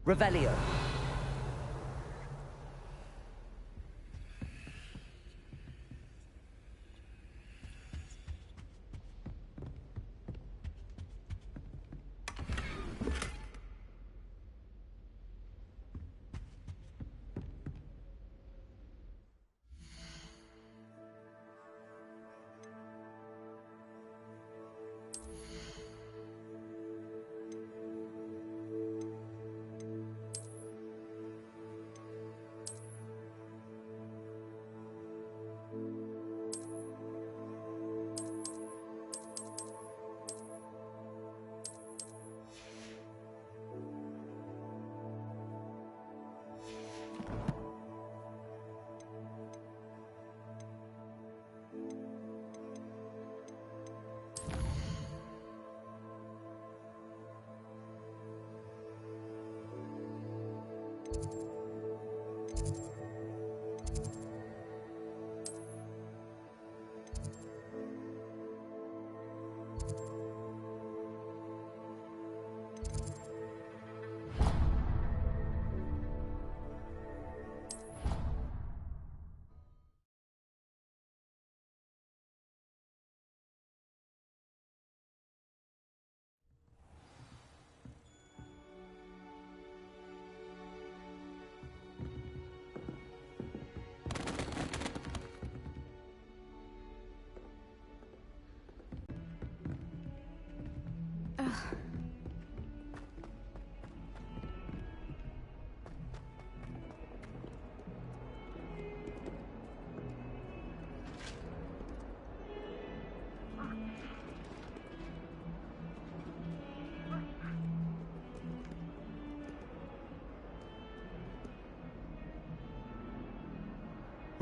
Revelio.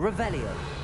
Revelio.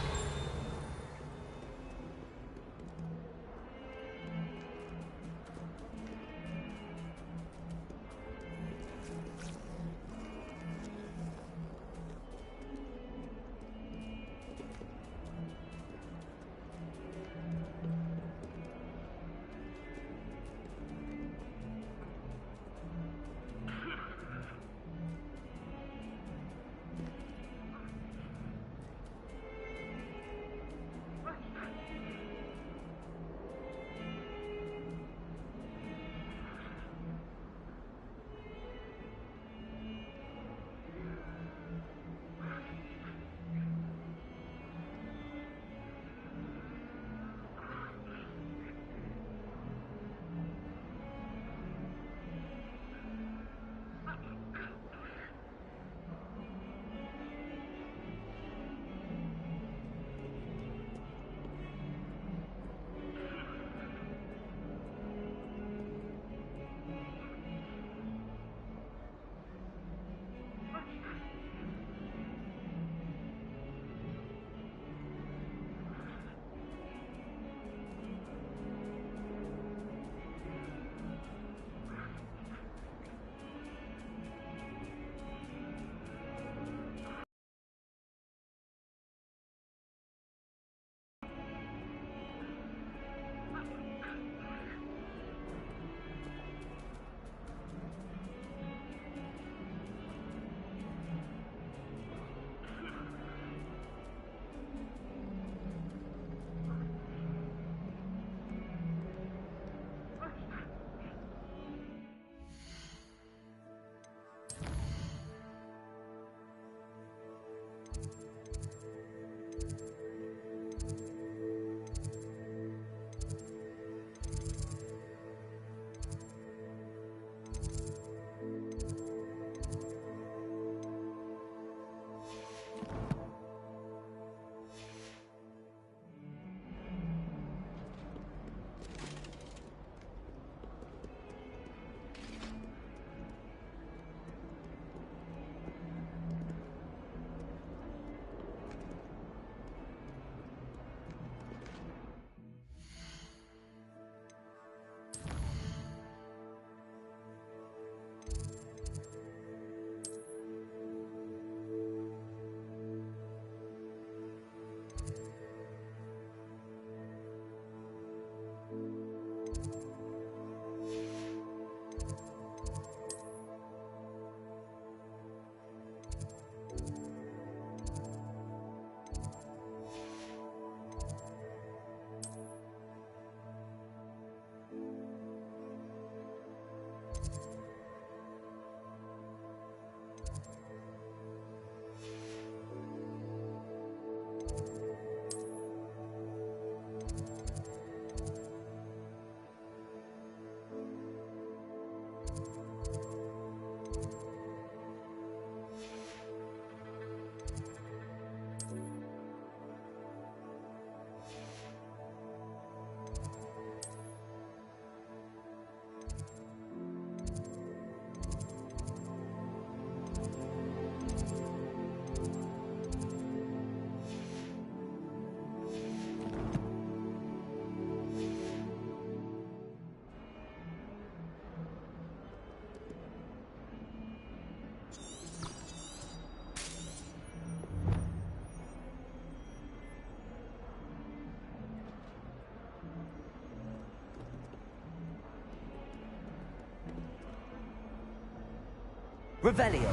Revelio.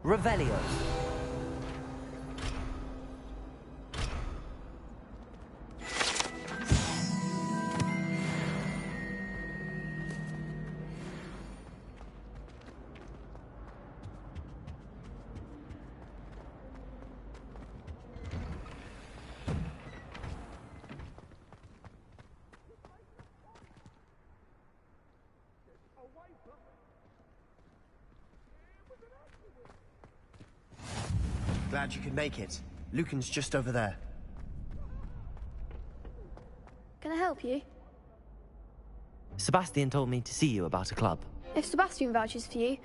Revelio. Glad you could make it. Lucan's just over there. Can I help you? Sebastian told me to see you about a club. If Sebastian vouches for you,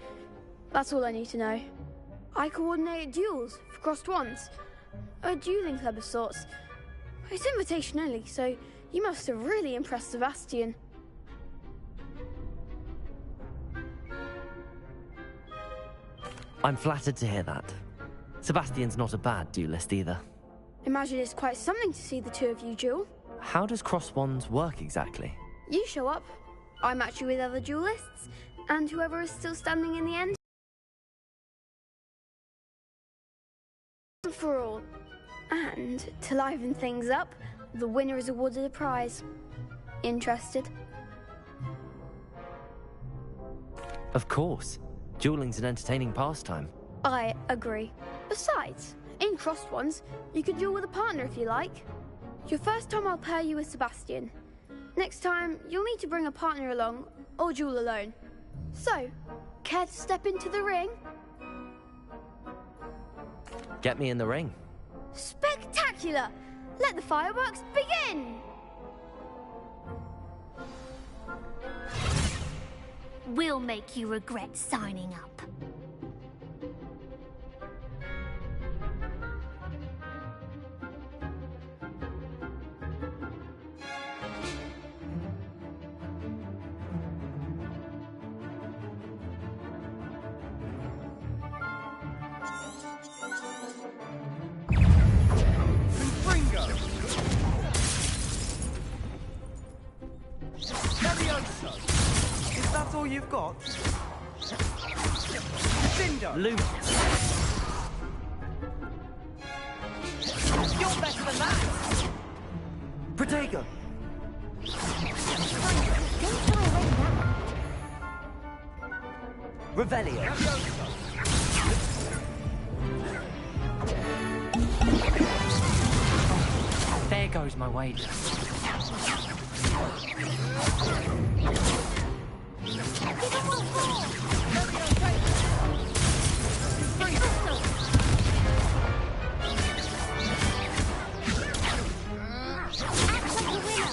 that's all I need to know. I coordinate duels for crossed wands. A dueling club of sorts. It's invitation only, so you must have really impressed Sebastian. I'm flattered to hear that. Sebastian's not a bad duelist either. Imagine it's quite something to see the two of you duel. How does cross wands work exactly? You show up, I match you with other duelists, and whoever is still standing in the end. For all. And to liven things up, the winner is awarded a prize. Interested? Of course. Dueling's an entertaining pastime. I agree. Besides, in crossed ones, you could duel with a partner if you like. Your first time I'll pair you with Sebastian. Next time, you'll need to bring a partner along, or duel alone. So, care to step into the ring? Get me in the ring. Spectacular! Let the fireworks begin! We'll make you regret signing up. Levioso! Is that all you've got? Cinder! Luke! You're better than that! Protego! Don't try away now. Revelio! Levioso! There goes my wager.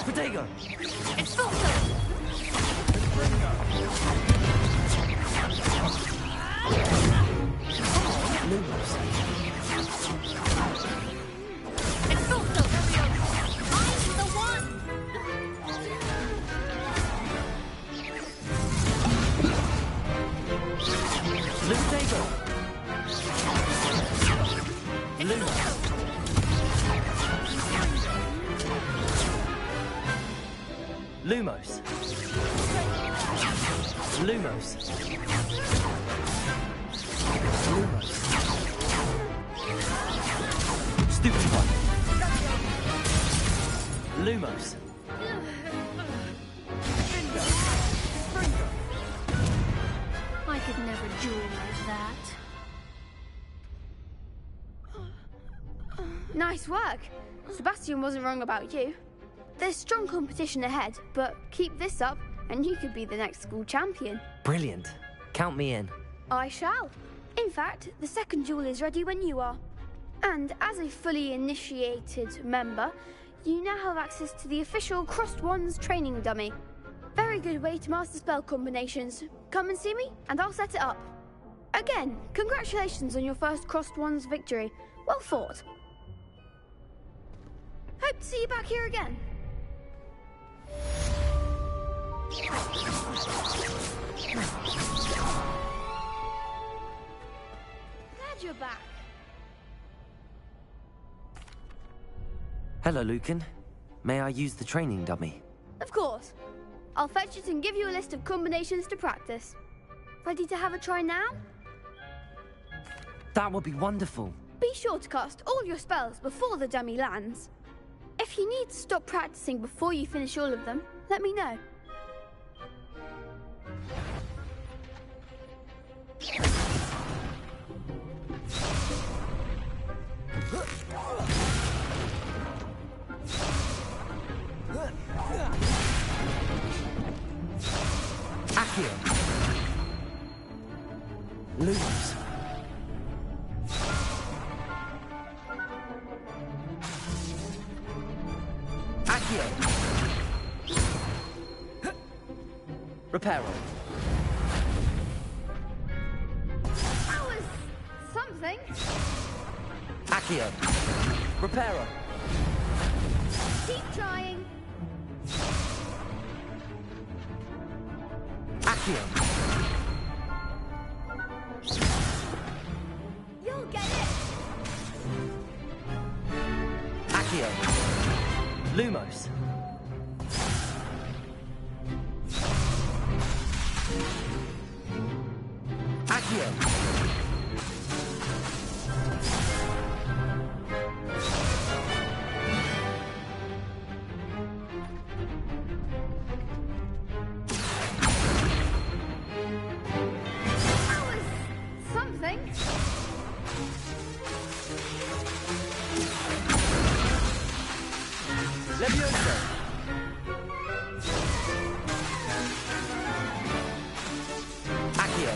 Protego! Lumos. Lumos. Lumos. Stupid one. Lumos. I could never duel like that. Nice work. Sebastian wasn't wrong about you. There's strong competition ahead, but keep this up and you could be the next school champion. Brilliant. Count me in. I shall. In fact, the second duel is ready when you are. And as a fully initiated member, you now have access to the official Crossed Wands training dummy. Very good way to master spell combinations. Come and see me and I'll set it up. Again, congratulations on your first Crossed Wands victory. Well fought. Hope to see you back here again. Glad you're back. Hello, Lucan. May I use the training dummy? Of course. I'll fetch it and give you a list of combinations to practice. Ready to have a try now? That would be wonderful. Be sure to cast all your spells before the dummy lands. If you need to stop practicing before you finish all of them, let me know. Accio. Lumos. Accio. Reparo. That was something. Accio. Reparo. Keep trying. Accio. You'll get it. Accio. Lumos. Accio. That was something. Levioso. Accio.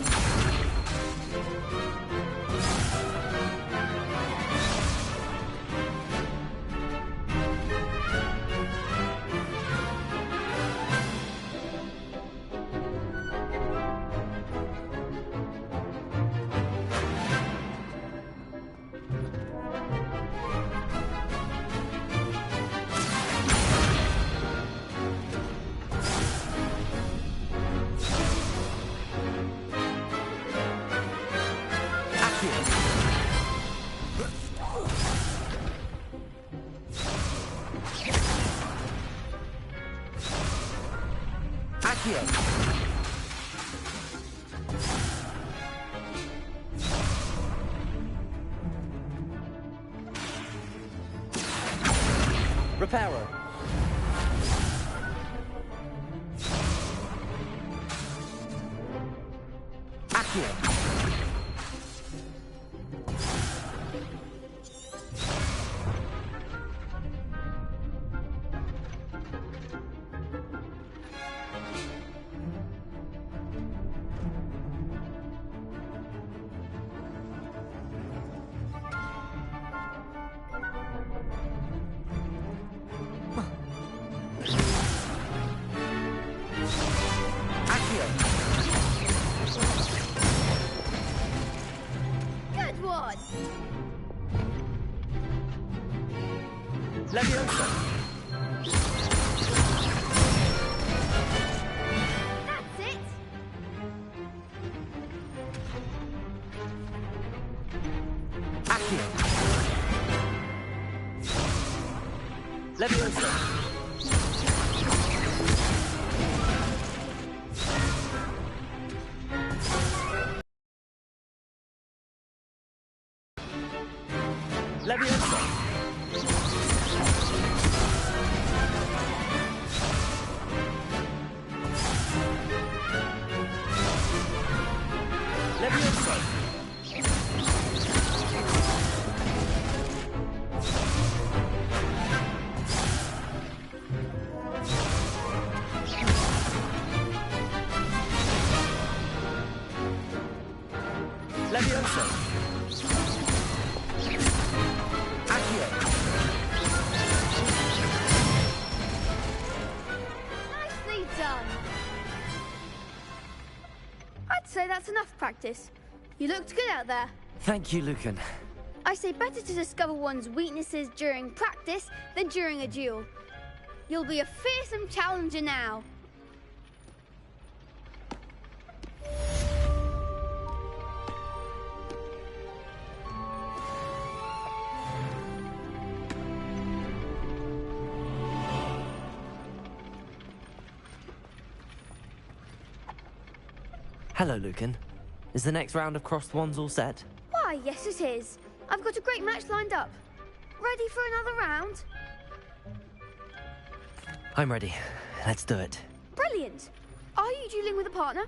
Accio! Reparo! Accio! Good one! Leviosa! That's it! Accio! Leviosa! Leviosa! Leviosa! Leviosa! Accio! Nicely done! I'd say that's enough practice. You looked good out there. Thank you, Lucan. I say better to discover one's weaknesses during practice than during a duel. You'll be a fearsome challenger now. Hello, Lucan. Is the next round of crossed wands all set? Why, yes it is. I've got a great match lined up. Ready for another round? I'm ready. Let's do it. Brilliant. Are you dueling with a partner?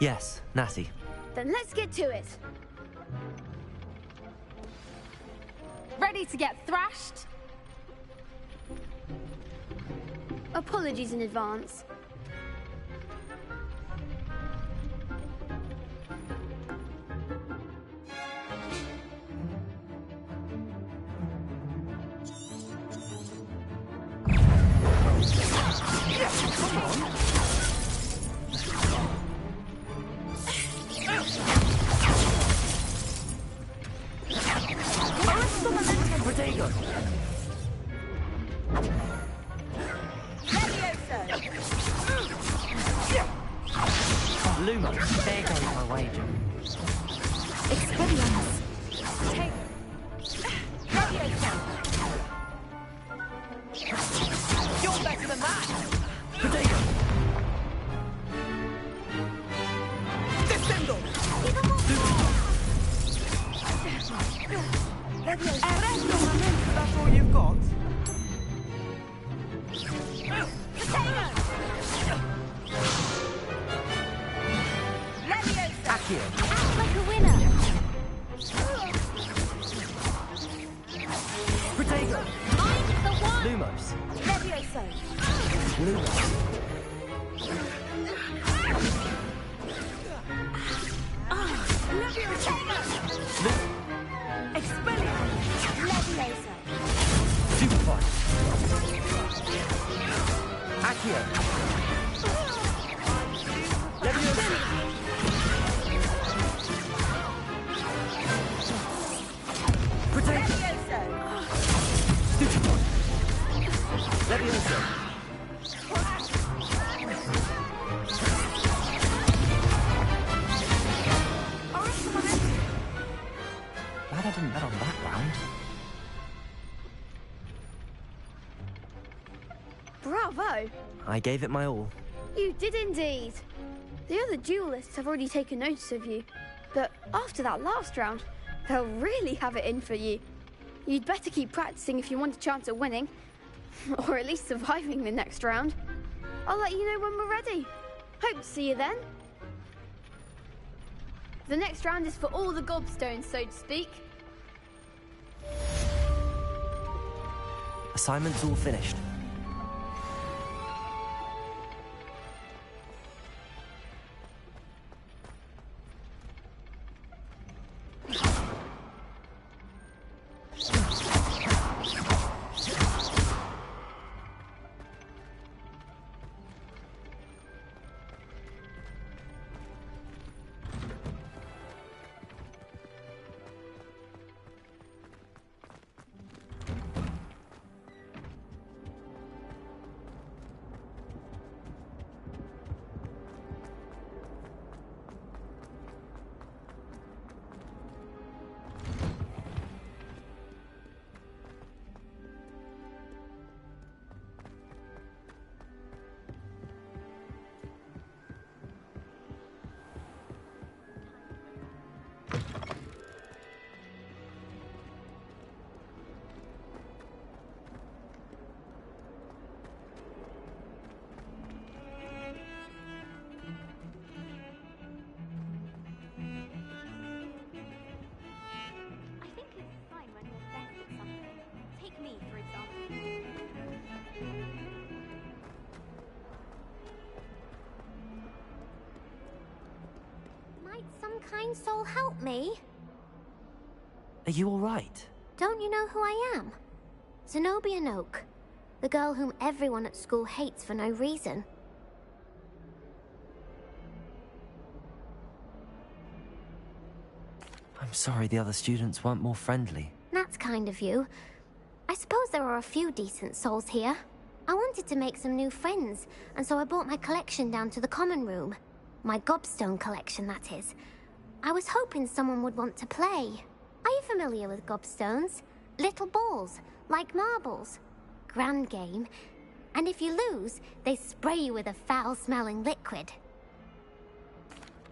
Yes, Natty. Then let's get to it. Ready to get thrashed? Apologies in advance. Luma, there goes my wager. Experience. Take. You're better than that! Potato! Descendo! Arresto un momento, that's all you've got? Accio! Act like a winner. Potato! I'm the one. Lumos! Levioso. Lumos! Expelliarmus. Levioso. Super Punch! Accio! Leviosa! Potato! Super Punch! Leviosa! Glad I didn't bet on that round. Bravo! I gave it my all. You did indeed. The other duelists have already taken notice of you, but after that last round, they'll really have it in for you. You'd better keep practicing if you want a chance at winning, or at least surviving the next round. I'll let you know when we're ready. Hope to see you then. The next round is for all the gobstones, so to speak. Assignment's all finished. Some kind soul help me? Are you all right? Don't you know who I am? Zenobia Noak, the girl whom everyone at school hates for no reason. I'm sorry the other students weren't more friendly. That's kind of you. I suppose there are a few decent souls here. I wanted to make some new friends, and so I brought my collection down to the common room. My gobstone collection, that is. I was hoping someone would want to play. Are you familiar with gobstones? Little balls, like marbles. Grand game. And if you lose, they spray you with a foul-smelling liquid.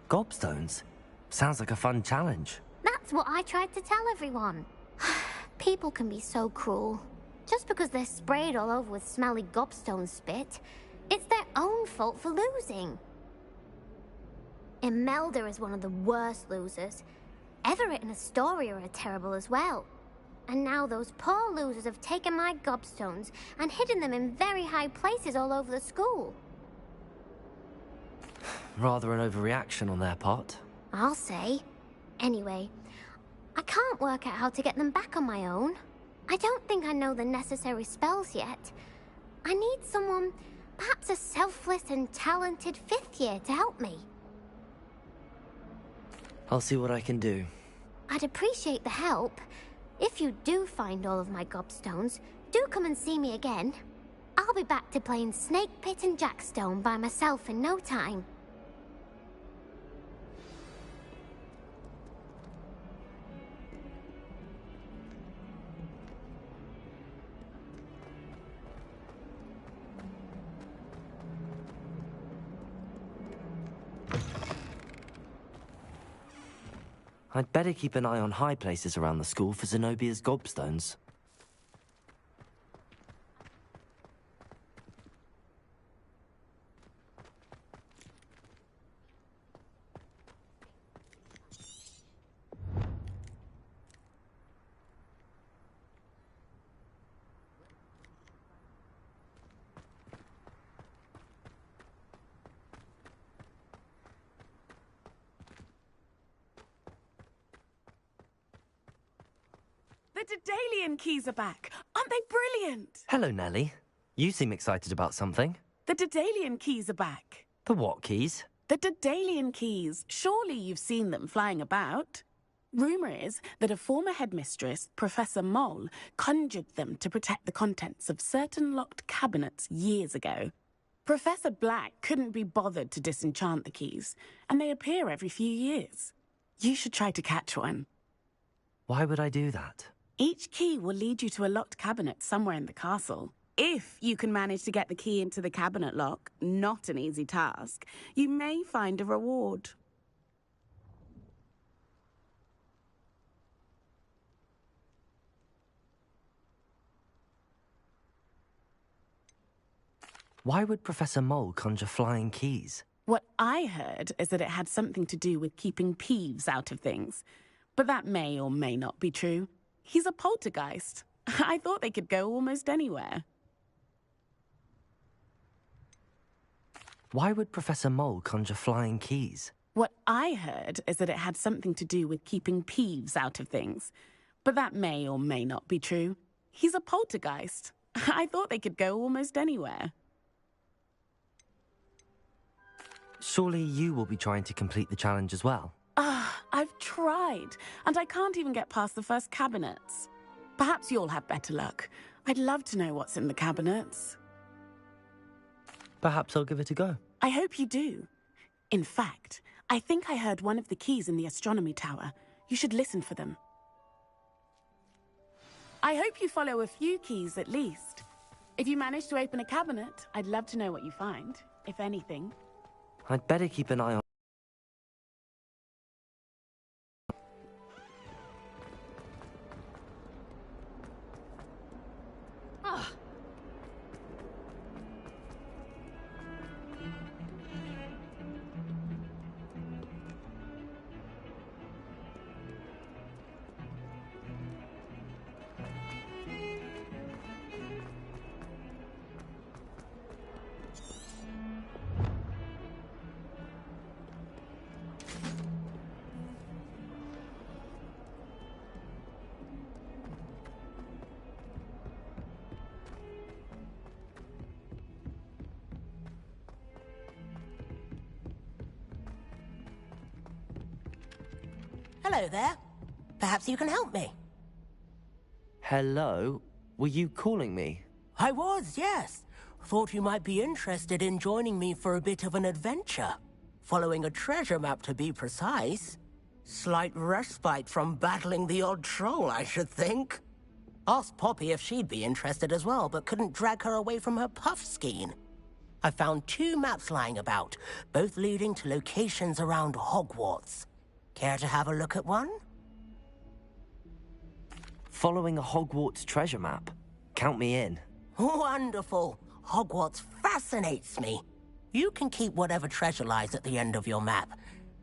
Gobstones? Sounds like a fun challenge. That's what I tried to tell everyone. People can be so cruel. Just because they're sprayed all over with smelly gobstone spit, it's their own fault for losing. Imelda is one of the worst losers. Everett and Astoria are terrible as well. And now those poor losers have taken my gobstones and hidden them in very high places all over the school. Rather an overreaction on their part. I'll say. Anyway, I can't work out how to get them back on my own. I don't think I know the necessary spells yet. I need someone, perhaps a selfless and talented fifth year to help me. I'll see what I can do. I'd appreciate the help. If you do find all of my gobstones, do come and see me again. I'll be back to playing Snake Pit and Jackstone by myself in no time. I'd better keep an eye on high places around the school for Zenobia's gobstones. The Daedalian keys are back. Aren't they brilliant? Hello, Nellie. You seem excited about something. The Daedalian keys are back. The what keys? The Daedalian keys. Surely you've seen them flying about. Rumour is that a former headmistress, Professor Moll, conjured them to protect the contents of certain locked cabinets years ago. Professor Black couldn't be bothered to disenchant the keys, and they appear every few years. You should try to catch one. Why would I do that? Each key will lead you to a locked cabinet somewhere in the castle. If you can manage to get the key into the cabinet lock, not an easy task, you may find a reward. Why would Professor Mole conjure flying keys? What I heard is that it had something to do with keeping Peeves out of things. But that may or may not be true. He's a poltergeist. I thought they could go almost anywhere. Why would Professor Mole conjure flying keys? What I heard is that it had something to do with keeping Peeves out of things. But that may or may not be true. He's a poltergeist. I thought they could go almost anywhere. Surely you will be trying to complete the challenge as well. I've tried, and I can't even get past the first cabinets. Perhaps you'll have better luck. I'd love to know what's in the cabinets. Perhaps I'll give it a go. I hope you do. In fact, I think I heard one of the keys in the astronomy tower. You should listen for them. I hope you follow a few keys at least. If you manage to open a cabinet, I'd love to know what you find, if anything. I'd better keep an eye on... Hello there. Perhaps you can help me. Hello? Were you calling me? I was, yes. Thought you might be interested in joining me for a bit of an adventure. Following a treasure map, to be precise. Slight respite from battling the odd troll, I should think. Asked Poppy if she'd be interested as well, but couldn't drag her away from her puff skein. I found 2 maps lying about, both leading to locations around Hogwarts. Care to have a look at one? Following a Hogwarts treasure map? Count me in. Wonderful. Hogwarts fascinates me. You can keep whatever treasure lies at the end of your map.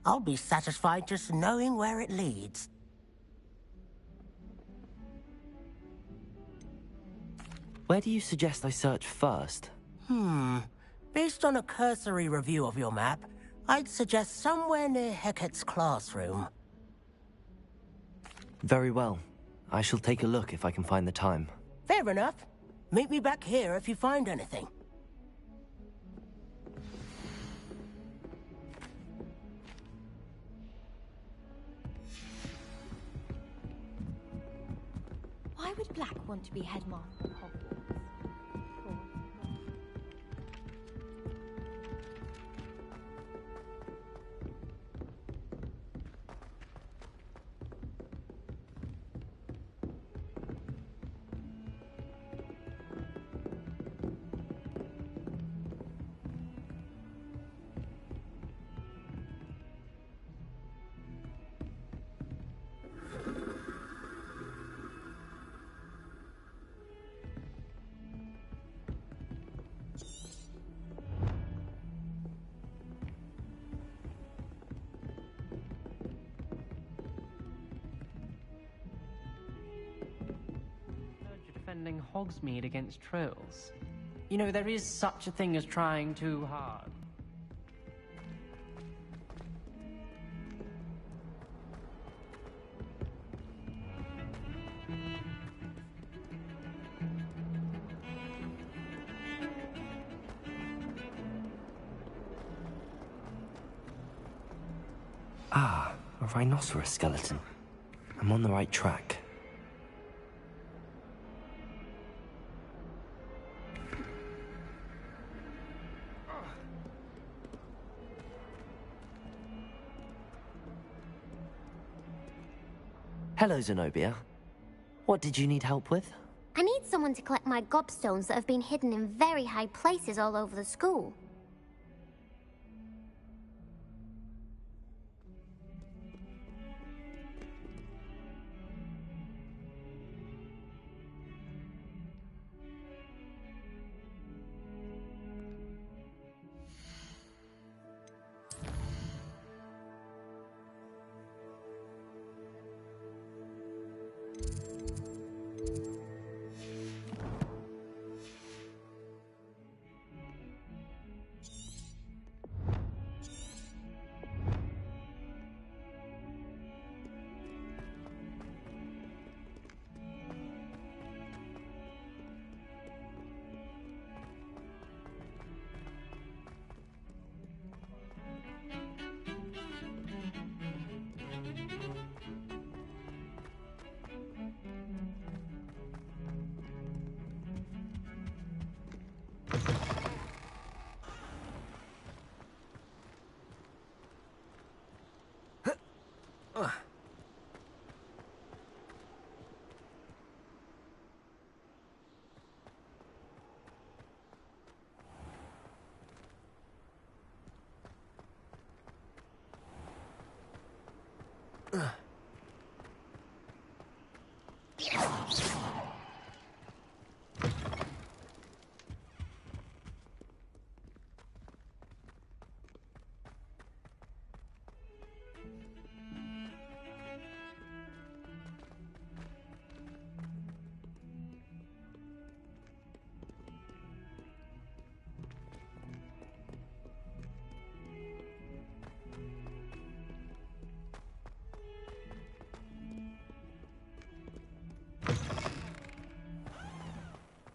I'll be satisfied just knowing where it leads. Where do you suggest I search first? Based on a cursory review of your map, I'd suggest somewhere near Hecat's classroom. Very well. I shall take a look if I can find the time. Fair enough. Meet me back here if you find anything. Why would Black want to be headmaster of Hogwarts? Defending Hogsmeade against trolls. You know, there is such a thing as trying too hard. Ah, a rhinoceros skeleton. I'm on the right track. Hello, Zenobia. What did you need help with? I need someone someone to collect my gobstones that have been hidden in very high places all over the school.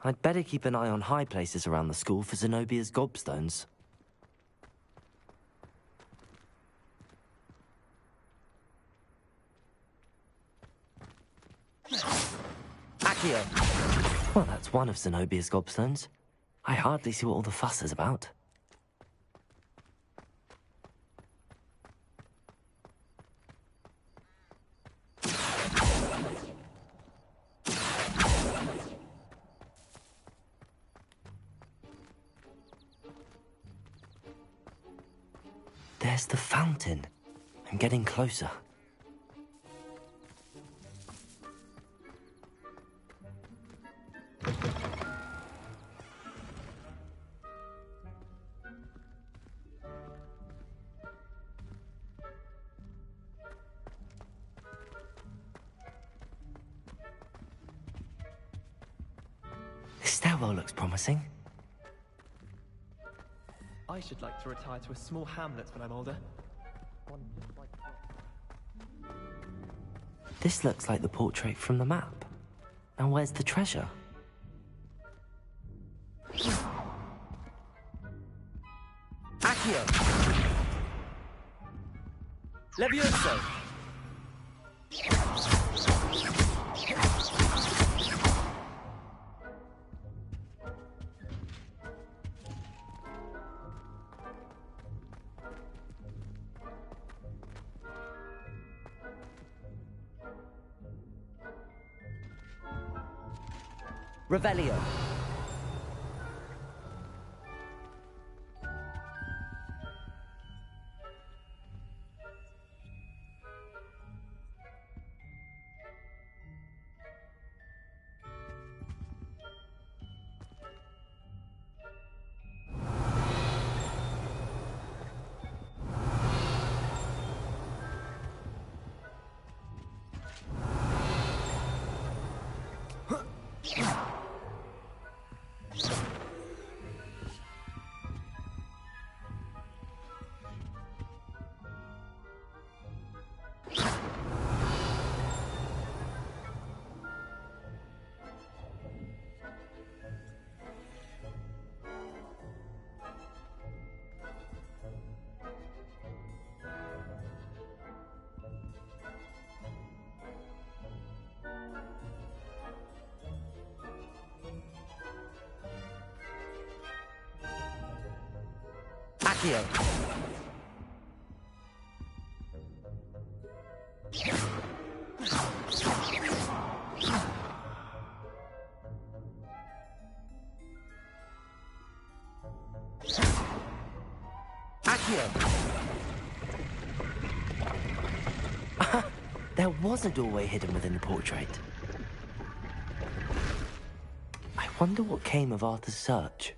I'd better keep an eye on high places around the school for Zenobia's gobstones. Accio! Well, that's one of Zenobia's gobstones. I hardly see what all the fuss is about. There's the fountain. I'm getting closer. This stairwell looks promising. I should like to retire to a small hamlet when I'm older. This looks like the portrait from the map. Now where's the treasure? Accio! Levioso! Revelio. Accio. There was a doorway hidden within the portrait. I wonder what came of Arthur's search.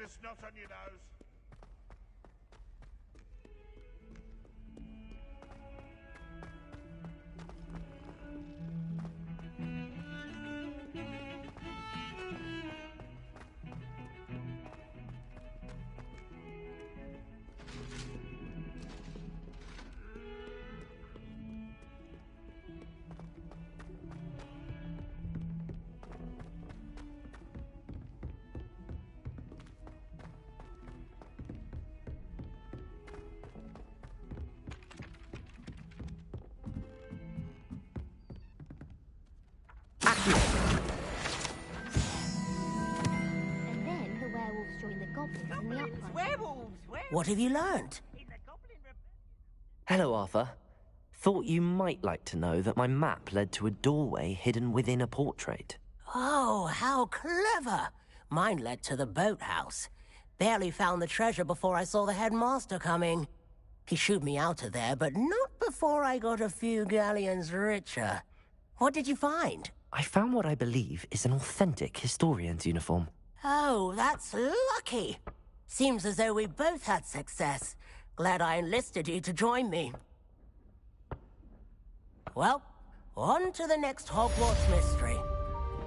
It's not on your nose. And then the werewolves joined the goblins in the uprising. Werewolves! What have you learned? Hello, Arthur. Thought you might like to know that my map led to a doorway hidden within a portrait. Oh, how clever! Mine led to the boathouse. Barely found the treasure before I saw the headmaster coming. He shooed me out of there, but not before I got a few galleons richer. What did you find? I found what I believe is an authentic historian's uniform. Oh, that's lucky. Seems as though we both had success. Glad I enlisted you to join me. Well, on to the next Hogwarts mystery.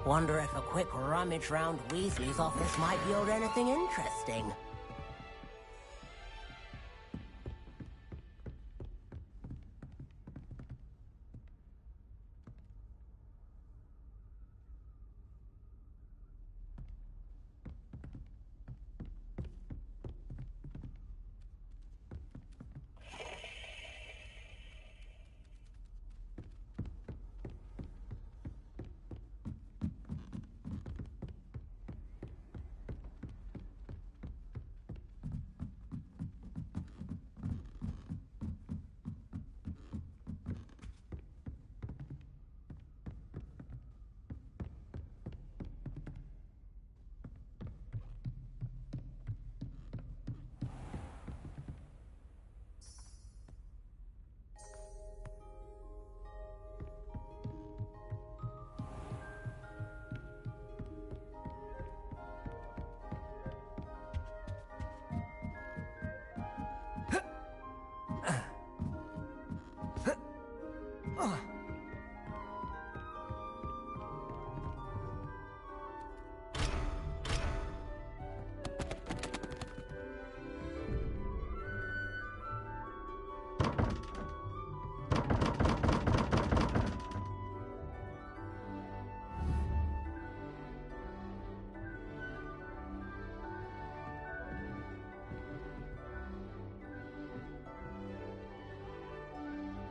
Wonder if a quick rummage round Weasley's office might yield anything interesting.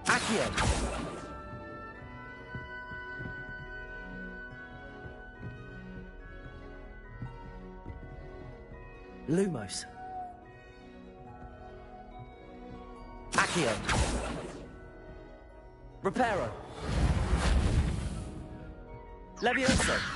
Accio! Lumos. Accio. Reparo. Levioso.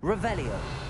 Revelio.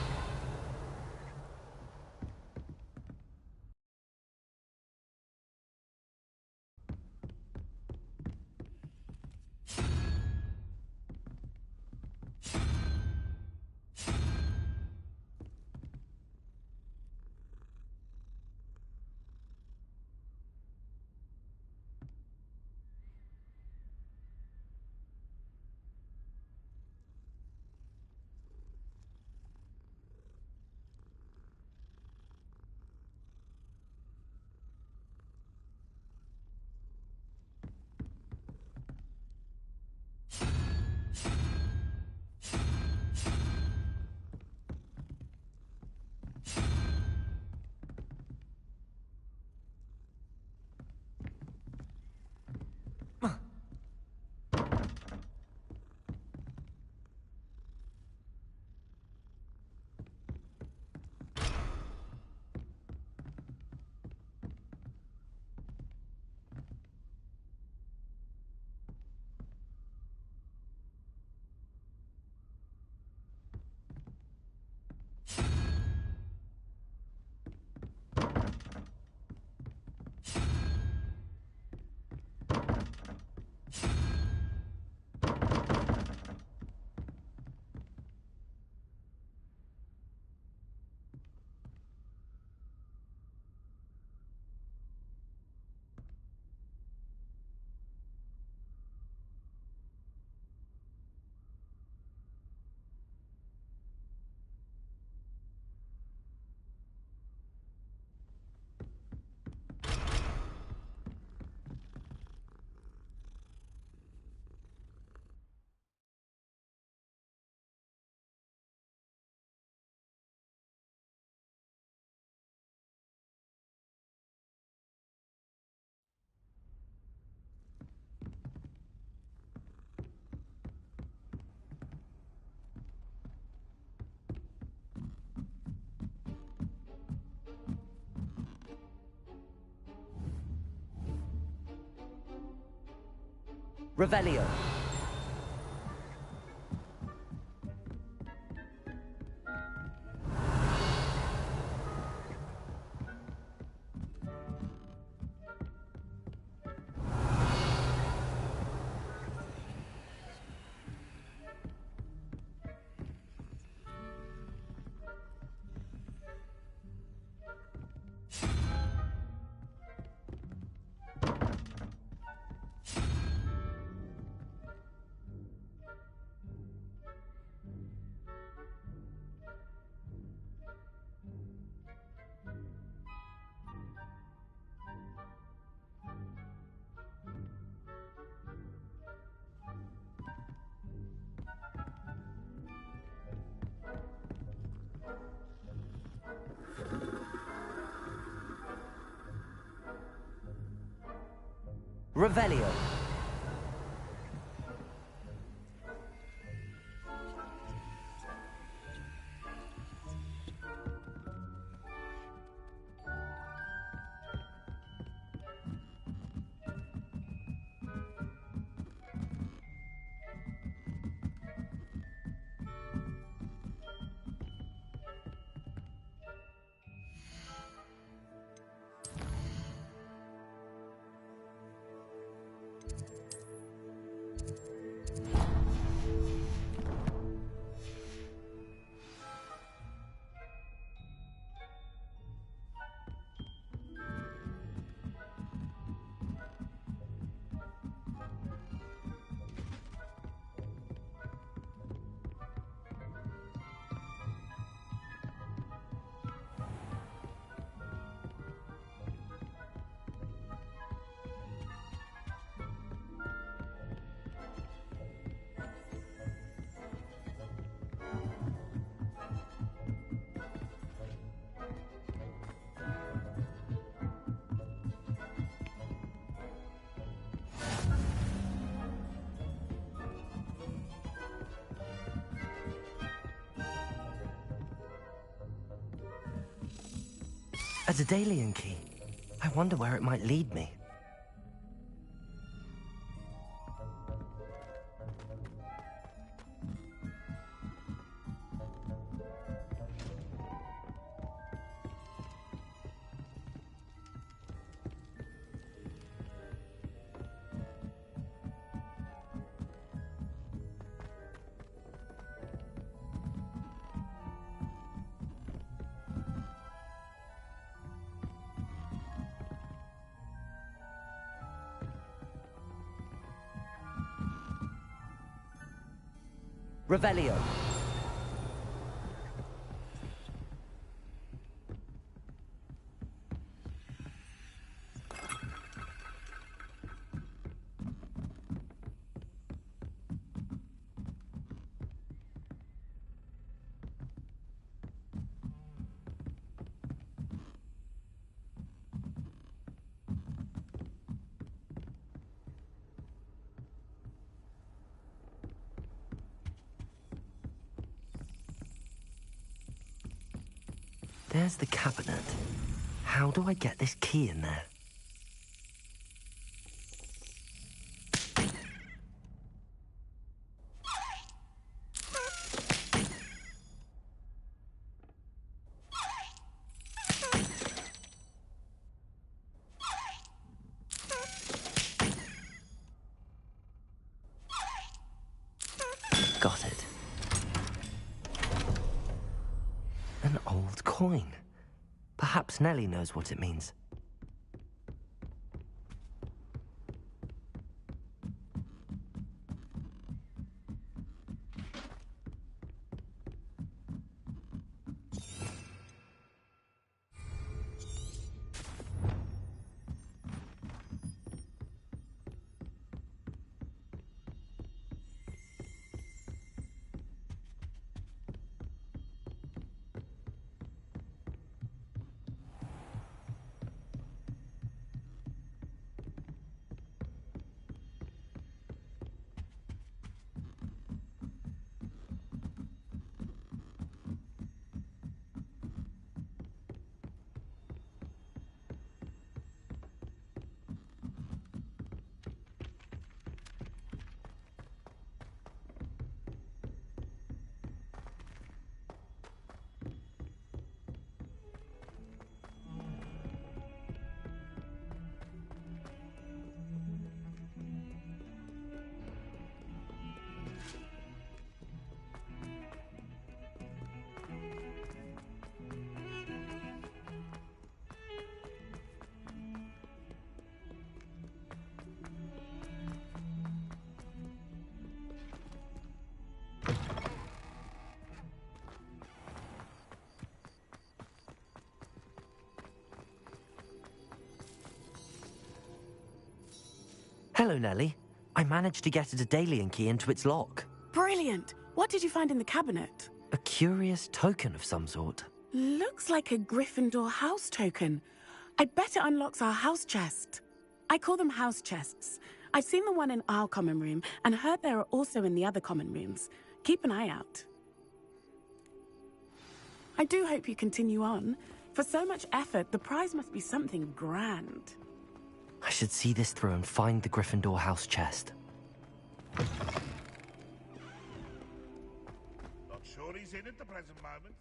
Revelio. Revelio. A Daedalian key. I wonder where it might lead me. Revelio. There's the cabinet. How do I get this key in there? Got it. An old coin. Perhaps Nellie knows what it means. Hello, Nellie. I managed to get a Daedalian key into its lock. Brilliant! What did you find in the cabinet? A curious token of some sort. Looks like a Gryffindor house token. I bet it unlocks our house chest. I call them house chests. I've seen the one in our common room and heard there are also in the other common rooms. Keep an eye out. I do hope you continue on. For so much effort, the prize must be something grand. I should see this through and find the Gryffindor house chest. Not sure he's in at the present moment.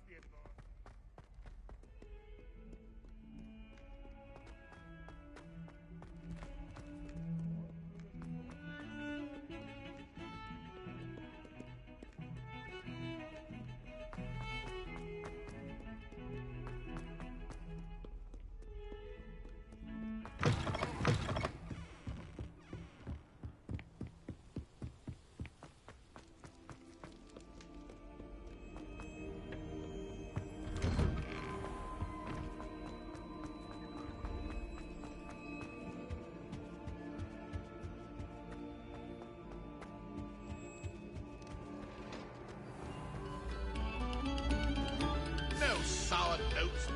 No sour notes.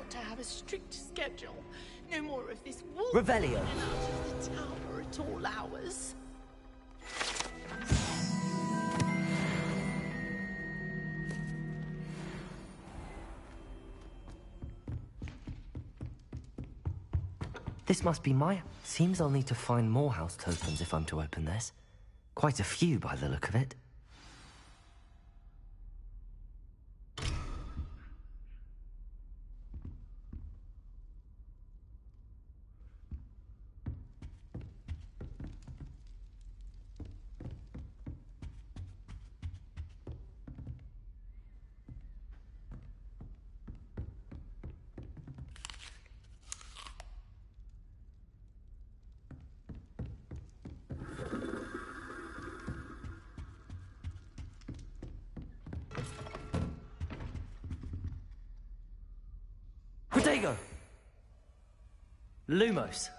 got to have a strict schedule. No more of this walk Revelio. in and out of the tower at all hours. This must be my... Seems I'll need to find more house tokens if I'm to open this. Quite a few by the look of it. Protego! Lumos.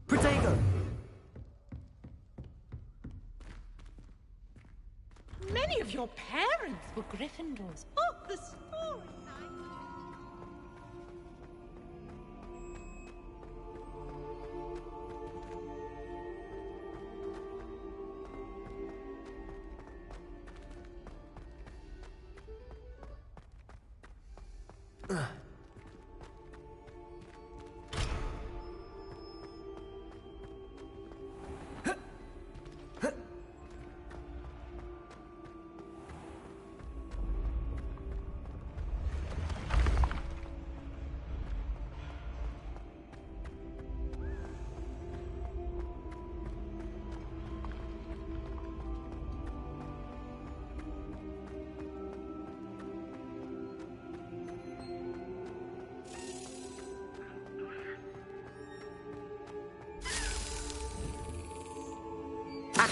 Protego! Many of your parents were Gryffindors. Oh, the story!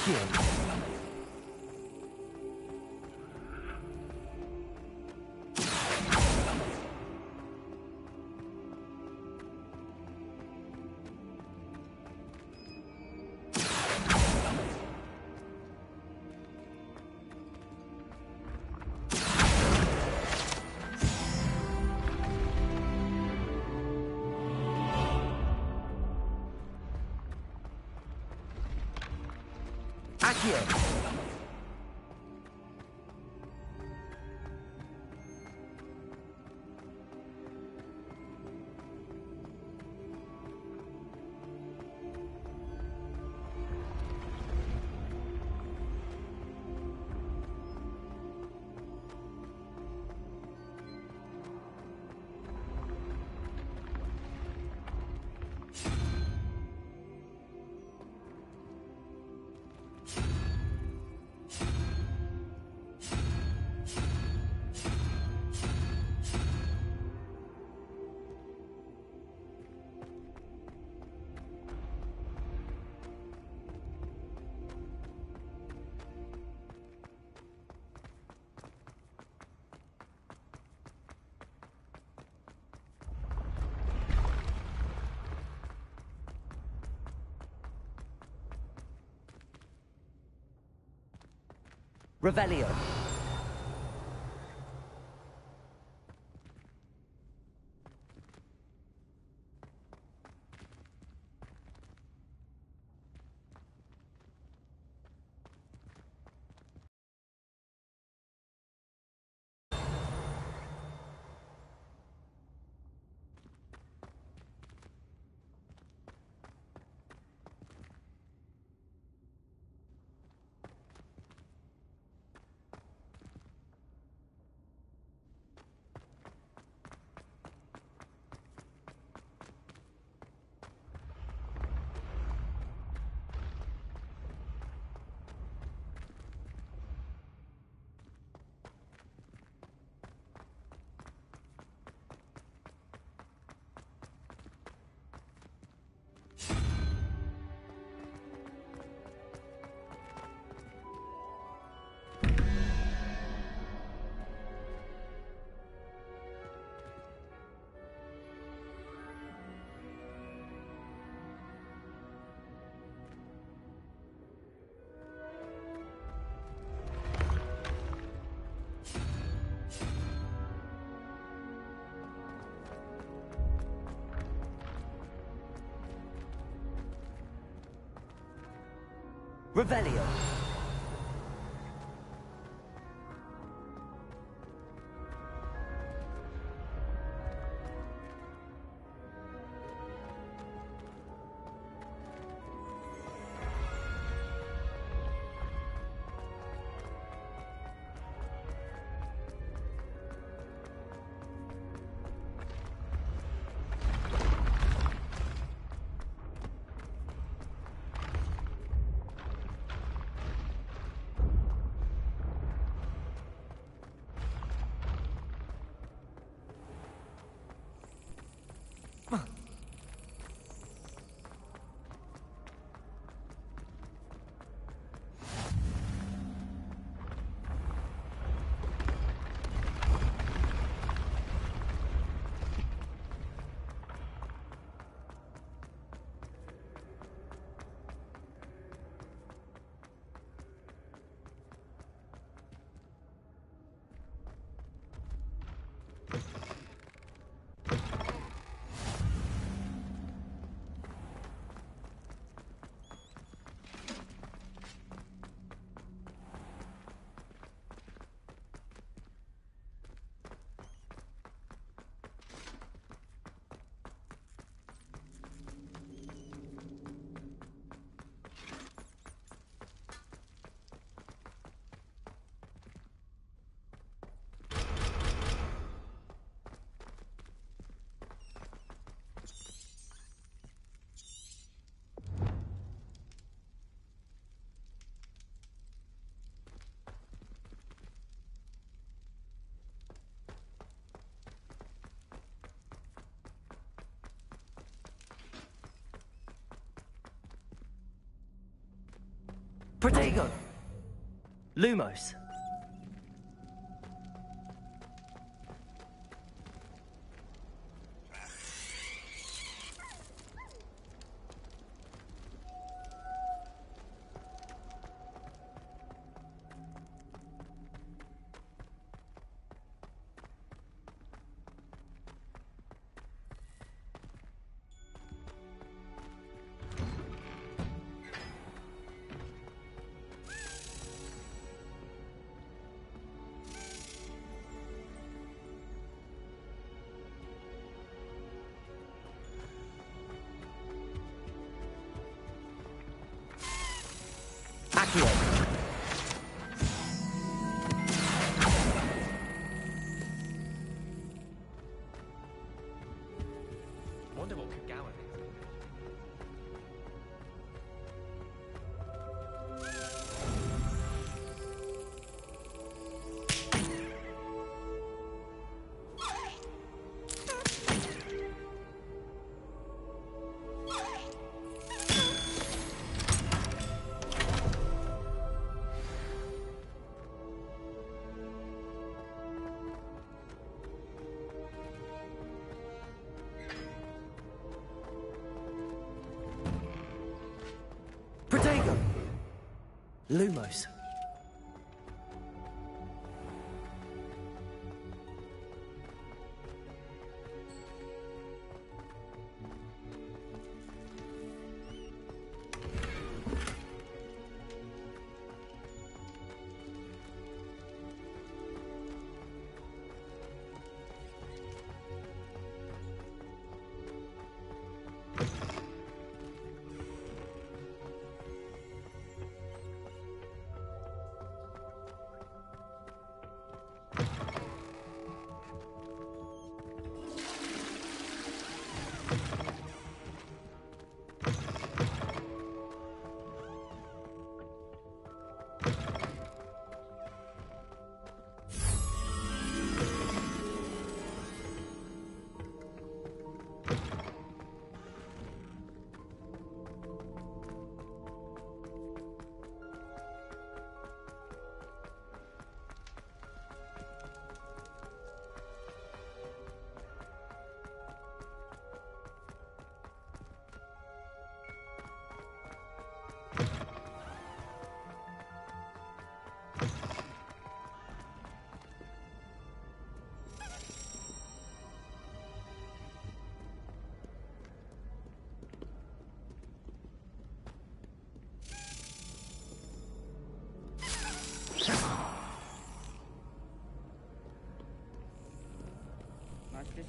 Accio. Accio. Revelio. Revelio. Protego! Lumos. Accio. Wonder what could Gowan is. Protego! Lumos.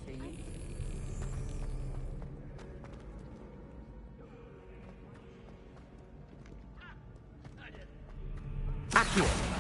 see you. Accio!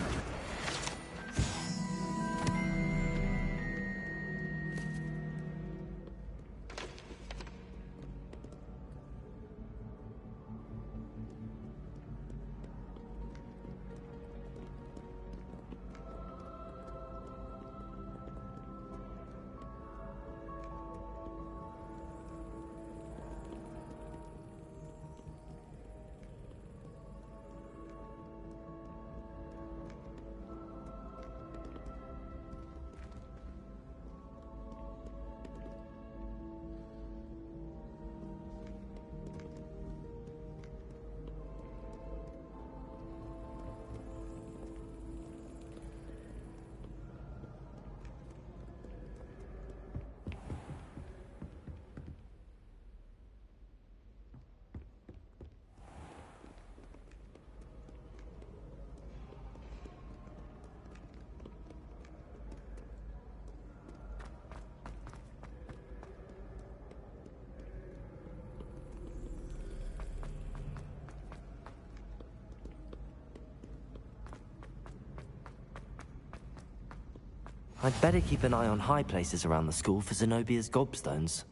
I'd better keep an eye on high places around the school for Zenobia's gobstones.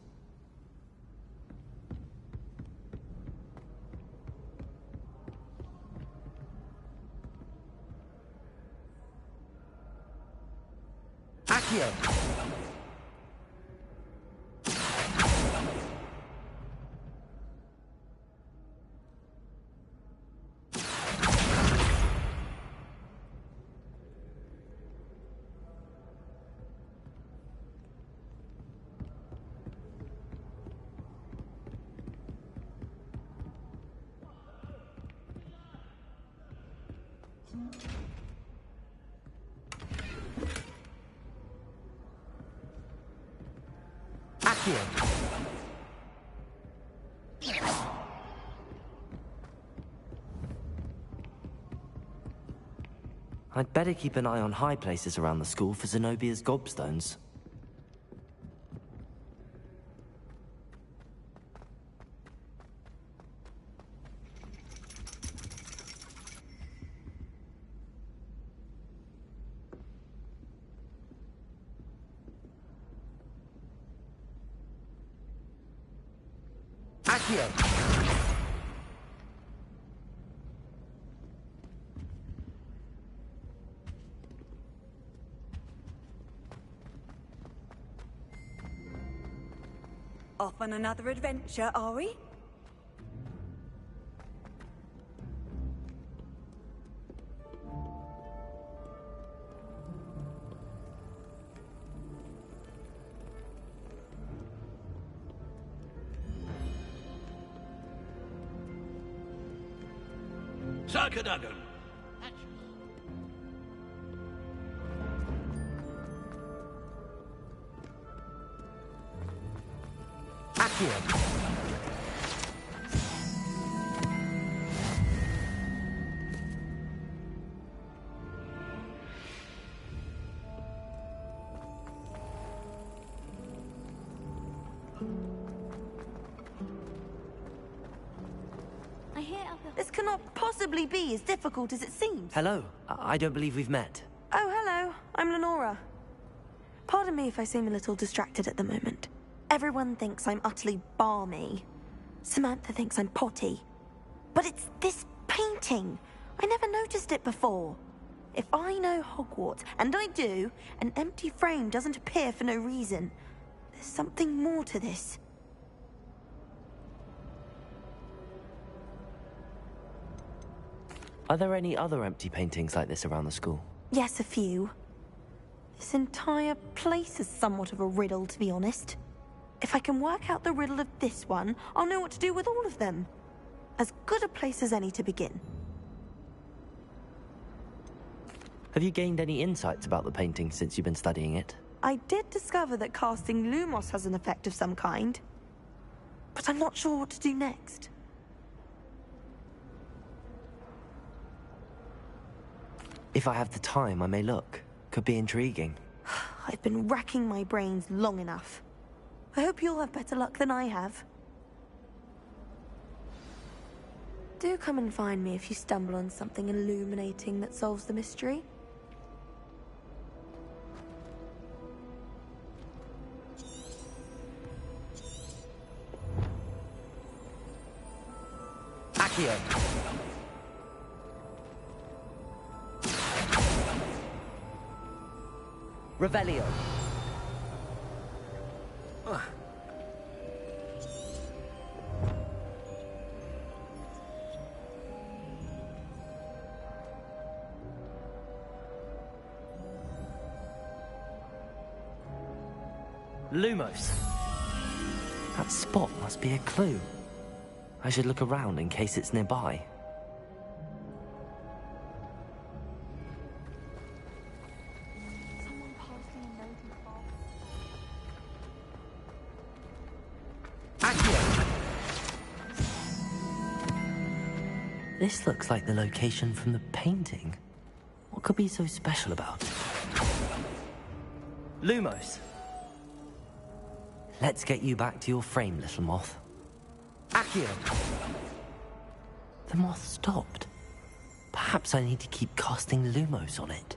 Accio! Accio! I'd better keep an eye on high places around the school for Zenobia's gobstones. Accio! Off on another adventure, are we? Sarkadagon. Accio! I hear This cannot possibly be as difficult as it seems. Hello. I don't believe we've met. Oh, hello. I'm Lenora. Pardon me if I seem a little distracted at the moment. Everyone thinks I'm utterly balmy. Samantha thinks I'm potty. But it's this painting. I never noticed it before. If I know Hogwarts, and I do, an empty frame doesn't appear for no reason. There's something more to this. Are there any other empty paintings like this around the school? Yes, a few. This entire place is somewhat of a riddle, to be honest. If I can work out the riddle of this one, I'll know what to do with all of them. As good a place as any to begin. Have you gained any insights about the painting since you've been studying it? I did discover that casting Lumos has an effect of some kind. But I'm not sure what to do next. If I have the time, I may look. Could be intriguing. I've been racking my brains long enough. I hope you'll have better luck than I have. Do come and find me if you stumble on something illuminating that solves the mystery. Accio. Revelio. Lumos. That spot must be a clue. I should look around in case it's nearby. This looks like the location from the painting. What could be so special about it? Lumos. Let's get you back to your frame, little moth. Accio. The moth stopped. Perhaps I need to keep casting Lumos on it.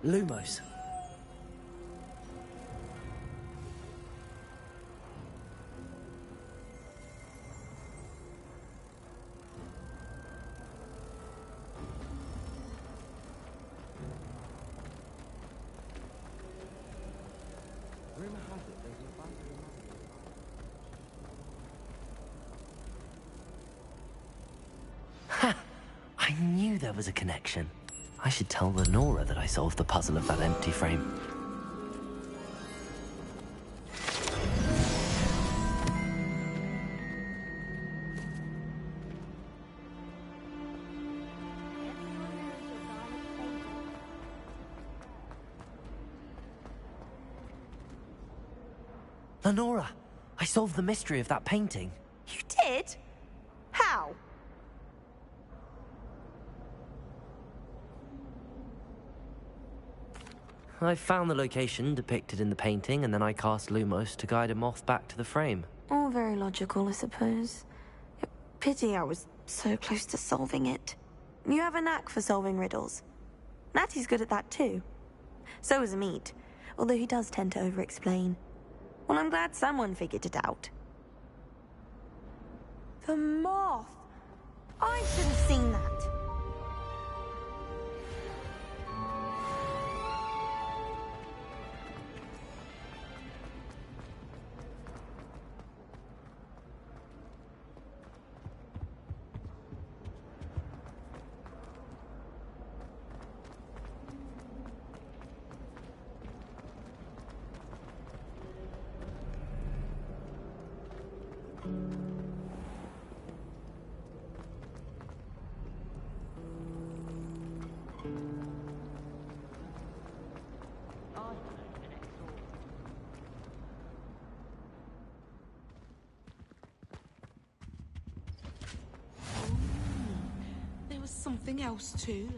Lumos. Ha! I knew there was a connection. I should tell Lenora that I solved the puzzle of that empty frame. Lenora, I solved the mystery of that painting. You did? How? I found the location depicted in the painting, and then I cast Lumos to guide a moth back to the frame. All very logical, I suppose. Pity I was so close to solving it. You have a knack for solving riddles. Natty's good at that too. So is Amit, although he does tend to over-explain. Well, I'm glad someone figured it out. The moth! I should have seen that. Something else too.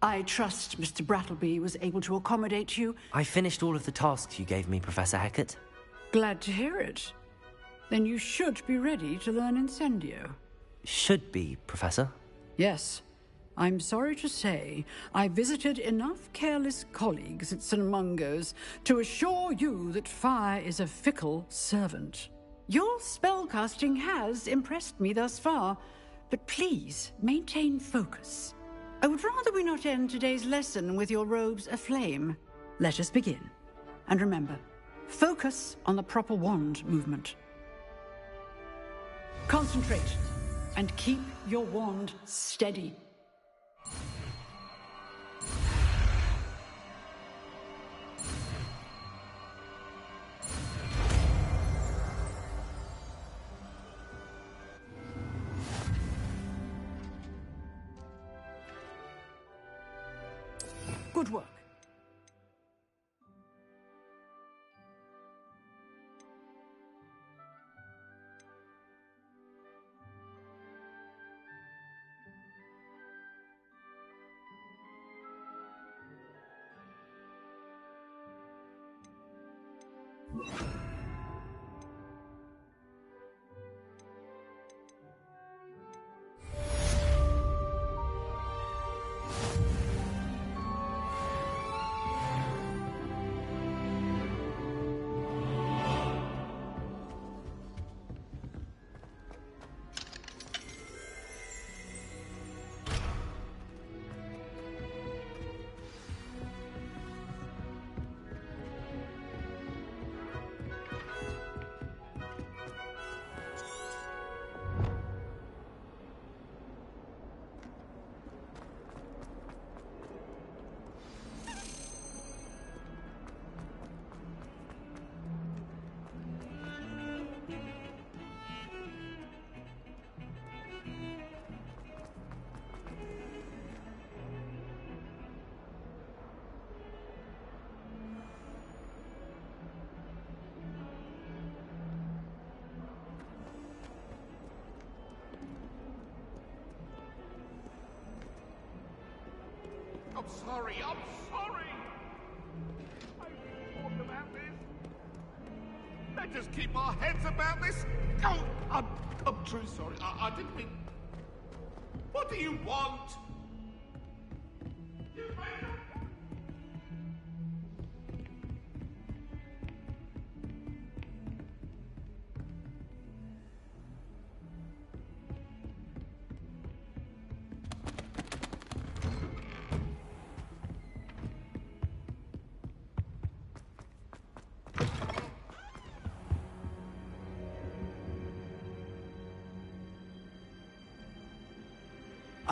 I trust Mr. Brattleby was able to accommodate you. I finished all of the tasks you gave me, Professor Hecat. Glad to hear it. Then you should be ready to learn Incendio. Should be, Professor. Yes. I'm sorry to say, I visited enough careless colleagues at St. Mungo's to assure you that fire is a fickle servant. Your spellcasting has impressed me thus far, but please maintain focus. I would rather we not end today's lesson with your robes aflame. Let us begin. And remember, focus on the proper wand movement. Concentrate, and keep your wand steady. Good work. I'm sorry. I didn't talk about this. Let us keep our heads about this. Oh, I'm truly sorry. I didn't mean... What do you want?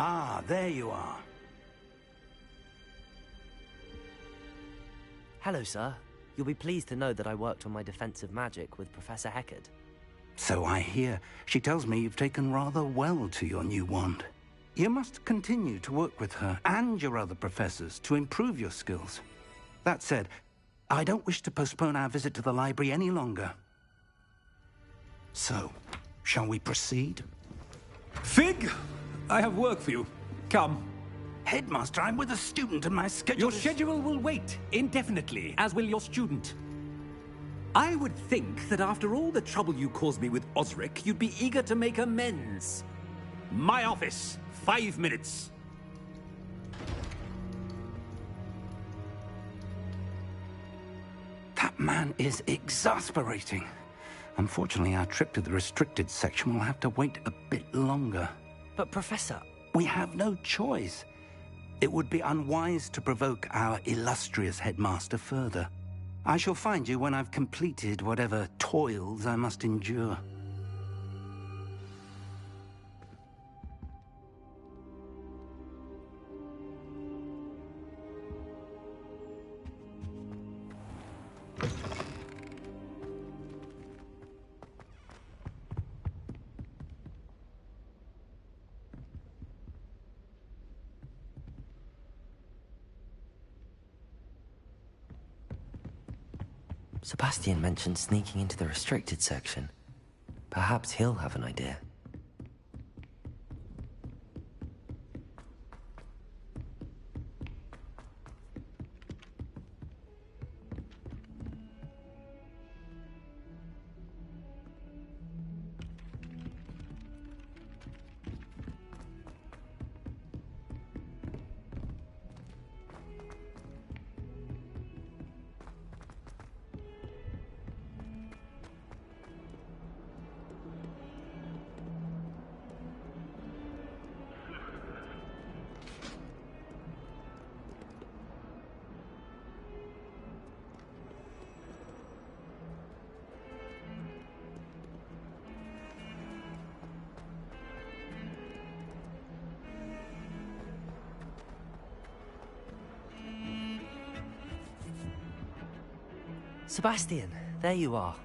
Ah, there you are. Hello, sir. You'll be pleased to know that I worked on my defensive magic with Professor Hecat. So I hear. She tells me you've taken rather well to your new wand. You must continue to work with her and your other professors to improve your skills. That said, I don't wish to postpone our visit to the library any longer. So, shall we proceed? Fig! I have work for you. Come. Headmaster, I'm with a student and my schedule Your schedule will wait indefinitely, as will your student. I would think that after all the trouble you caused me with Osric, you'd be eager to make amends. My office. 5 minutes. That man is exasperating. Unfortunately, our trip to the restricted section will have to wait a bit longer. But, Professor... We have no choice. It would be unwise to provoke our illustrious headmaster further. I shall find you when I've completed whatever toils I must endure. Sebastian mentioned sneaking into the restricted section. Perhaps he'll have an idea. Sebastian, there you are.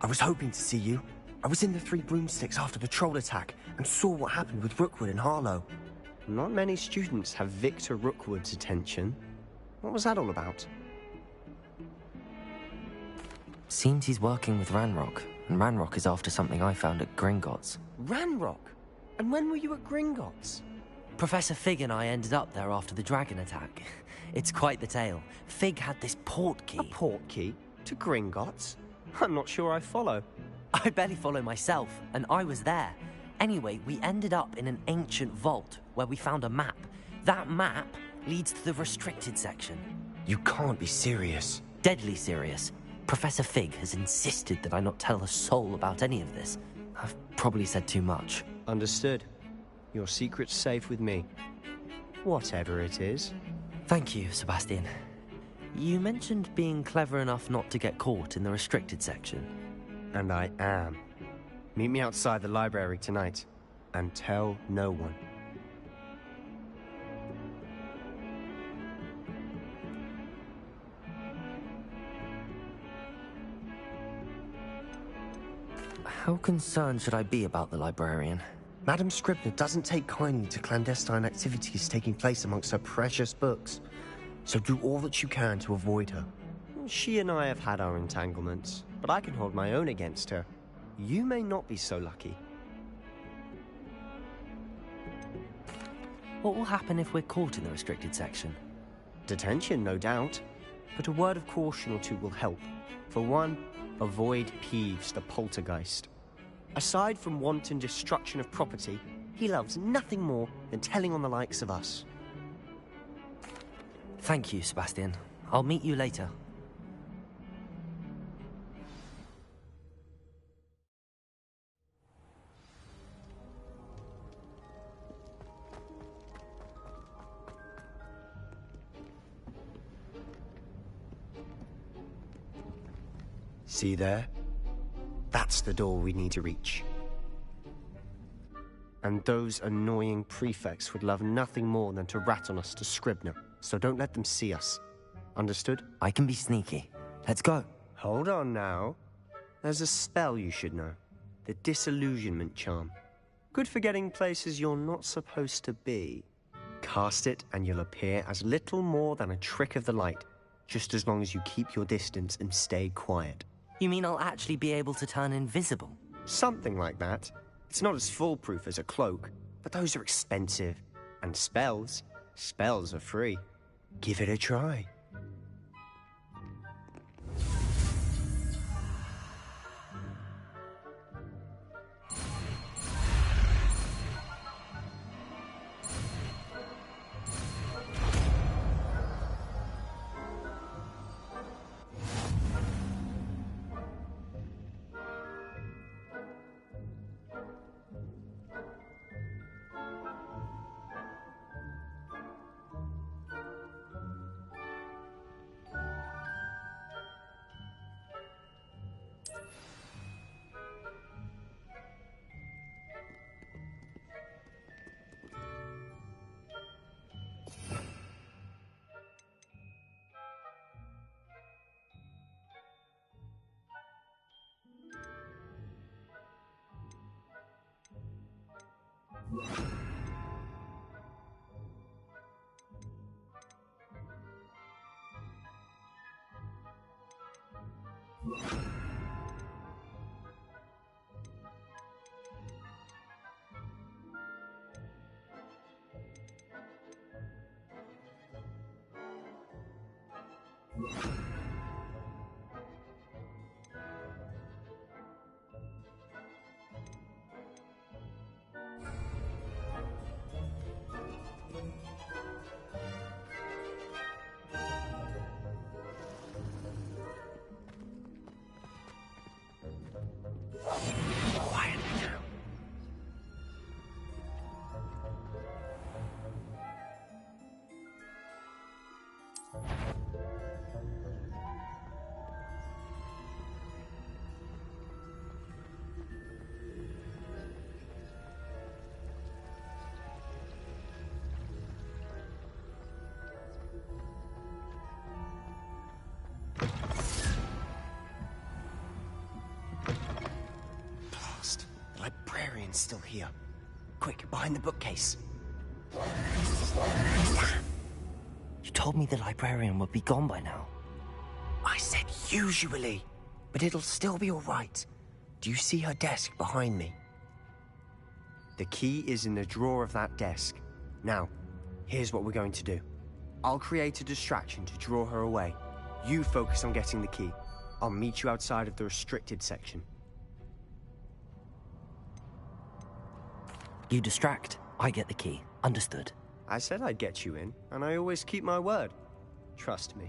I was hoping to see you. I was in the Three Broomsticks after the troll attack and saw what happened with Rookwood and Harlow. Not many students have Victor Rookwood's attention. What was that all about? Seems he's working with Ranrock, and Ranrock is after something I found at Gringotts. Ranrock? And when were you at Gringotts? Professor Fig and I ended up there after the dragon attack. It's quite the tale. Fig had this port key. A port key? To Gringotts? I'm not sure I follow. I barely follow myself, and I was there. Anyway, we ended up in an ancient vault where we found a map. That map leads to the restricted section. You can't be serious. Deadly serious. Professor Fig has insisted that I not tell a soul about any of this. I've probably said too much. Understood. Your secret's safe with me. Whatever it is. Thank you, Sebastian. You mentioned being clever enough not to get caught in the restricted section. And I am. Meet me outside the library tonight, and tell no one. How concerned should I be about the librarian? Madame Scribner doesn't take kindly to clandestine activities taking place amongst her precious books, so do all that you can to avoid her. She and I have had our entanglements, but I can hold my own against her. You may not be so lucky. What will happen if we're caught in the restricted section? Detention, no doubt, but a word of caution or two will help. For one, avoid Peeves, the poltergeist. Aside from wanton destruction of property, he loves nothing more than telling on the likes of us. Thank you, Sebastian. I'll meet you later. See there? That's the door we need to reach. And those annoying prefects would love nothing more than to rat on us to Scribner, so don't let them see us. Understood? I can be sneaky. Let's go. Hold on now. There's a spell you should know. The Disillusionment Charm. Good for getting places you're not supposed to be. Cast it and you'll appear as little more than a trick of the light, just as long as you keep your distance and stay quiet. You mean I'll actually be able to turn invisible? Something like that. It's not as foolproof as a cloak, but those are expensive. And spells are free. Give it a try. It's still here. Quick, behind the bookcase. You told me the librarian would be gone by now. I said usually, but it'll still be all right. Do you see her desk behind me? The key is in the drawer of that desk. Now, here's what we're going to do. I'll create a distraction to draw her away. You focus on getting the key. I'll meet you outside of the restricted section. You distract, I get the key. Understood. I said I'd get you in, and I always keep my word. Trust me.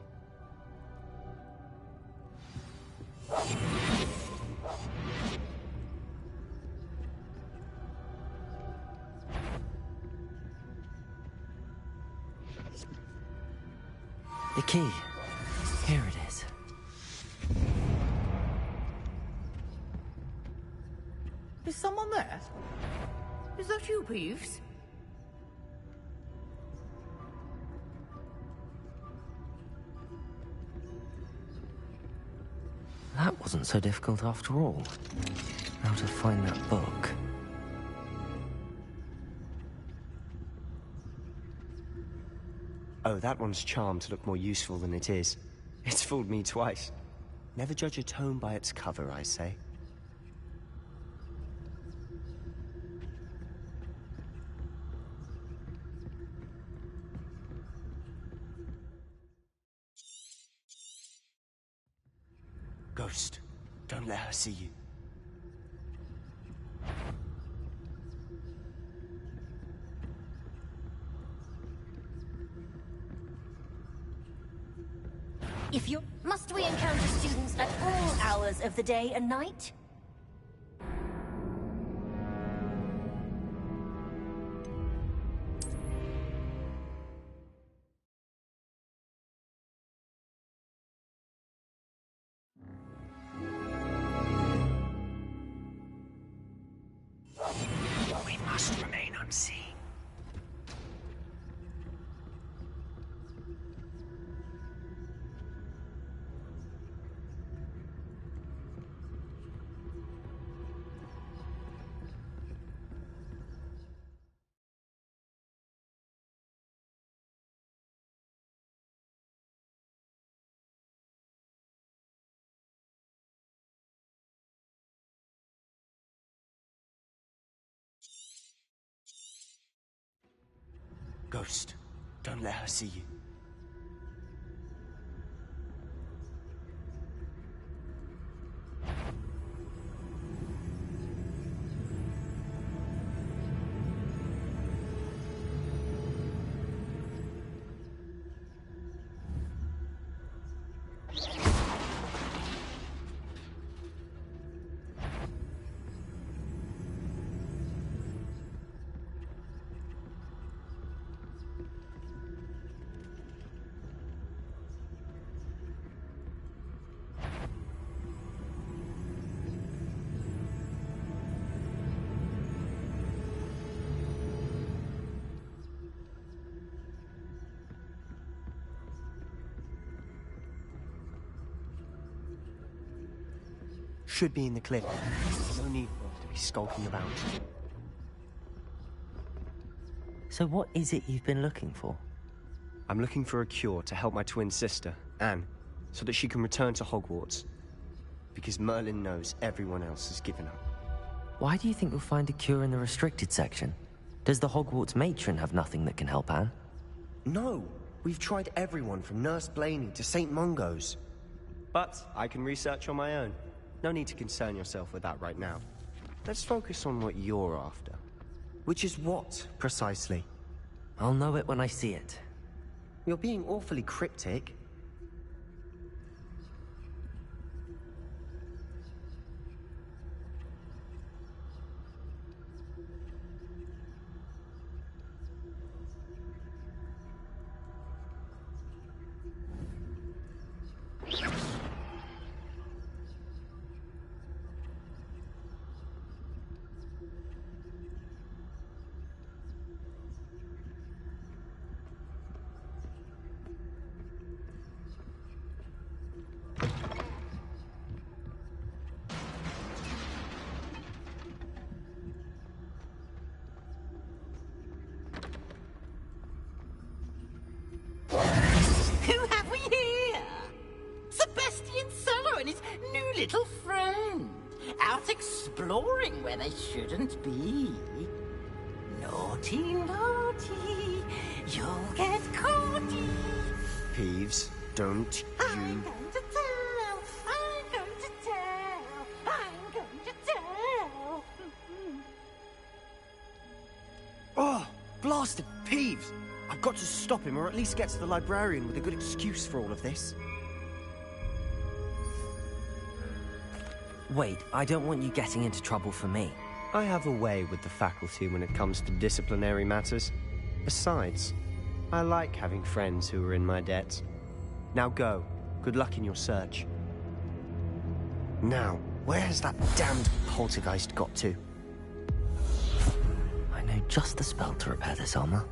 The key. Here it is. Is someone there? Is that you, Peeves? That wasn't so difficult after all. How to find that book. Oh, that one's charmed to look more useful than it is. It's fooled me twice. Never judge a tome by its cover, I say. Ghost, don't let her see you. If you... Must we encounter students at all hours of the day and night? We must remain unseen. Ghost, don't let her see you. Should be in the clinic. No need for us to be skulking about. So what is it you've been looking for? I'm looking for a cure to help my twin sister, Anne, so that she can return to Hogwarts. Because Merlin knows everyone else has given up. Why do you think you'll find a cure in the restricted section? Does the Hogwarts matron have nothing that can help Anne? No! We've tried everyone from Nurse Blaney to St. Mungo's. But I can research on my own. No need to concern yourself with that right now. Let's focus on what you're after. Which is what, precisely? I'll know it when I see it. You're being awfully cryptic. Solo and his new little friend. Out exploring where they shouldn't be. Naughty, naughty, you'll get caughty. Peeves, don't I'm going to tell, I'm going to tell, I'm going to tell. Oh, blasted Peeves! I've got to stop him, or at least get to the librarian with a good excuse for all of this. Wait, I don't want you getting into trouble for me. I have a way with the faculty when it comes to disciplinary matters. Besides, I like having friends who are in my debt. Now go. Good luck in your search. Now, where has that damned poltergeist got to? I know just the spell to repair this armor.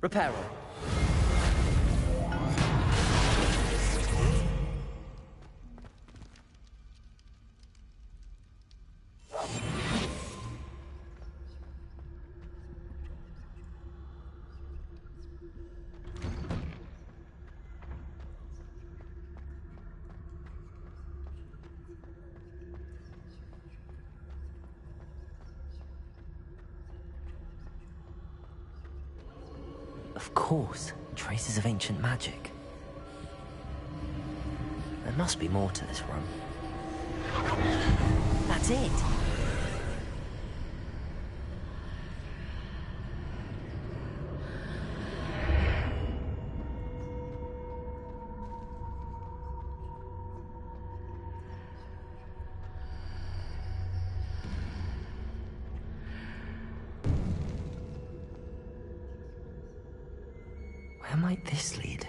Reparo. Of course, traces of ancient magic. There must be more to this room. That's it! Where might this lead?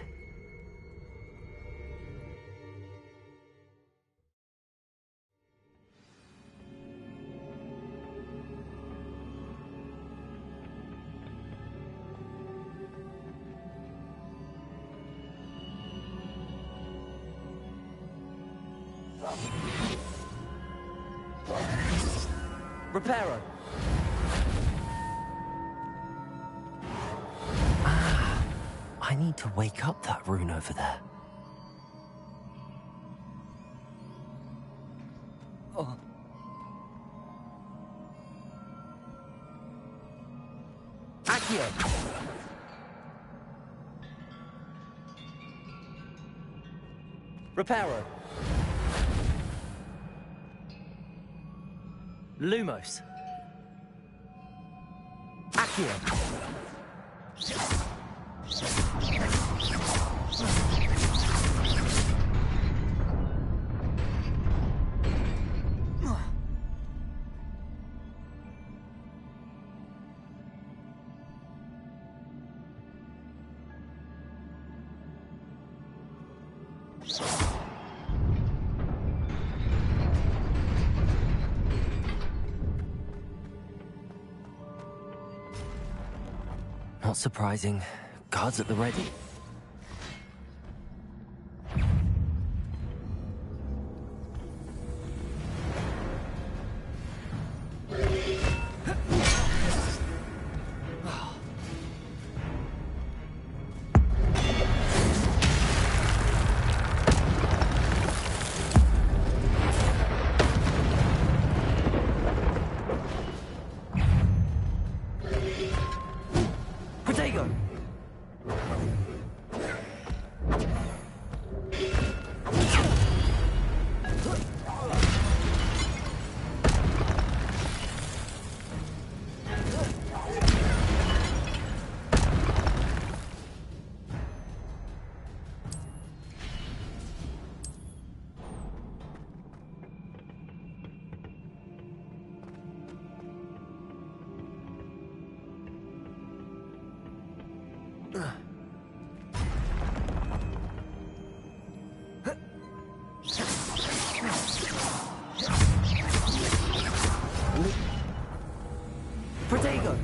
Reparo. I need to wake up that rune over there. Oh. Accio! Reparo. Lumos. Accio. Not surprising. Guards at the ready. Protego!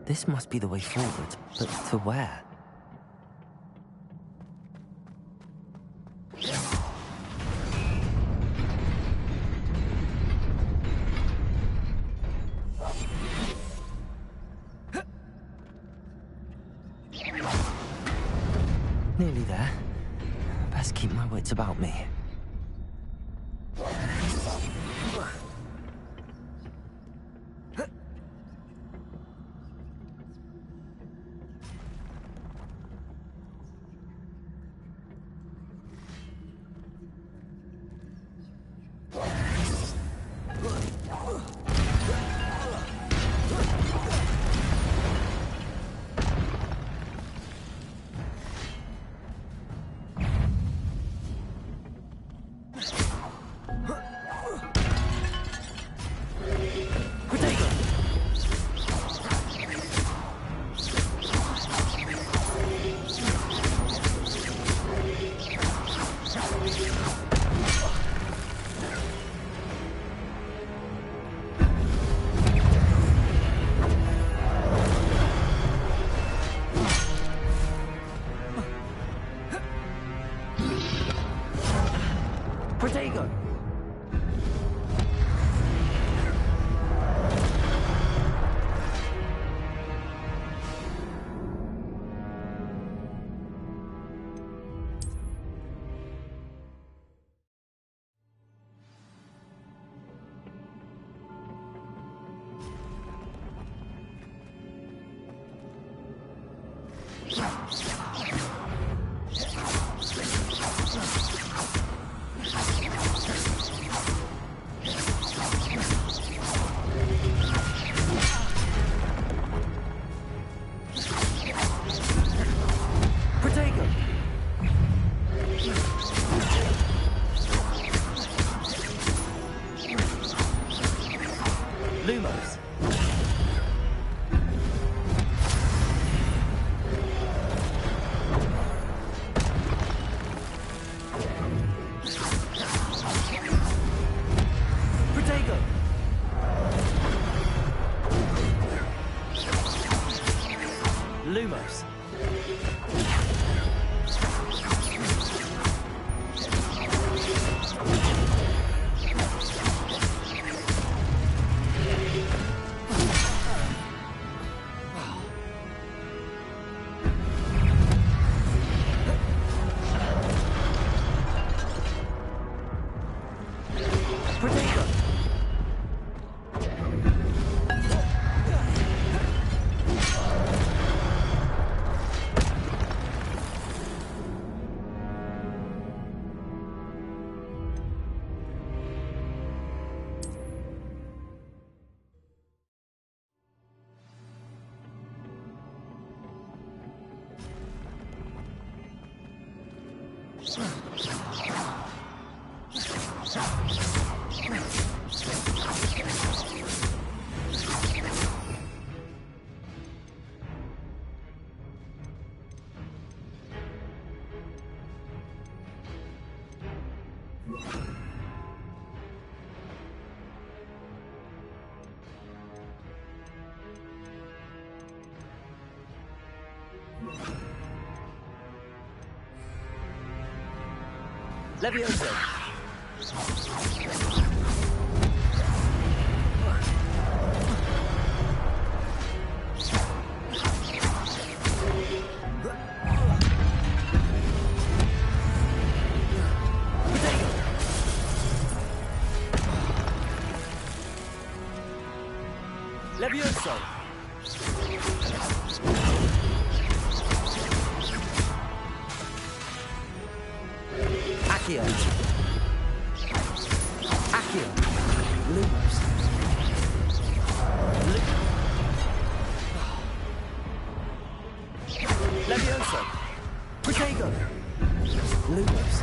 This must be the way forward, but to where? Nearly there. Best keep my wits about me. Protego! Lumos. Protego. Lumos. Levioso! Levioso! Accio! Accio! Lumos! Levioso! Protego! Lumos!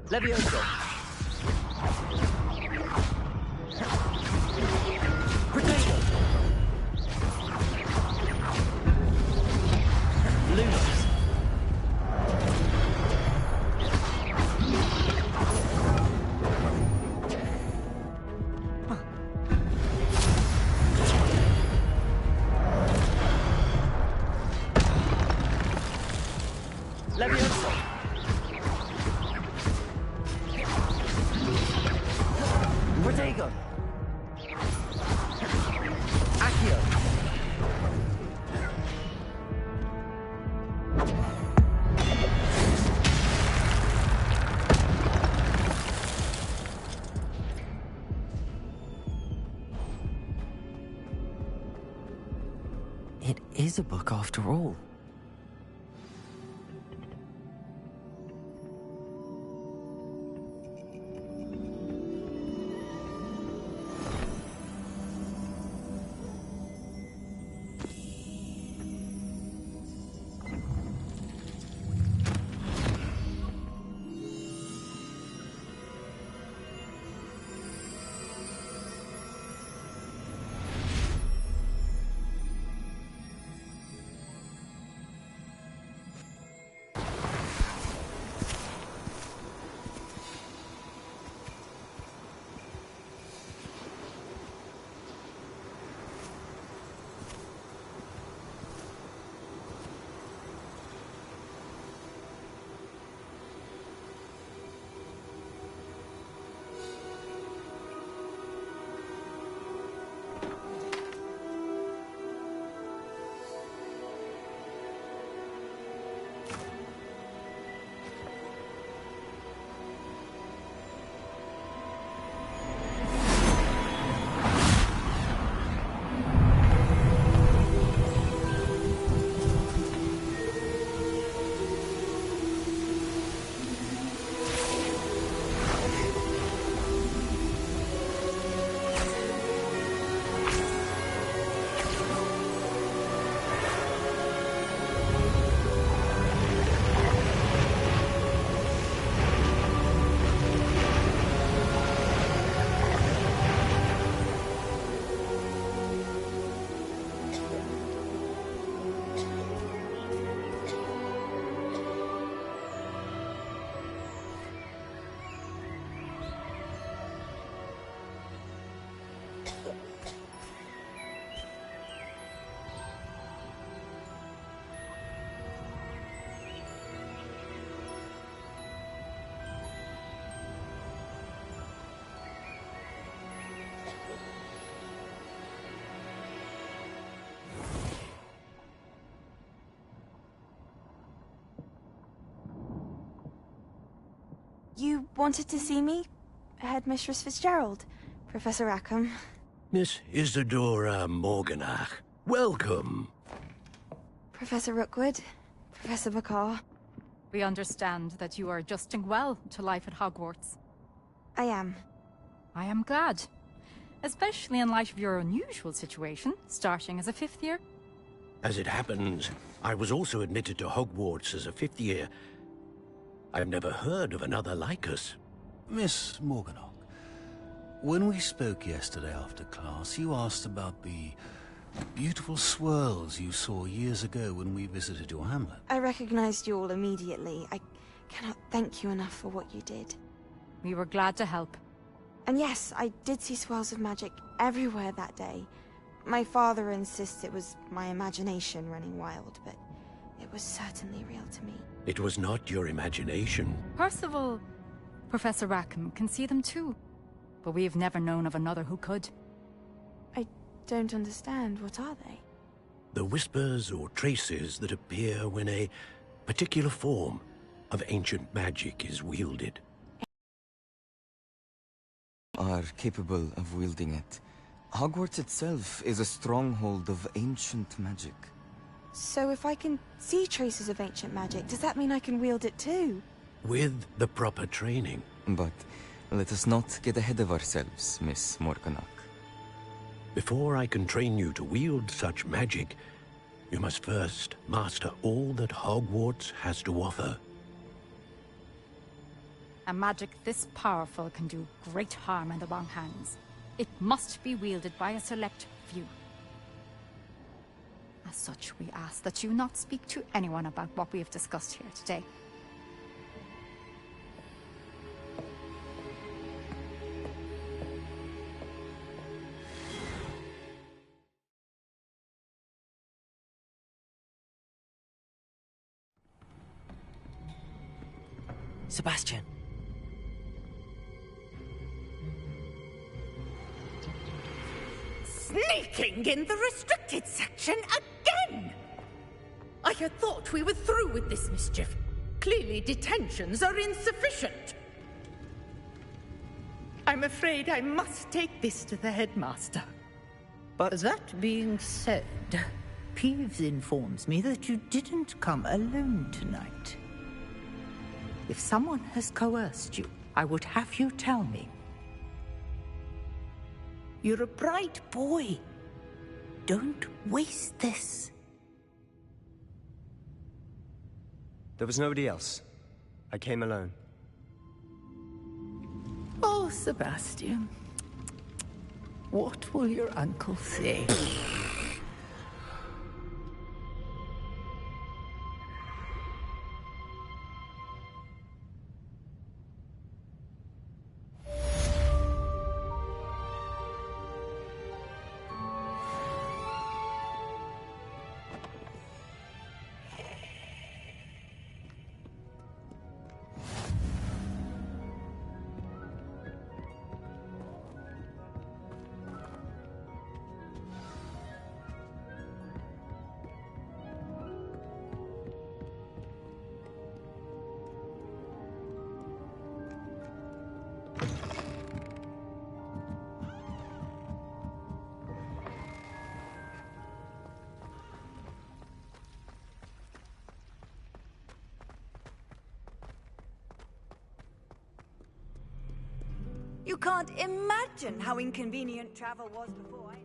Levioso! Protego! Lumos! Levioso! Protego! Accio! It is a book after all. You wanted to see me? Headmistress Fitzgerald, Professor Rackham. Miss Isadora Morganach, welcome. Professor Rookwood, Professor McCaw. We understand that you are adjusting well to life at Hogwarts. I am. I am glad. Especially in light of your unusual situation, starting as a 5th year. As it happens, I was also admitted to Hogwarts as a 5th year. I've never heard of another like us. Miss Morganach, when we spoke yesterday after class, you asked about the beautiful swirls you saw years ago when we visited your hamlet. I recognized you all immediately. I cannot thank you enough for what you did. We were glad to help. And yes, I did see swirls of magic everywhere that day. My father insists it was my imagination running wild, but it was certainly real to me. It was not your imagination. Percival, Professor Rackham can see them too. But we've never known of another who could. I don't understand. What are they? The whispers or traces that appear when a particular form of ancient magic is wielded. Are capable of wielding it. Hogwarts itself is a stronghold of ancient magic. So if I can see traces of ancient magic, does that mean I can wield it too? With the proper training. But let us not get ahead of ourselves, Miss Morganach. Before I can train you to wield such magic, you must first master all that Hogwarts has to offer. A magic this powerful can do great harm in the wrong hands. It must be wielded by a select few. As such, we ask that you not speak to anyone about what we have discussed here today. Sebastian. Sneaking in the restricted section again! I had thought we were through with this mischief. Clearly detentions are insufficient. I'm afraid I must take this to the headmaster. But that being said, Peeves informs me that you didn't come alone tonight. If someone has coerced you, I would have you tell me. You're a bright boy. Don't waste this. There was nobody else. I came alone. Oh, Sebastian. What will your uncle say? You can't imagine how inconvenient travel was before I...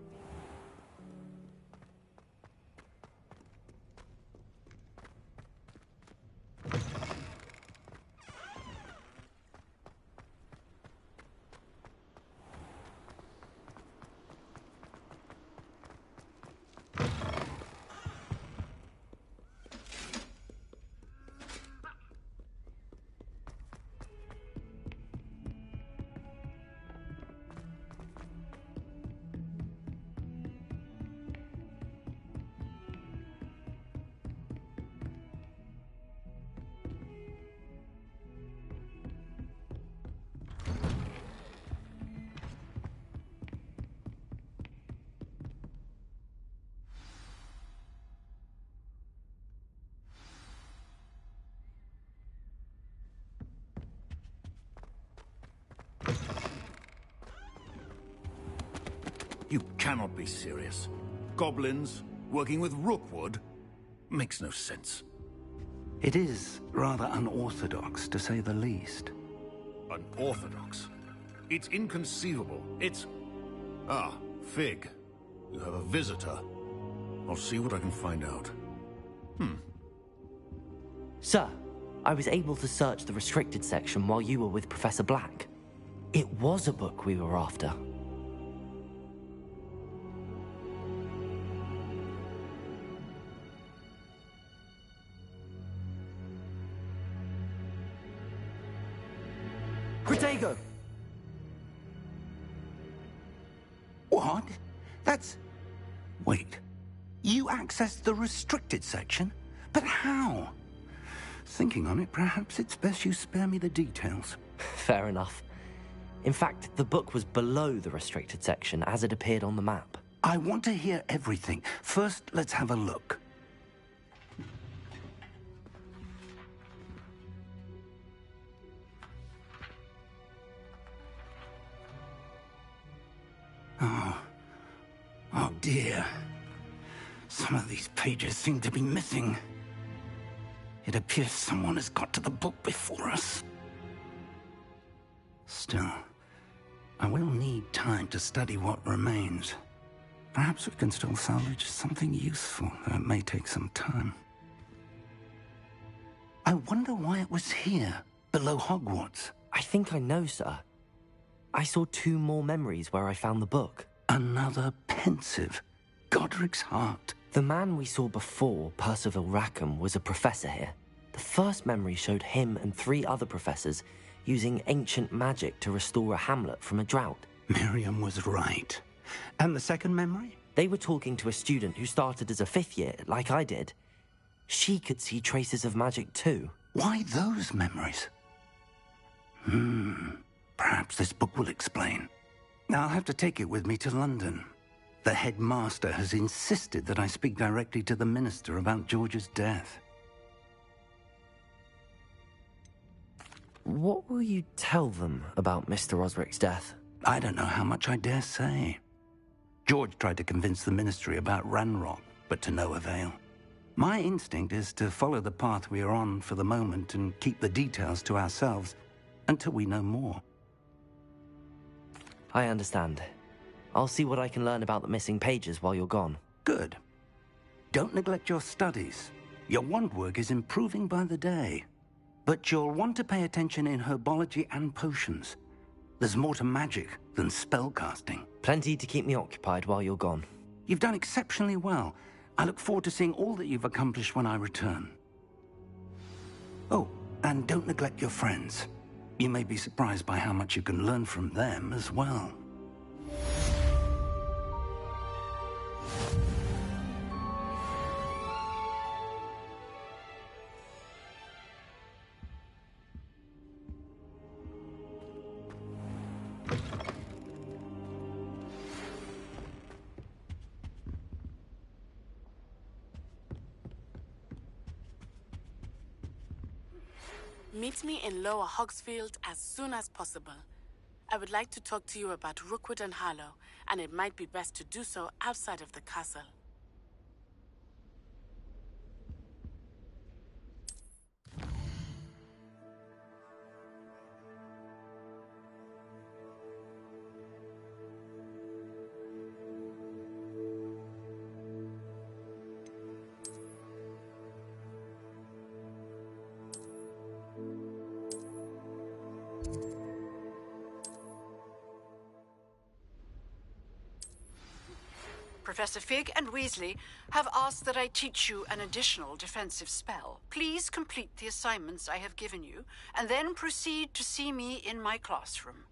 You cannot be serious. Goblins working with Rookwood makes no sense. It is rather unorthodox, to say the least. Unorthodox? It's inconceivable. It's... Ah, Fig. You have a visitor. I'll see what I can find out. Sir, I was able to search the restricted section while you were with Professor Black. It was a book we were after. Protect Jago! What? That's... Wait. You accessed the restricted section? But how? Thinking on it, perhaps it's best you spare me the details. Fair enough. In fact, the book was below the restricted section as it appeared on the map. I want to hear everything. First, let's have a look. Oh dear. Some of these pages seem to be missing. It appears someone has got to the book before us. Still, I will need time to study what remains. Perhaps we can still salvage something useful, though it may take some time. I wonder why it was here, below Hogwarts. I think I know, sir. I saw 2 more memories where I found the book. Another pensive. Godric's heart. The man we saw before, Percival Rackham, was a professor here. The first memory showed him and 3 other professors using ancient magic to restore a hamlet from a drought. Miriam was right. And the second memory? They were talking to a student who started as a 5th year, like I did. She could see traces of magic too. Why those memories? Perhaps this book will explain. I'll have to take it with me to London. The headmaster has insisted that I speak directly to the minister about George's death. What will you tell them about Mr. Osric's death? I don't know how much I dare say. George tried to convince the ministry about Ranrock, but to no avail. My instinct is to follow the path we are on for the moment and keep the details to ourselves until we know more. I understand. I'll see what I can learn about the missing pages while you're gone. Good. Don't neglect your studies. Your wand work is improving by the day. But you'll want to pay attention in herbology and potions. There's more to magic than spellcasting. Plenty to keep me occupied while you're gone. You've done exceptionally well. I look forward to seeing all that you've accomplished when I return. Oh, and don't neglect your friends. You may be surprised by how much you can learn from them as well. Meet me in Lower Hogsfield as soon as possible. I would like to talk to you about Rookwood and Harlow, and it might be best to do so outside of the castle. Professor Fig and Weasley have asked that I teach you an additional defensive spell. Please complete the assignments I have given you, and then proceed to see me in my classroom.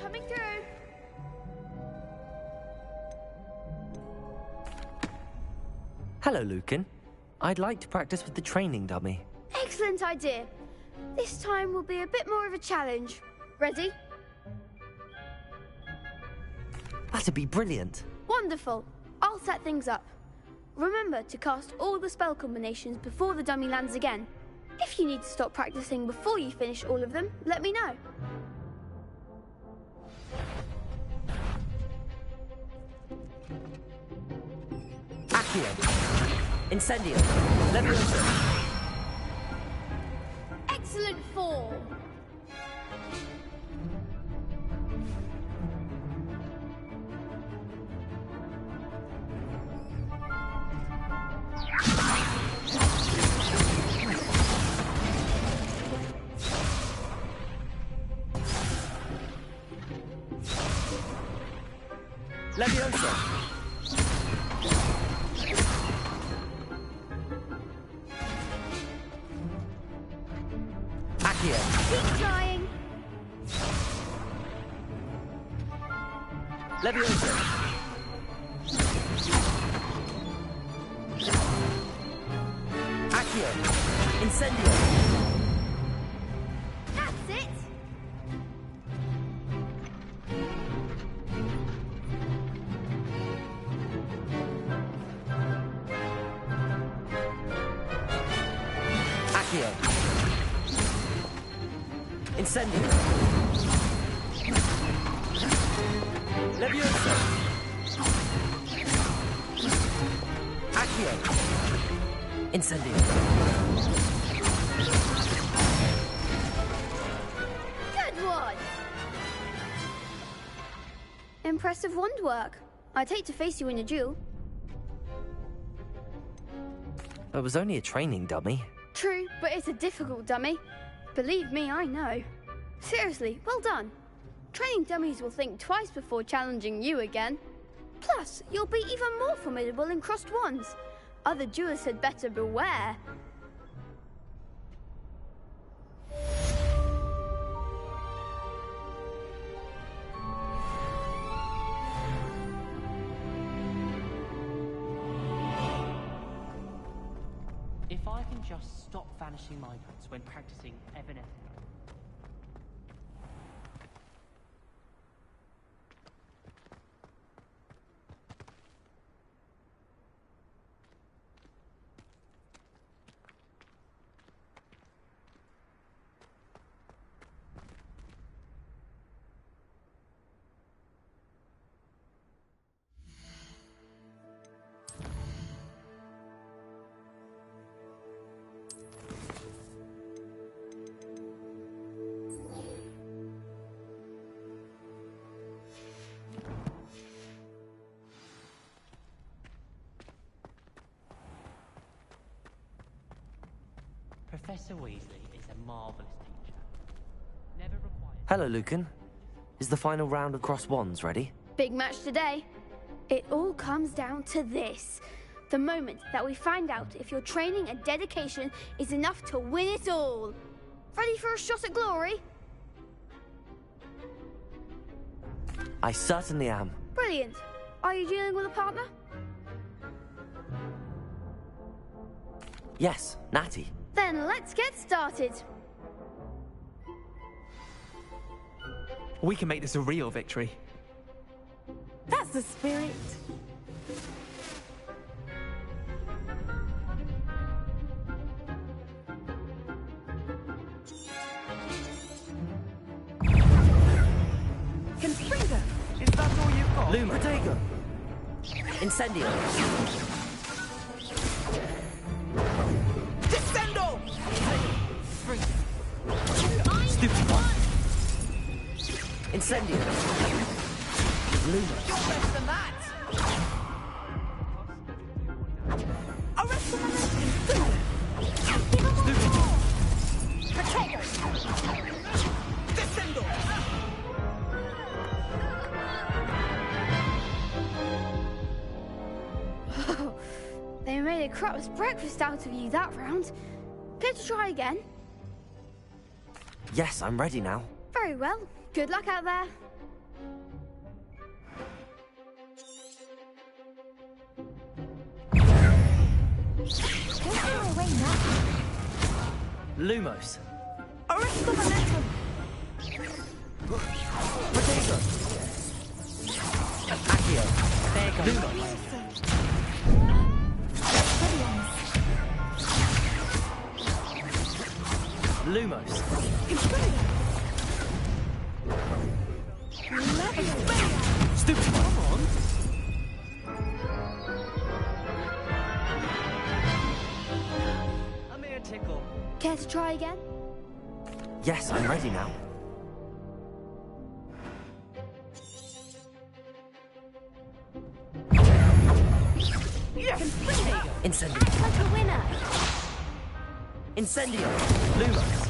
coming through. Hello, Lucan. I'd like to practice with the training dummy. Excellent idea. This time will be a bit more of a challenge. Ready? That'd be brilliant. Wonderful. I'll set things up. Remember to cast all the spell combinations before the dummy lands again. If you need to stop practicing before you finish all of them, let me know. Accio. Incendio. Leviosa. Excellent form. Leviosa. Accio. Keep trying. Leviosa. Accio. Incendio. That's it. Accio. Incendio. Leviosa. Accio. Incendio. Good one. Impressive wand work. I'd hate to face you in a duel. It was only a training dummy. True, but it's a difficult dummy. Believe me, I know. Seriously, well done. Training dummies will think twice before challenging you again. Plus, you'll be even more formidable in crossed wands. Other duelists had better beware. If I can just stop vanishing migrants when practicing Evanescence. Professor Weasley is a marvelous teacher. Never required. Hello, Lucan. Is the final round of cross wands ready? Big match today. It all comes down to this. The moment that we find out if your training and dedication is enough to win it all. Ready for a shot at glory? I certainly am. Brilliant. Are you dealing with a partner? Yes, Natty. Then let's get started. We can make this a real victory. That's the spirit. Confringo! Is that all you've got? Loom Protego. Incendio. Descendo! Stupid one. Incendio. Luma. You're less than that! Arrest them! Stupid. Protego! Descendo! They made a crap's breakfast out of you that round. Care to try again? Yes, I'm ready now. Very well. Good luck out there. Lumos. Arresto momentum. Potato. Accio. Lumos. Lumos. Stupid. Come on. I'm here, Tickle. Care to try again? Yes, I'm ready now. Incendio. Act like a winner. Incendio. Lumos.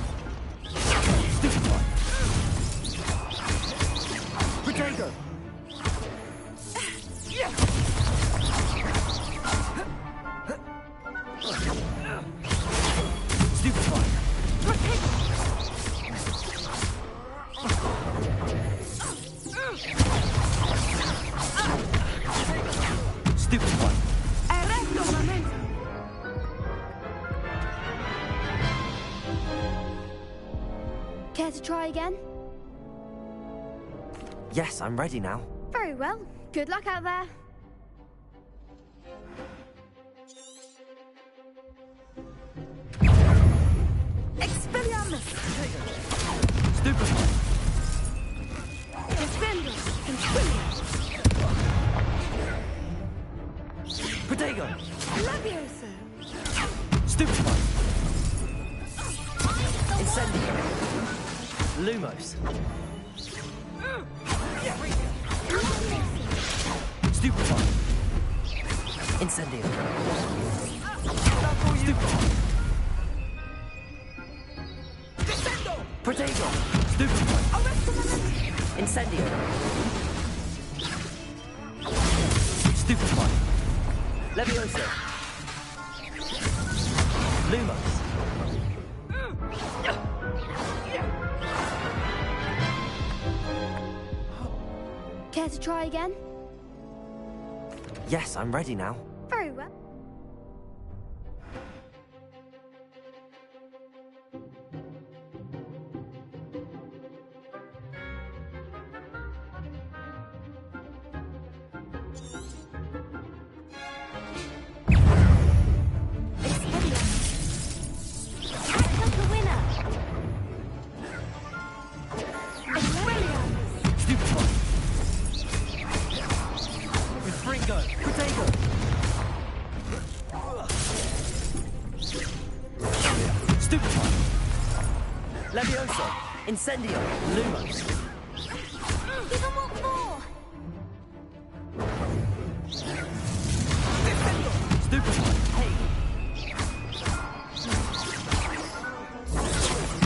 Stupid one. Potato. Stupid one. Stupid one. Arresto momentum. Care to try again? Yes, I'm ready now. Very well. Good luck out there. Expelliarmus. Stupid one. Defendo. Conspilia. Potato. Leviosa. Stupid one. Incendio. Lumos. Stupid one. Incendio. Stupid one. Potato. Stupid one. Incendio. Stupid one. Leviosa. Lumos. Care to try again? Yes, I'm ready now. Very well. Leviosa. Incendio. Lumos. Give them what more? Stupid one. Hey.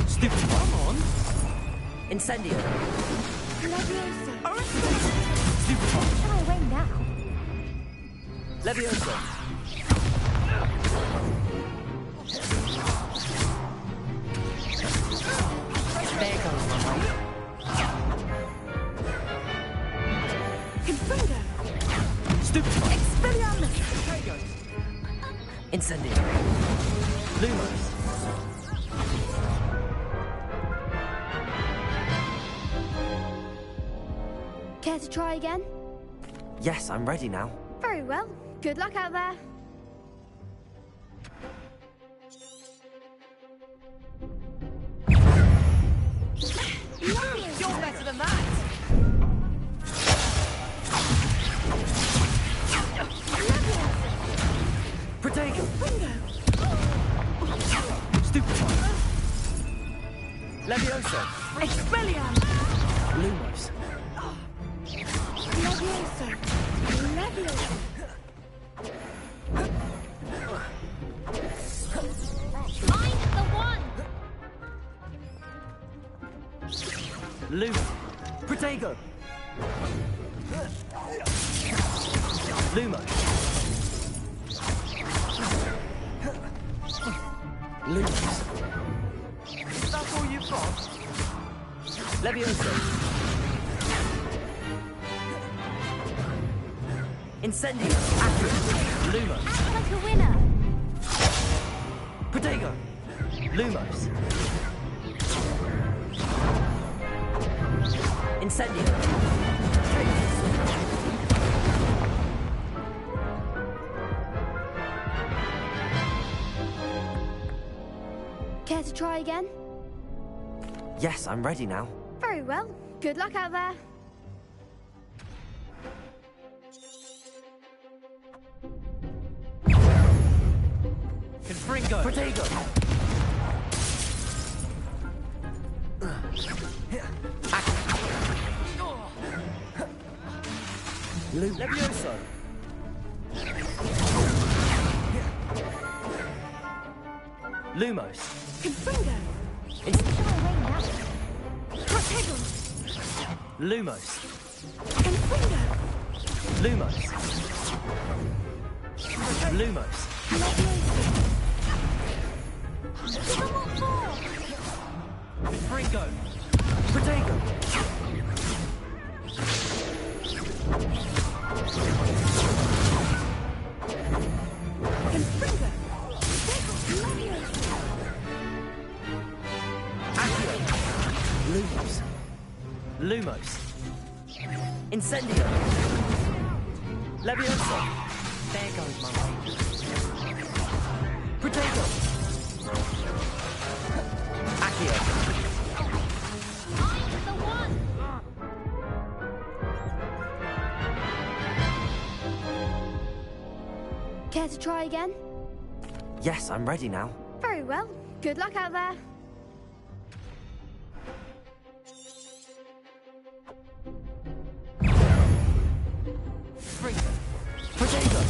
Stupid one. Come on. Incendio. Leviosa. Stupid one. Shall I win now? Leviosa. There goes my way. Confundo. Stupid one. Expelliarmus. Incendio. Lumos. Care to try again? Yes, I'm ready now. Very well. Good luck out there. You're better than that. Potato. Stupid one. Leviosa. Expelliarmus. Lumos. Leviosa. Leviosa. Find the one. Lumos. Potato. Lumos. Lumos. That's all you've got? Leviosa. Incendio. Active. Lumos. Act like a winner. Potato. Lumos. Incendio. Care to try again? Yes, I'm ready now. Very well. Good luck out there. Confringo! Protego! Levioso! Lumos. Confringo! Protego! Lumos. Confringo! Lumos. Lumos. Confringo! Protego! Confringo! Accio. Lumos. Lumos. Incendio. Levioso. There goes my ranger. Protego. Accio. I'm the one! Care to try again? Yes, I'm ready now. Very well. Good luck out there. Protego.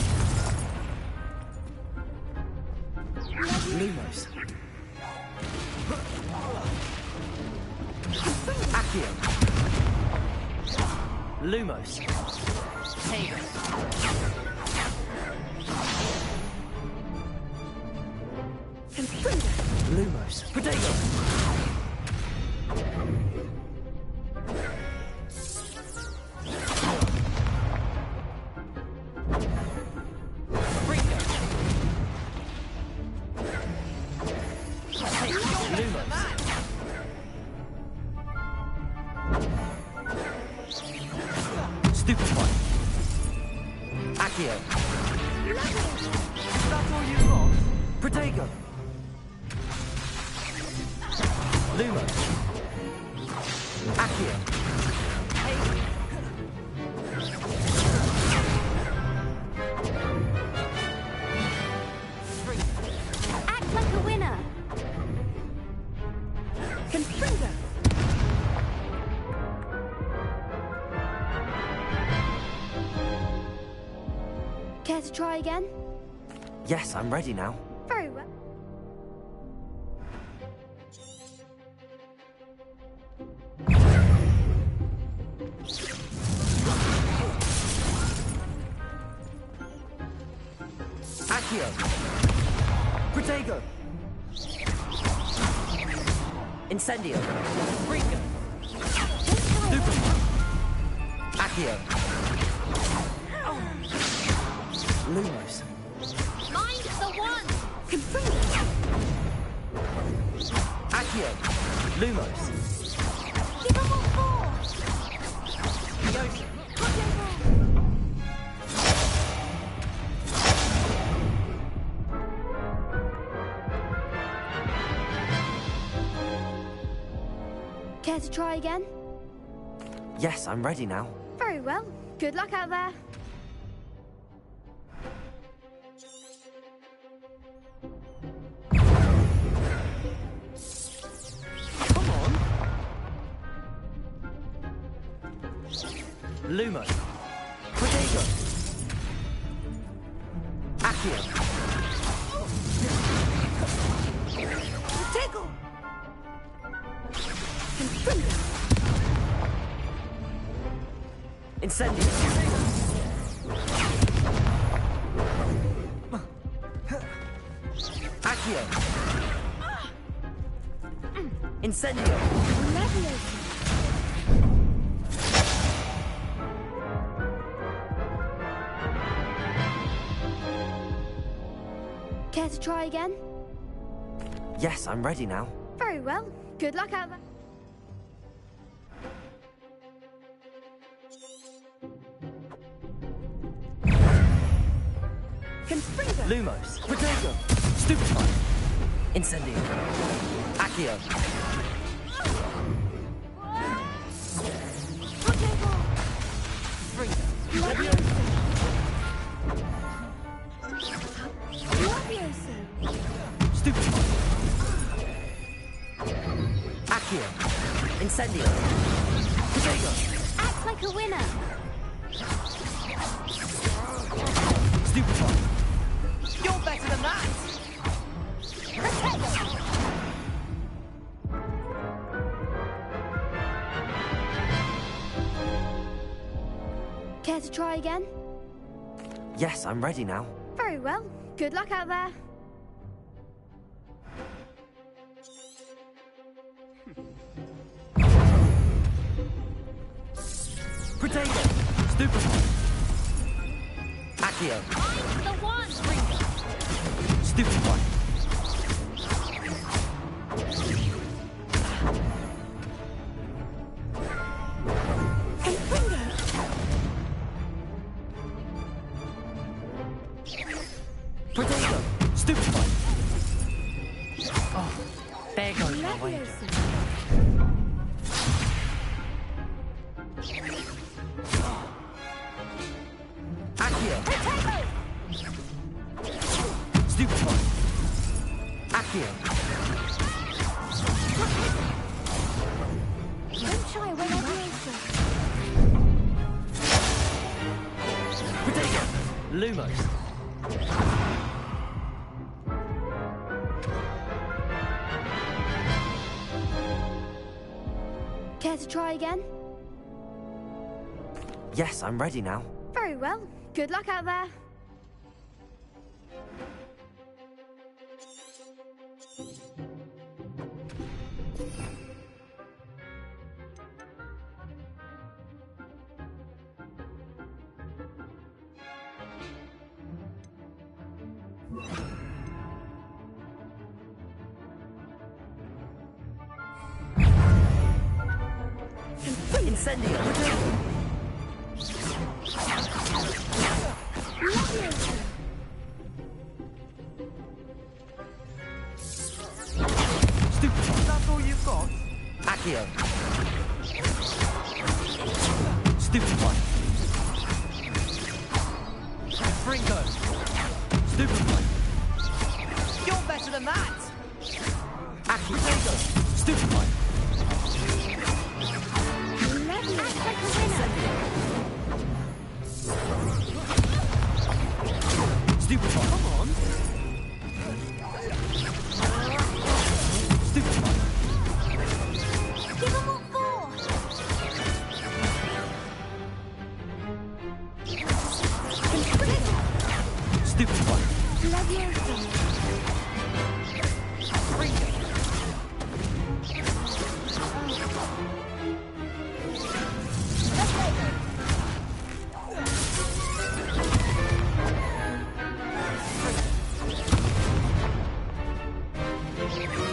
Lumos. Accio. Lumos. Lumos. Protego. Stupefy. Accio. That's all you got? Protego. Lumos. Accio. Act like a winner. Confringo. Care to try again? Yes, I'm ready now. Very well. Accio. Protego. Incendio. Ringo! Super. Accio. Lumos. Mind the one! Confringo. Accio. Lumos. Give them all four! Yoshi! Care to try again? Yes, I'm ready now. Very well. Good luck out there. Come on. Lumos. Protego. Accio. Protego. Confringo. Incendio. Accio. Incendio. Care to try again? Yes, I'm ready now. Very well. Good luck out there. Confringo. Lumos. Protego. Stupefy. Incendio. Accio. Stupefy. Accio. Incendio. Protego. Act like a winner. Stupefy. You're better than that! Care to try again? Yes, I'm ready now. Very well. Good luck out there. Protego. Stupefy. Accio. I'm the one! Stupefy. Protego. Stupefy. Oh, there goes my wager. Accio. Stupefy. Accio. Don't shy away, Protego. Lumos. Care to try again? Yes, I'm ready now. Very well. Good luck out there. Incendio. Stupefy. That's all you've got? Accio. Stupefy. Fringo. Stupefy. You're better than that! Accio. Stupefy. Stupefy. Come on! Stupefy. Give them what for! Stupefy. Leviosa.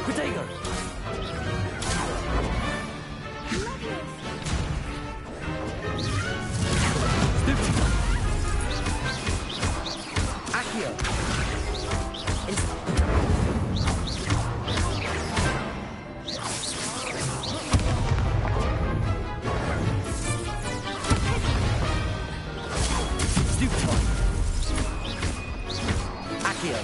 Protego. Stupefy. Accio. Stupefy. Accio.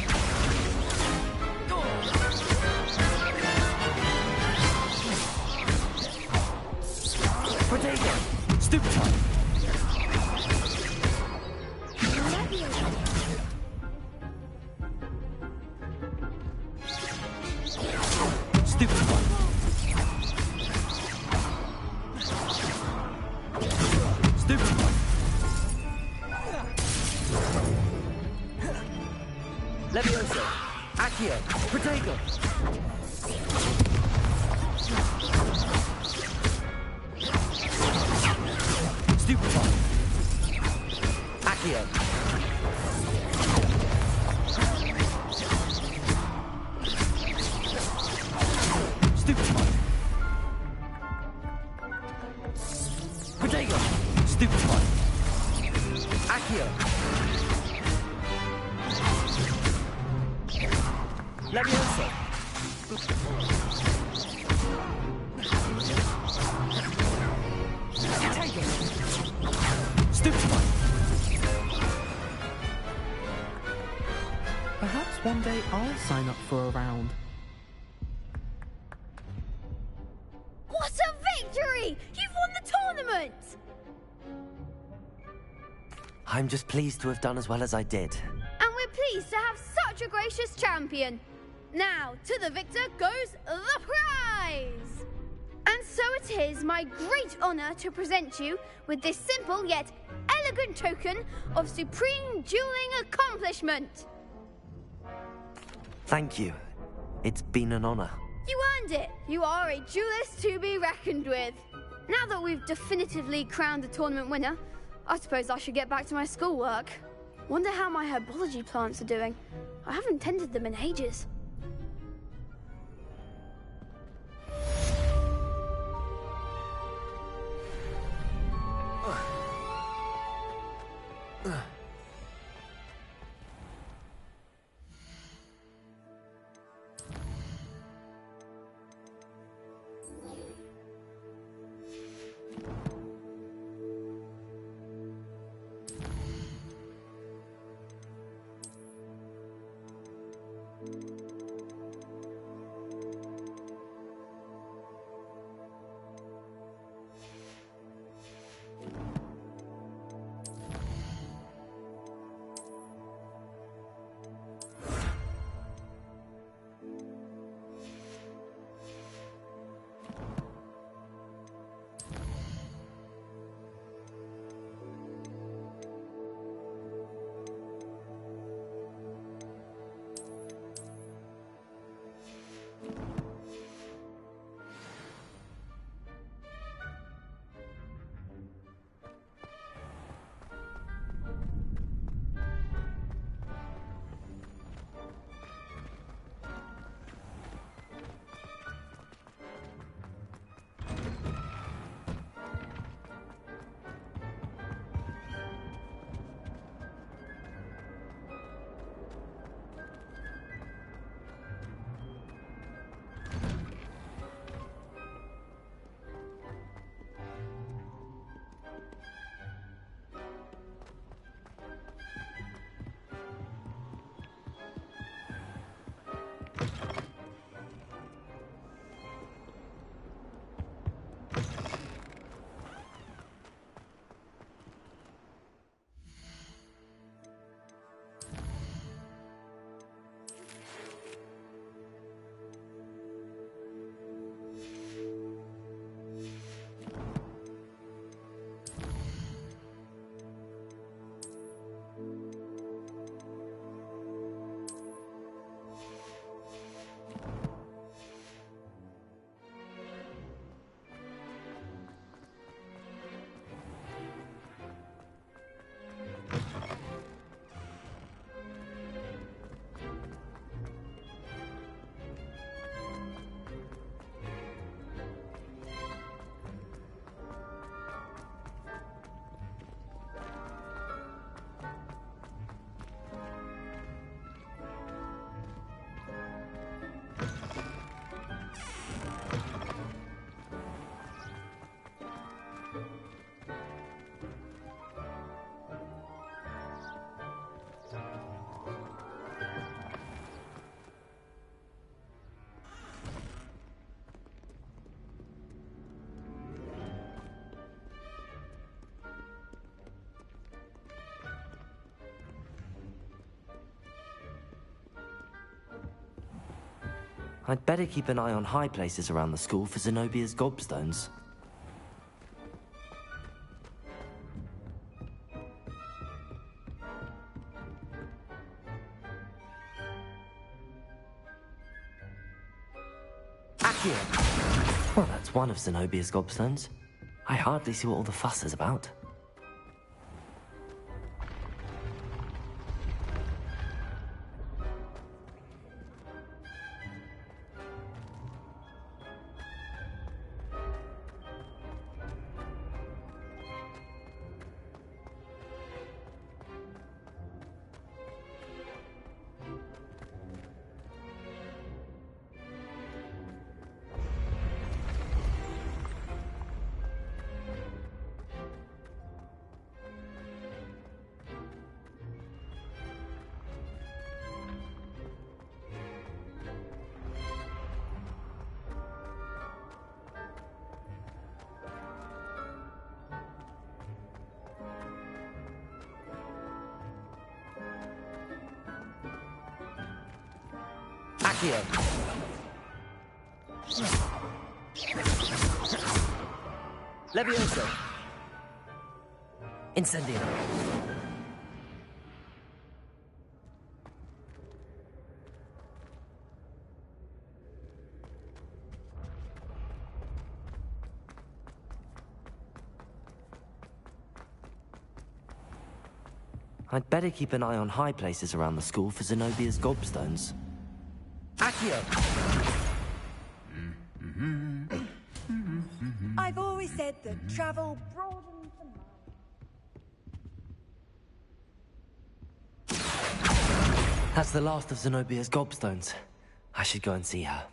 Protego. Stupefy. Stupefy. Stupefy. Leviosa. Accio. Protego. Stupefy. Stupid one. Accio. Levioso. Take it. Stupid one. Perhaps one day I'll sign up for a round. What a victory! You've won the tournament! I'm just pleased to have done as well as I did. And we're pleased to have such a gracious champion. Now, to the victor goes the prize! And so it is my great honour to present you with this simple yet elegant token of supreme dueling accomplishment. Thank you. It's been an honour. You earned it. You are a duelist to be reckoned with. Now that we've definitively crowned the tournament winner, I suppose I should get back to my schoolwork. Wonder how my herbology plants are doing. I haven't tended them in ages. I'd better keep an eye on high places around the school for Zenobia's gobstones. Accio! Well, that's one of Zenobia's gobstones. I hardly see what all the fuss is about. Accio! Levioso! Incendio! I'd better keep an eye on high places around the school for Zenobia's gobstones. Accio! I've always said that travel broadens the mind. That's the last of Zenobia's gobstones. I should go and see her.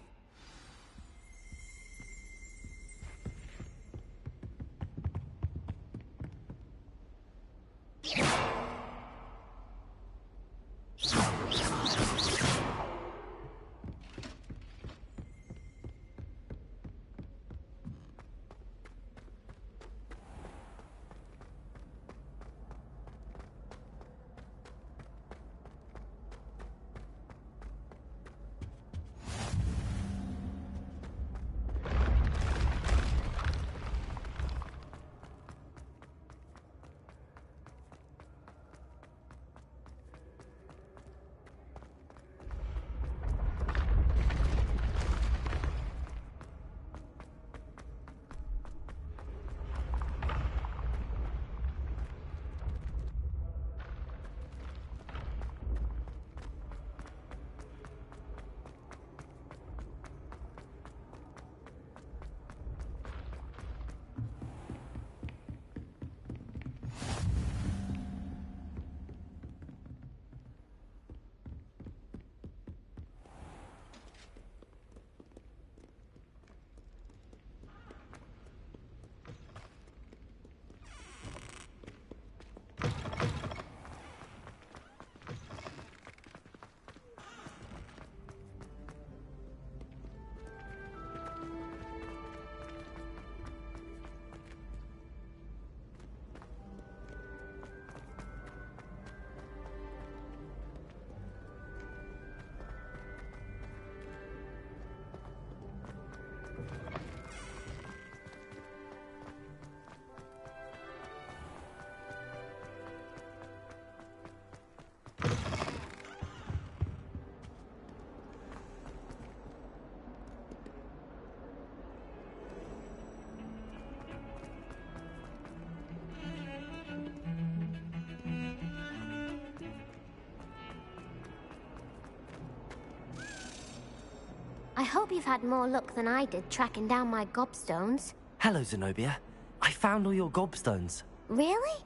I hope you've had more luck than I did tracking down my gobstones. Hello, Zenobia. I found all your gobstones. Really?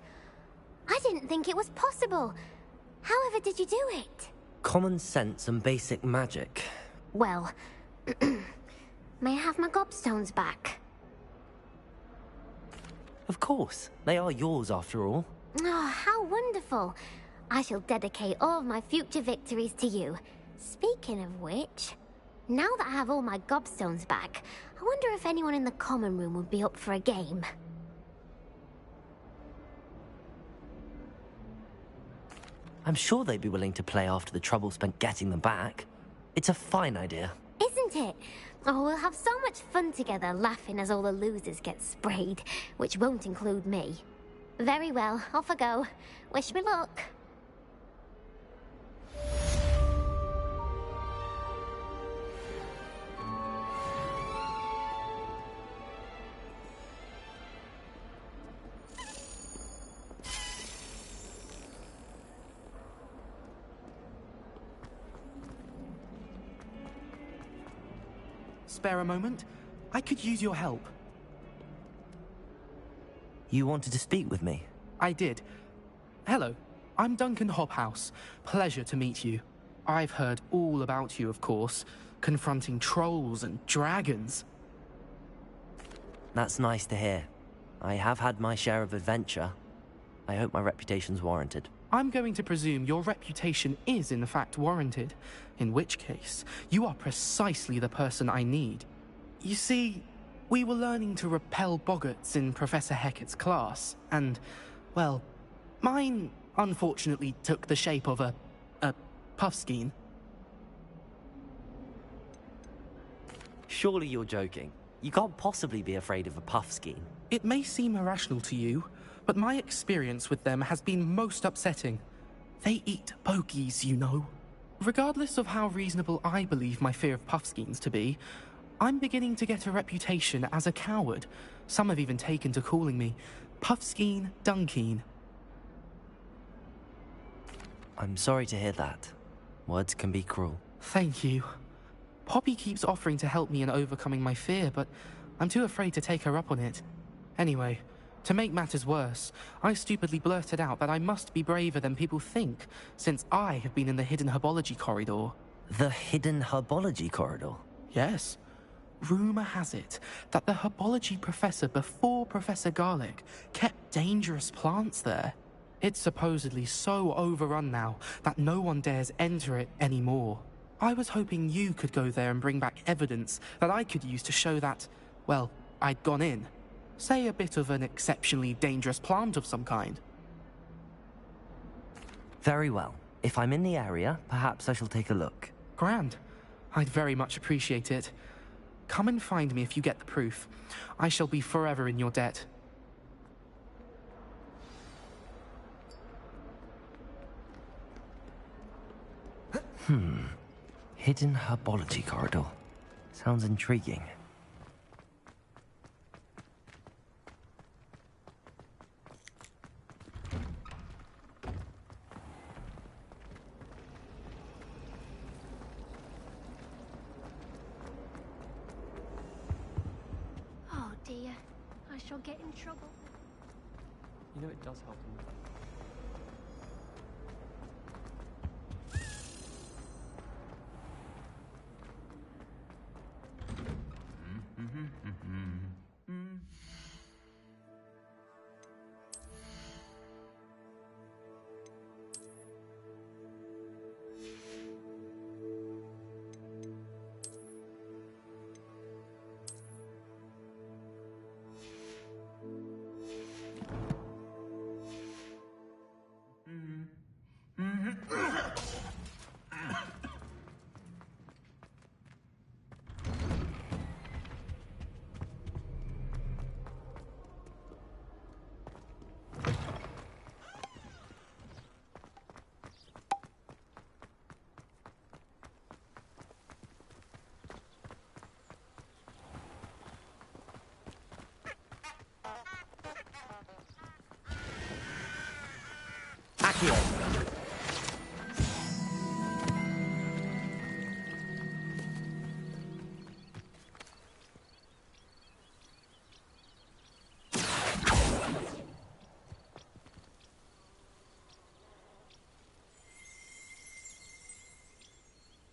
I didn't think it was possible. However did you do it? Common sense and basic magic. Well, may I have my gobstones back? Of course. They are yours after all. Oh, how wonderful. I shall dedicate all of my future victories to you. Speaking of which, now that I have all my gobstones back, I wonder if anyone in the common room would be up for a game. I'm sure they'd be willing to play after the trouble spent getting them back. It's a fine idea. Isn't it? Oh, we'll have so much fun together, laughing as all the losers get sprayed, which won't include me. Very well, off I go. Wish me luck. Spare a moment? I could use your help. You wanted to speak with me? I did. Hello, I'm Duncan Hobhouse. Pleasure to meet you. I've heard all about you, of course, confronting trolls and dragons. That's nice to hear. I have had my share of adventure. I hope my reputation's warranted. I'm going to presume your reputation is in fact warranted, in which case, you are precisely the person I need. You see, we were learning to repel boggarts in Professor Hecat's class, and, well, mine unfortunately took the shape of a puffskein. Surely you're joking. You can't possibly be afraid of a puffskein. It may seem irrational to you, but my experience with them has been most upsetting. They eat bogies, you know. Regardless of how reasonable I believe my fear of puffskeins to be, I'm beginning to get a reputation as a coward. Some have even taken to calling me Puffskeen Dunkeen. I'm sorry to hear that. Words can be cruel. Thank you. Poppy keeps offering to help me in overcoming my fear, but I'm too afraid to take her up on it. Anyway, to make matters worse, I stupidly blurted out that I must be braver than people think, since I have been in the hidden herbology corridor. The hidden herbology corridor? Yes. Rumour has it that the herbology professor before Professor Garlic kept dangerous plants there. It's supposedly so overrun now that no one dares enter it anymore. I was hoping you could go there and bring back evidence that I could use to show that, well, I'd gone in. Say a bit of an exceptionally dangerous plant of some kind. Very well. If I'm in the area, perhaps I shall take a look. Grand. I'd very much appreciate it. Come and find me if you get the proof. I shall be forever in your debt. Hidden herbology corridor. Sounds intriguing. Oh dear, I shall get in trouble. You know it does help him.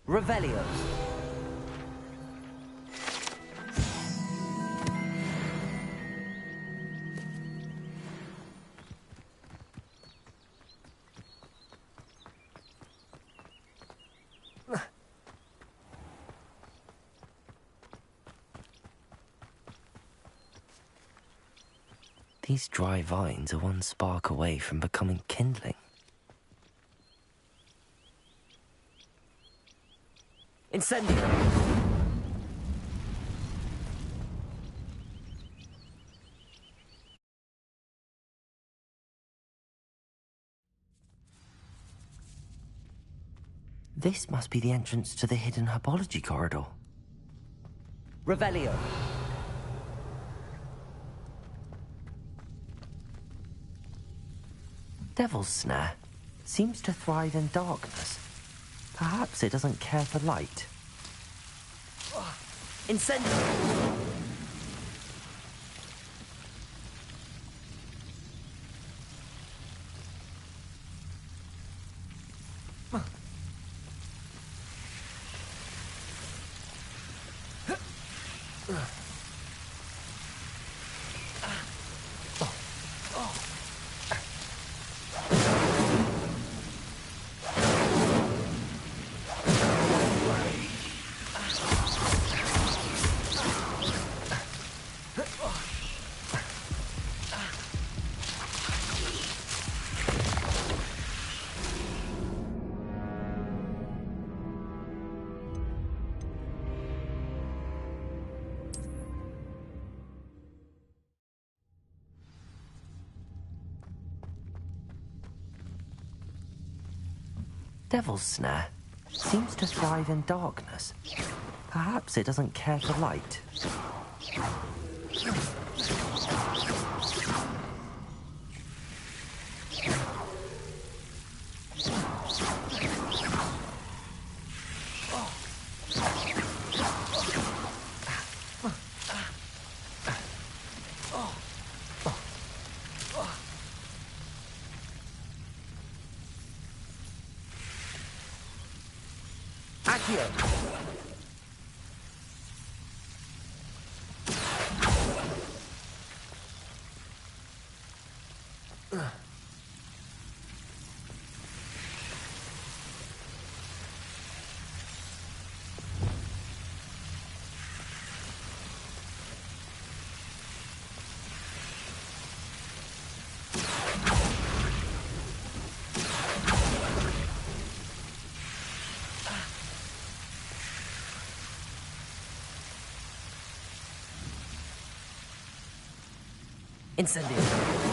Revelio. These dry vines are one spark away from becoming kindling. Incendio! This must be the entrance to the hidden herbology corridor. Revelio! Devil's Snare seems to thrive in darkness. Perhaps it doesn't care for light. Incendio! devil's snare seems to thrive in darkness. Perhaps it doesn't care for light. Incendio.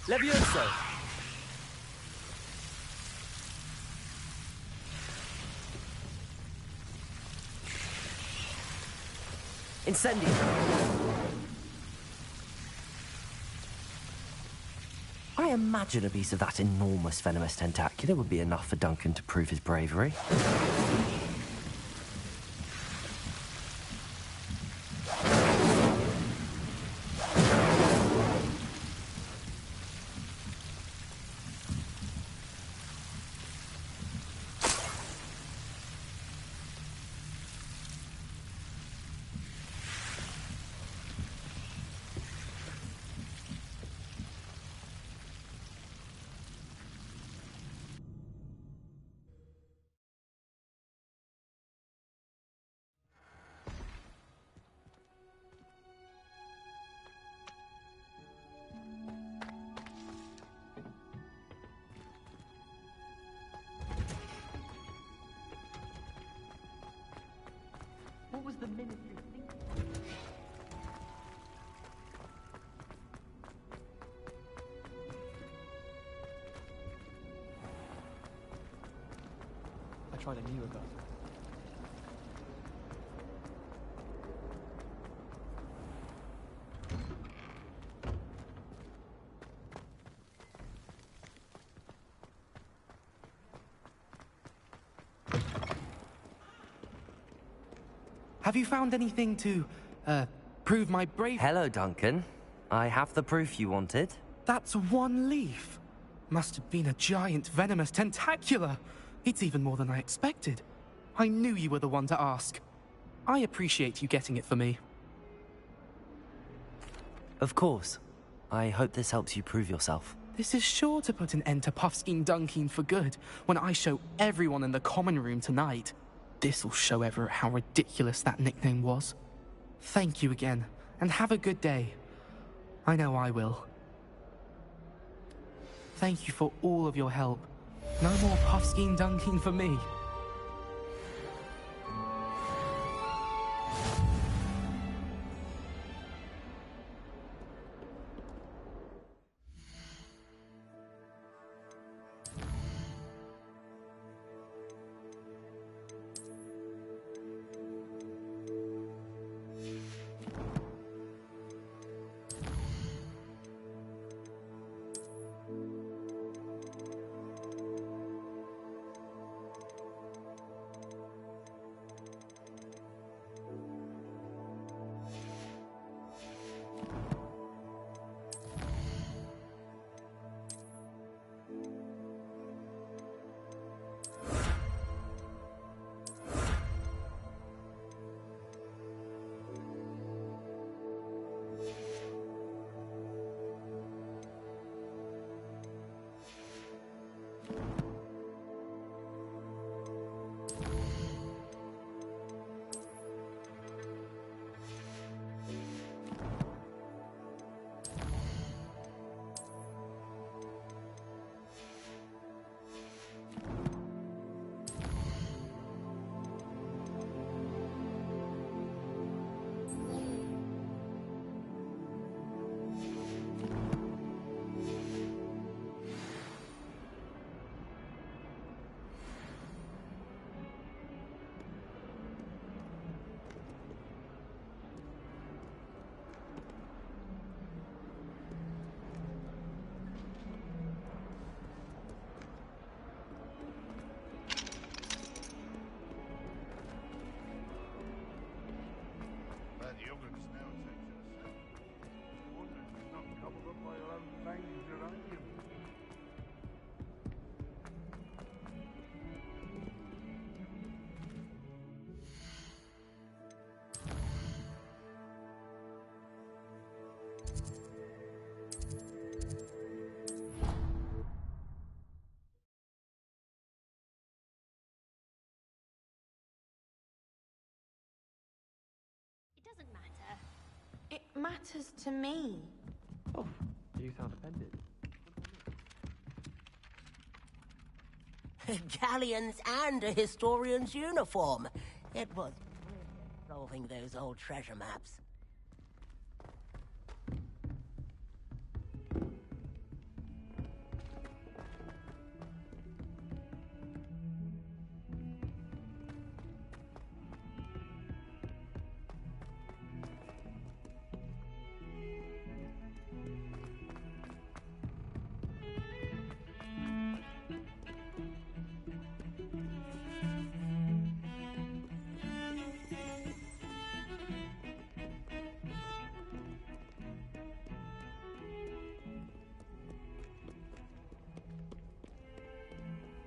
Levioso! Incendio! I imagine a piece of that enormous venomous tentacular would be enough for Duncan to prove his bravery. What was the minute you think? I tried a newer gun. Have you found anything to, prove my bravery? Hello, Duncan. I have the proof you wanted. That's one leaf. Must have been a giant venomous tentacula. It's even more than I expected. I knew you were the one to ask. I appreciate you getting it for me. Of course. I hope this helps you prove yourself. This is sure to put an end to Puffskein Dunkin for good when I show everyone in the common room tonight. This'll show Everett how ridiculous that nickname was. Thank you again, and have a good day. I know I will. Thank you for all of your help. No more Puffskein Dunkin for me. It matters to me. Oh, you sound offended. Galleons and a historian's uniform. It was brilliant solving those old treasure maps.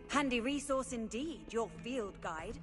Handy resource indeed, your field guide.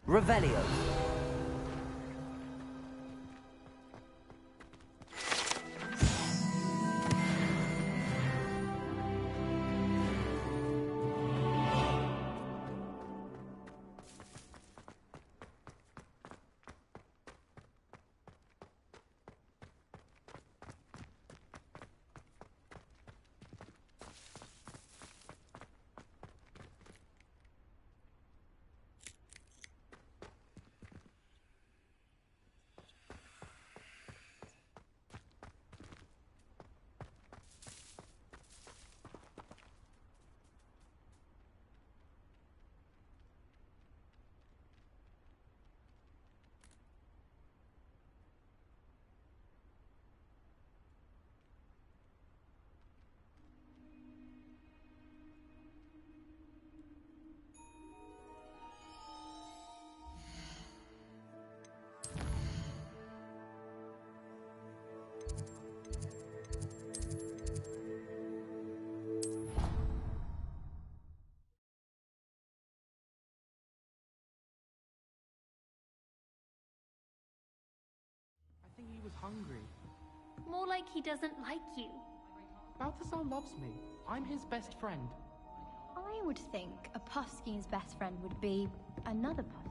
Revelio. I think he was hungry. More like he doesn't like you. Balthazar loves me. I'm his best friend. I would think a Puffskein's best friend would be another Puffskein.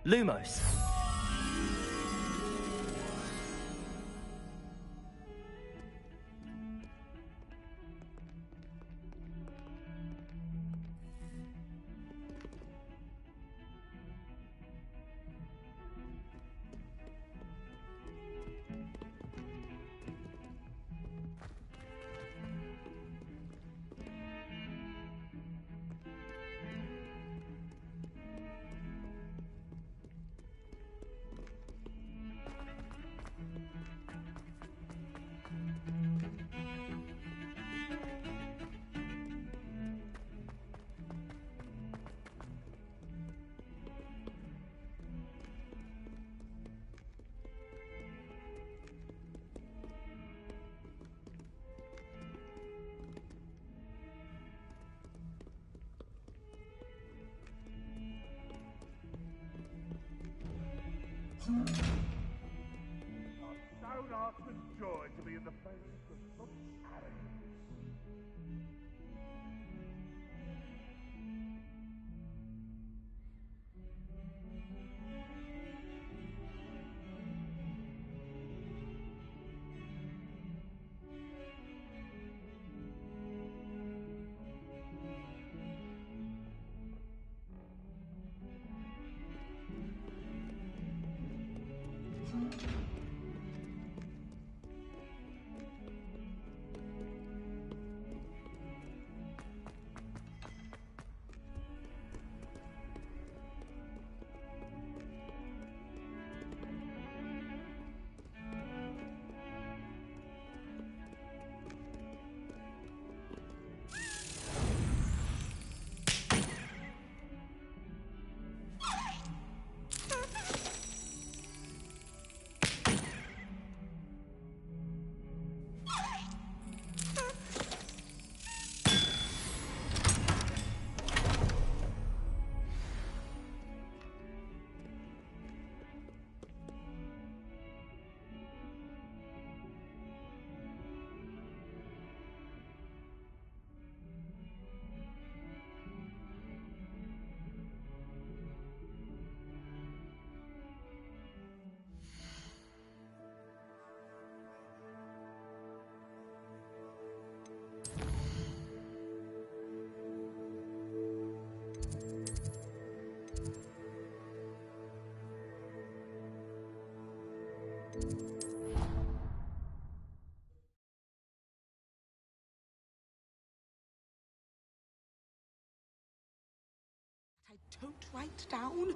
Lumos. I'm so dark with joy to be in the presence of such arrogance. I don't write down.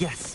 Yes.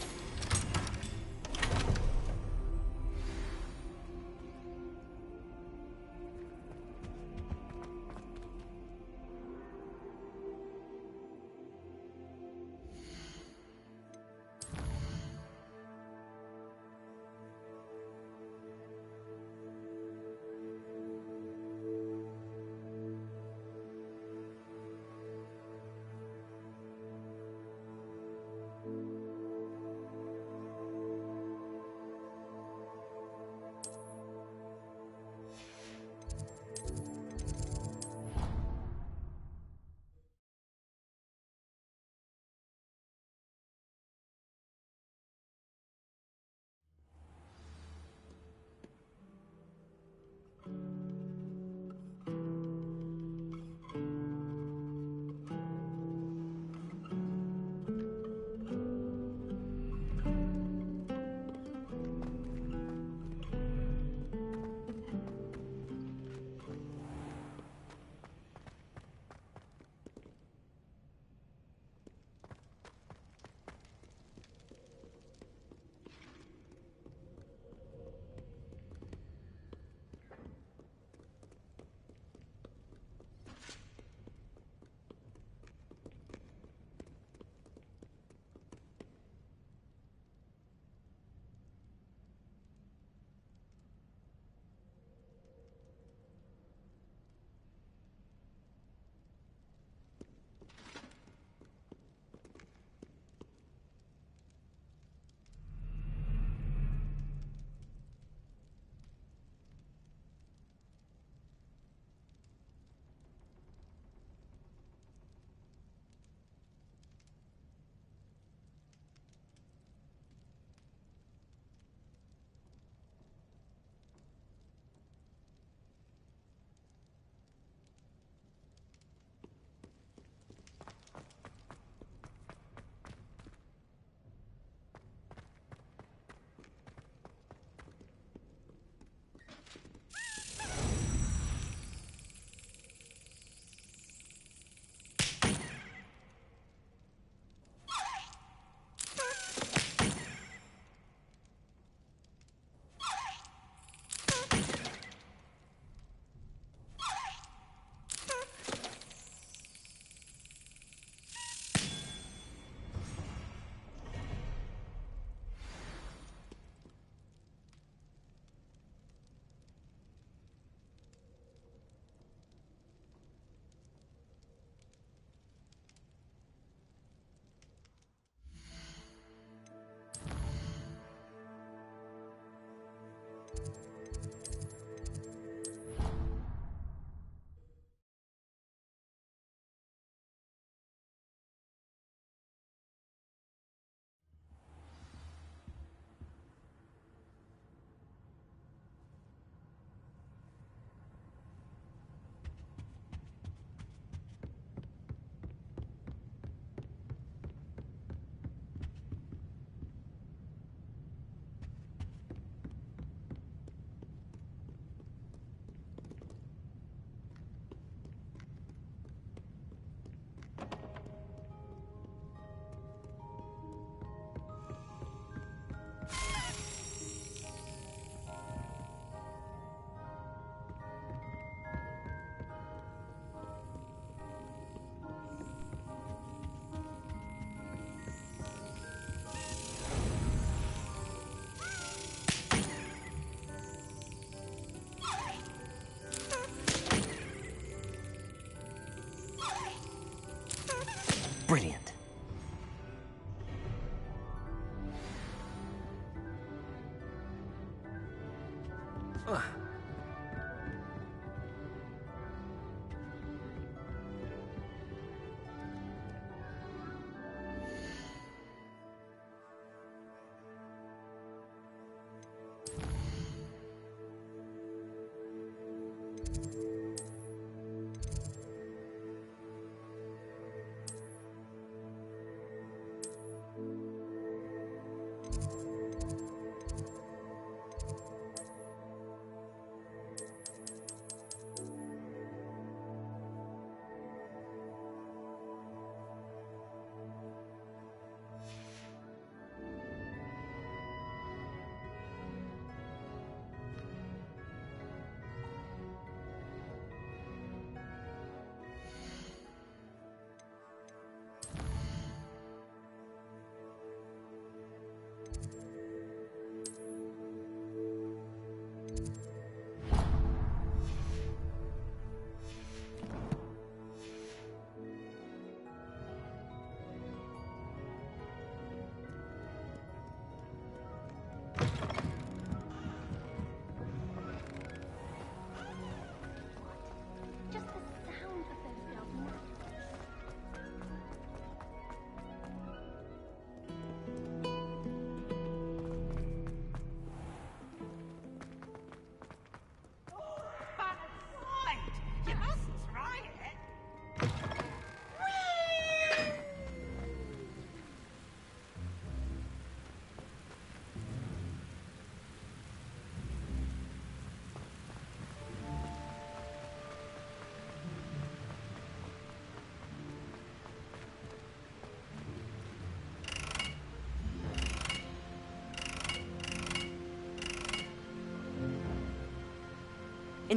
Brilliant.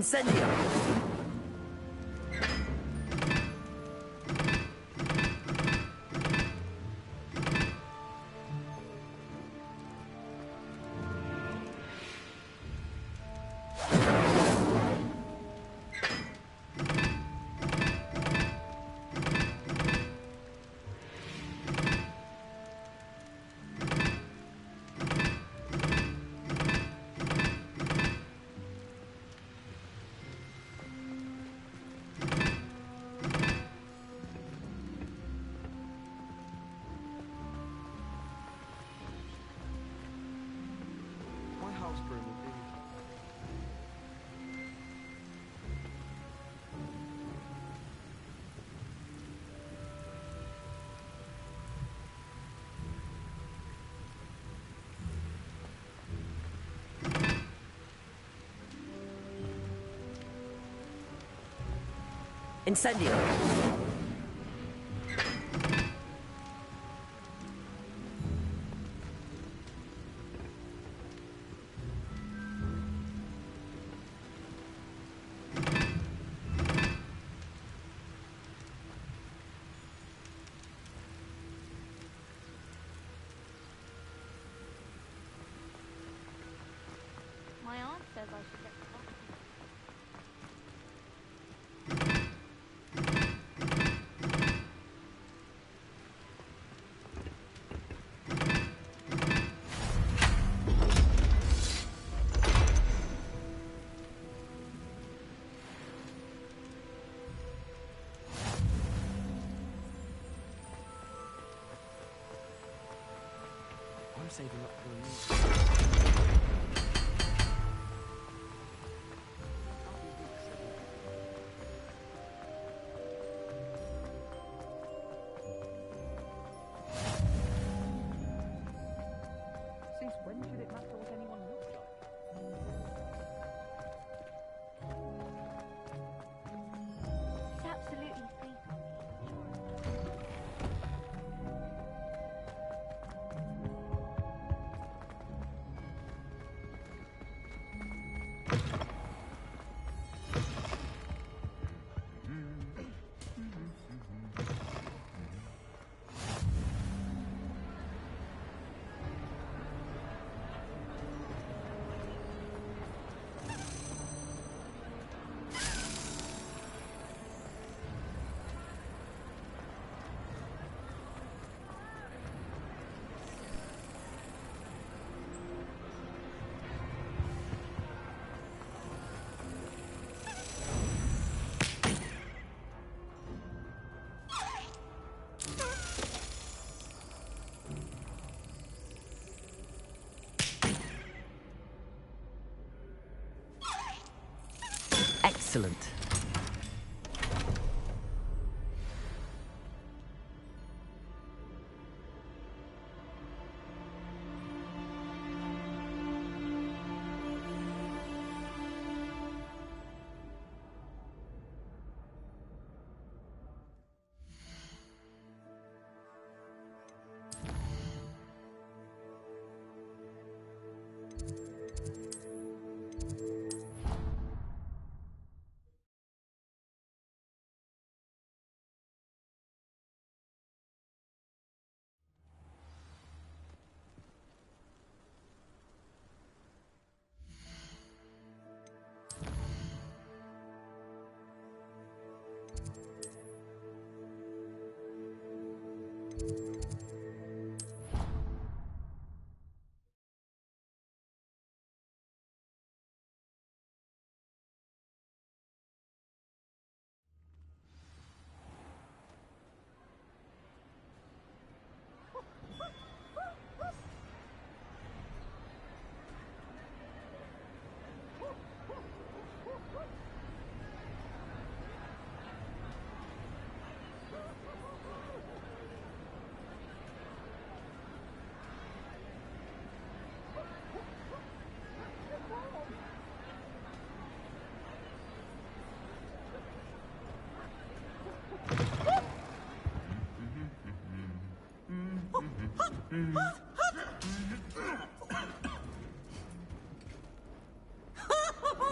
Incendio! My house broom will do. Incendio! My aunt says I should get some. I'm saving up for a new. Since when should it matter what anyone looks like? It's absolutely free for me. Excellent.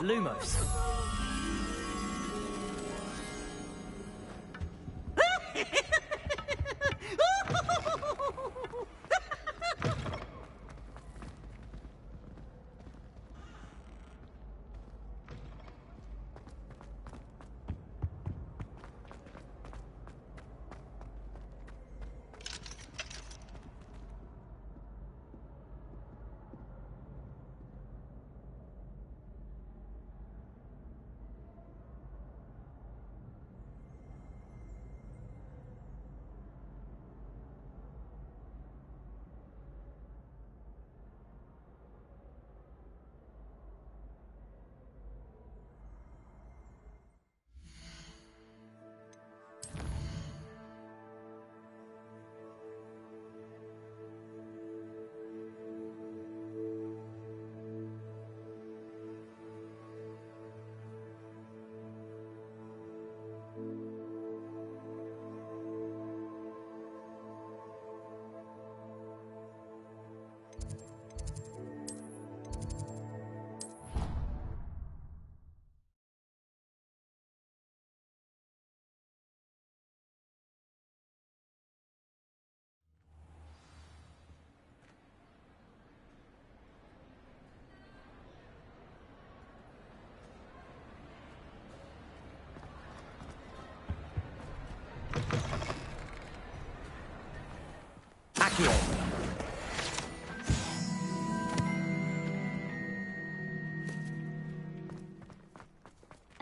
Lumos.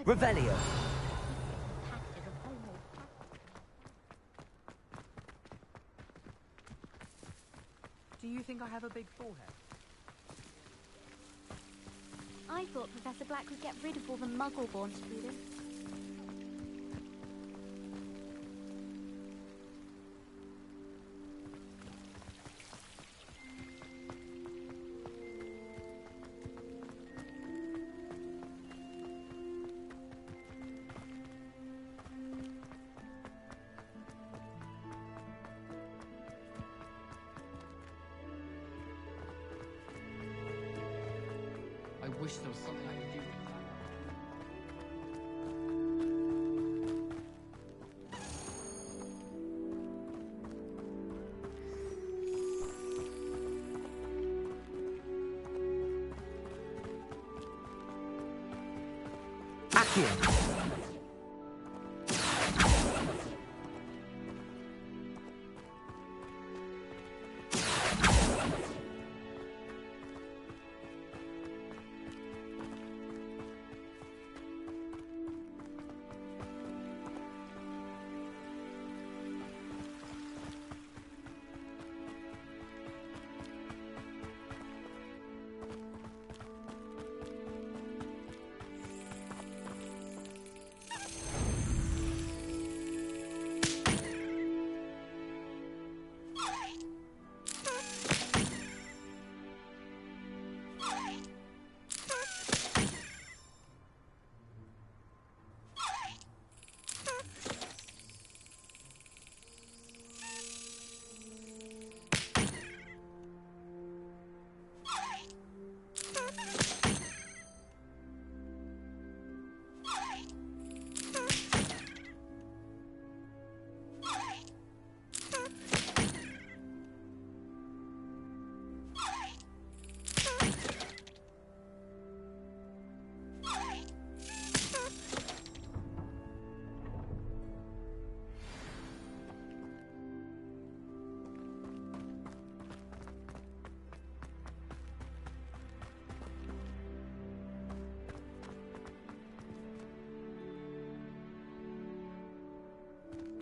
Revelio. Do you think I have a big forehead? I thought Professor Black would get rid of all the muggle-born students. I wish there was something I could do. Accio.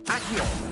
Accio.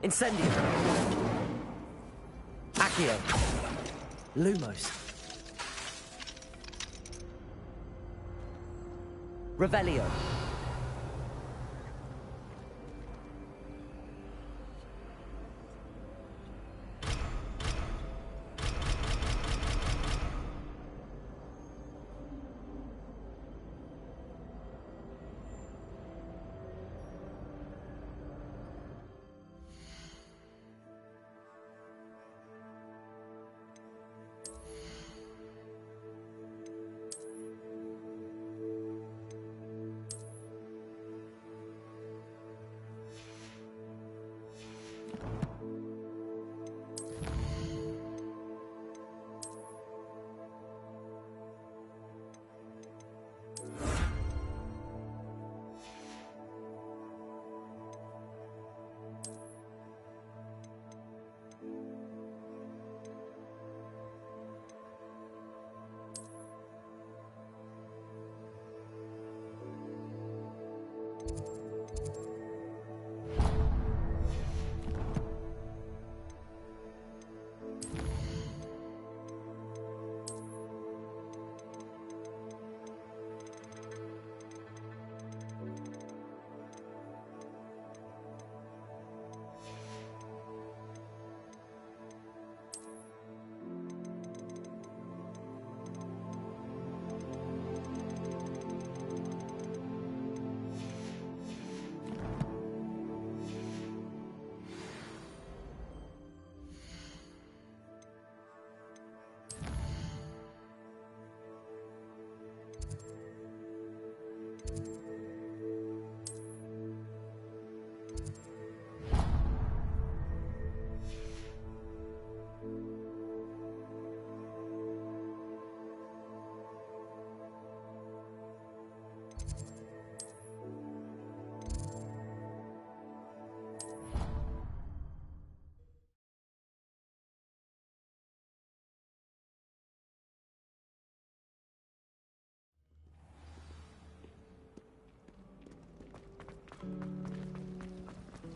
Incendio. Accio. Lumos. Revelio.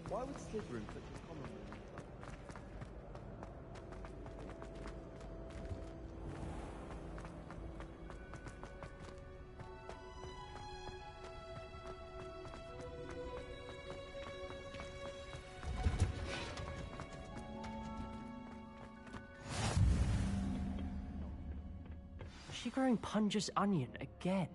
Why would Slytherin put the common room? Is she growing Punja's onion again?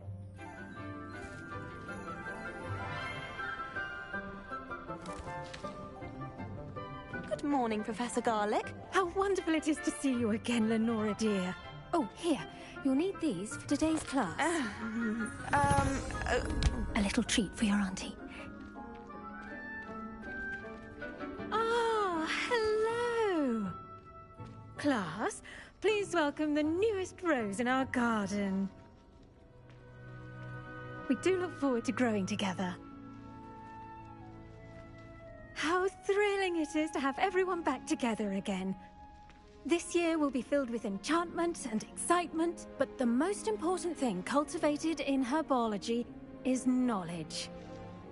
Good morning, Professor Garlick. How wonderful it is to see you again, Lenora dear. Oh, here. You'll need these for today's class. A little treat for your auntie. Ah, hello. Class, please welcome the newest rose in our garden. We do look forward to growing together. How thrilling it is to have everyone back together again. This year will be filled with enchantment and excitement, but the most important thing cultivated in herbology is knowledge.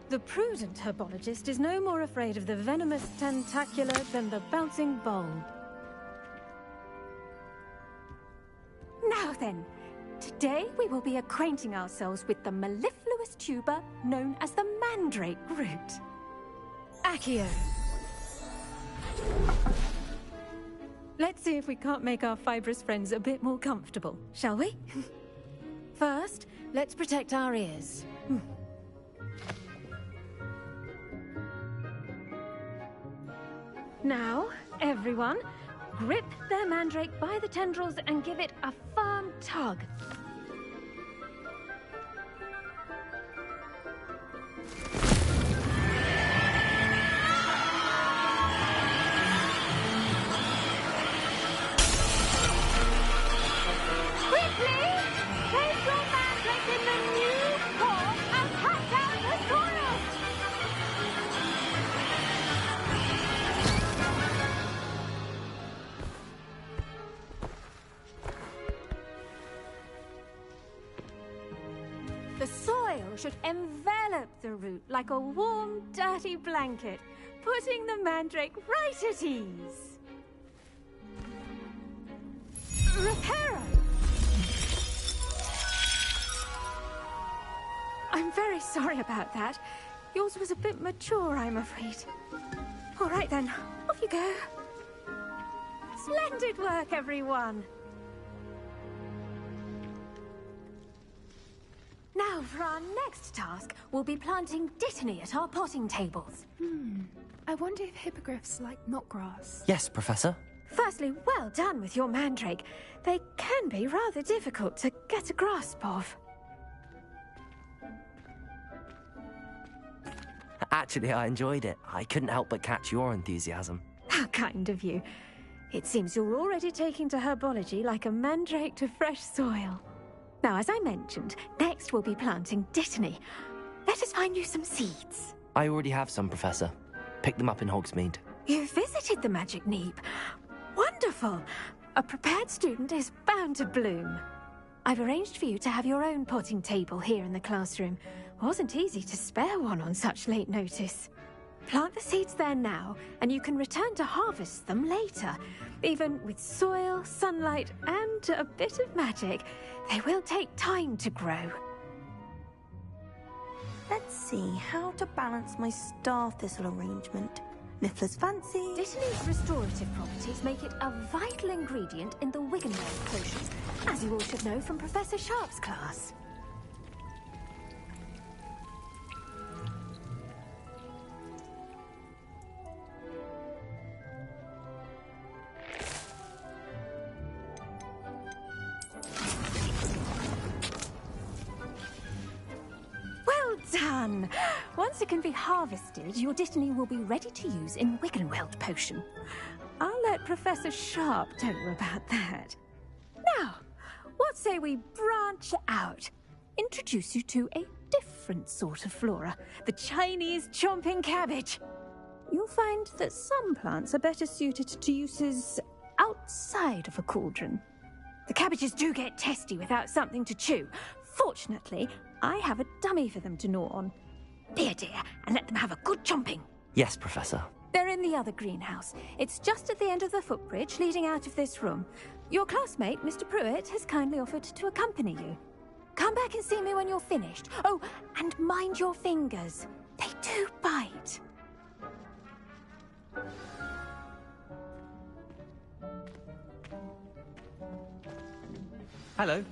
The prudent herbologist is no more afraid of the venomous tentacular than the bouncing bulb. Now then, today we will be acquainting ourselves with the mellifluous tuber known as the mandrake root. Accio. Let's see if we can't make our fibrous friends a bit more comfortable, shall we? First, let's protect our ears. Now, everyone, grip their mandrake by the tendrils and give it a firm tug. The soil should envelop the root like a warm, dirty blanket, putting the mandrake right at ease. Reparo! I'm very sorry about that. Yours was a bit mature, I'm afraid. All right then, off you go. Splendid work, everyone! Now, for our next task, we'll be planting dittany at our potting tables. I wonder if hippogriffs like knotgrass. Yes, Professor. Firstly, well done with your mandrake. They can be rather difficult to get a grasp of. Actually, I enjoyed it. I couldn't help but catch your enthusiasm. How kind of you. It seems you're already taking to herbology like a mandrake to fresh soil. Now, as I mentioned, next we'll be planting dittany. Let us find you some seeds. I already have some, Professor. Picked them up in Hogsmeade. You visited the Magic Neep. Wonderful! A prepared student is bound to bloom. I've arranged for you to have your own potting table here in the classroom. Wasn't easy to spare one on such late notice. Plant the seeds there now, and you can return to harvest them later. Even with soil, sunlight, and a bit of magic, they will take time to grow. Let's see how to balance my star thistle arrangement. Niffler's fancy. Dittany's restorative properties make it a vital ingredient in the Wiggenweld potions, as you all should know from Professor Sharp's class. Done! Once it can be harvested, your dittany will be ready to use in Wiggenweld potion. I'll let Professor Sharp tell you about that. Now, what say we branch out? Introduce you to a different sort of flora, the Chinese chomping cabbage. You'll find that some plants are better suited to uses outside of a cauldron. The cabbages do get testy without something to chew. Fortunately, I have a dummy for them to gnaw on. Dear, and let them have a good chomping. Yes, Professor. They're in the other greenhouse. It's just at the end of the footbridge leading out of this room. Your classmate, Mr. Pruitt, has kindly offered to accompany you. Come back and see me when you're finished. Oh, and mind your fingers. They do bite. Hello.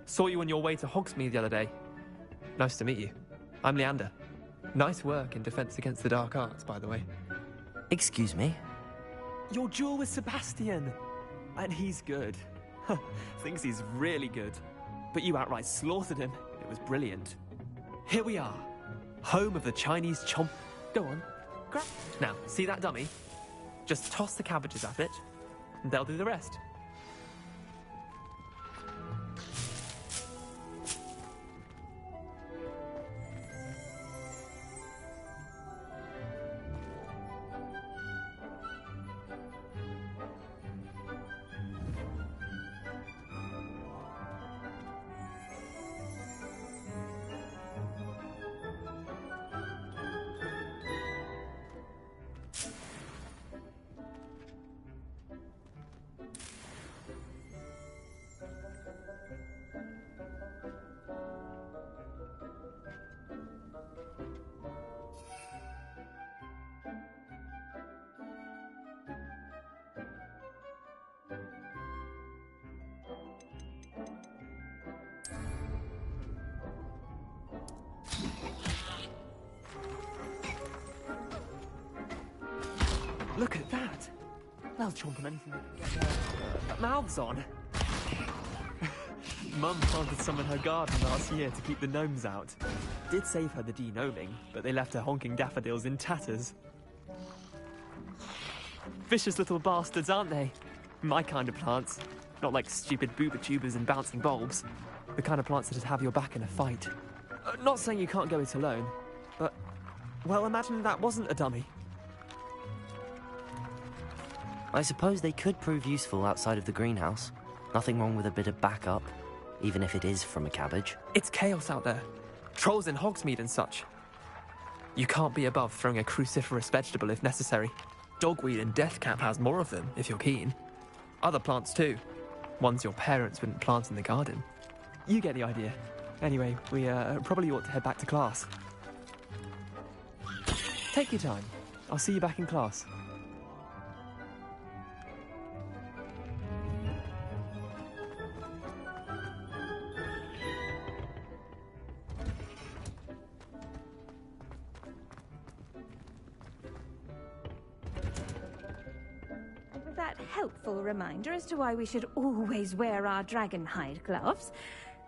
Saw you on your way to Hogsmeade the other day. Nice to meet you. I'm Leander. Nice work in Defense Against the Dark Arts, by the way. Excuse me? Your duel with Sebastian! And he's good. Thinks he's really good. But you outright slaughtered him. It was brilliant. Here we are. Home of the Chinese chomp... Go on. Grab... Now, see that dummy? Just toss the cabbages at it, and they'll do the rest. Look at that! They'll chomp on anything they can get their mouths on. Mum planted some in her garden last year to keep the gnomes out. Did save her the de-gnoming, but they left her honking daffodils in tatters. Vicious little bastards, aren't they? My kind of plants. Not like stupid booba tubers and bouncing bulbs. The kind of plants that'd have your back in a fight. Not saying you can't go it alone, but... well, imagine that wasn't a dummy. I suppose they could prove useful outside of the greenhouse. Nothing wrong with a bit of backup, even if it is from a cabbage. It's chaos out there. Trolls in Hogsmeade and such. You can't be above throwing a cruciferous vegetable if necessary. Dogweed and deathcap has more of them, if you're keen. Other plants too. Ones your parents wouldn't plant in the garden. You get the idea. Anyway, we probably ought to head back to class. Take your time. I'll see you back in class. With that helpful reminder as to why we should always wear our dragon hide gloves,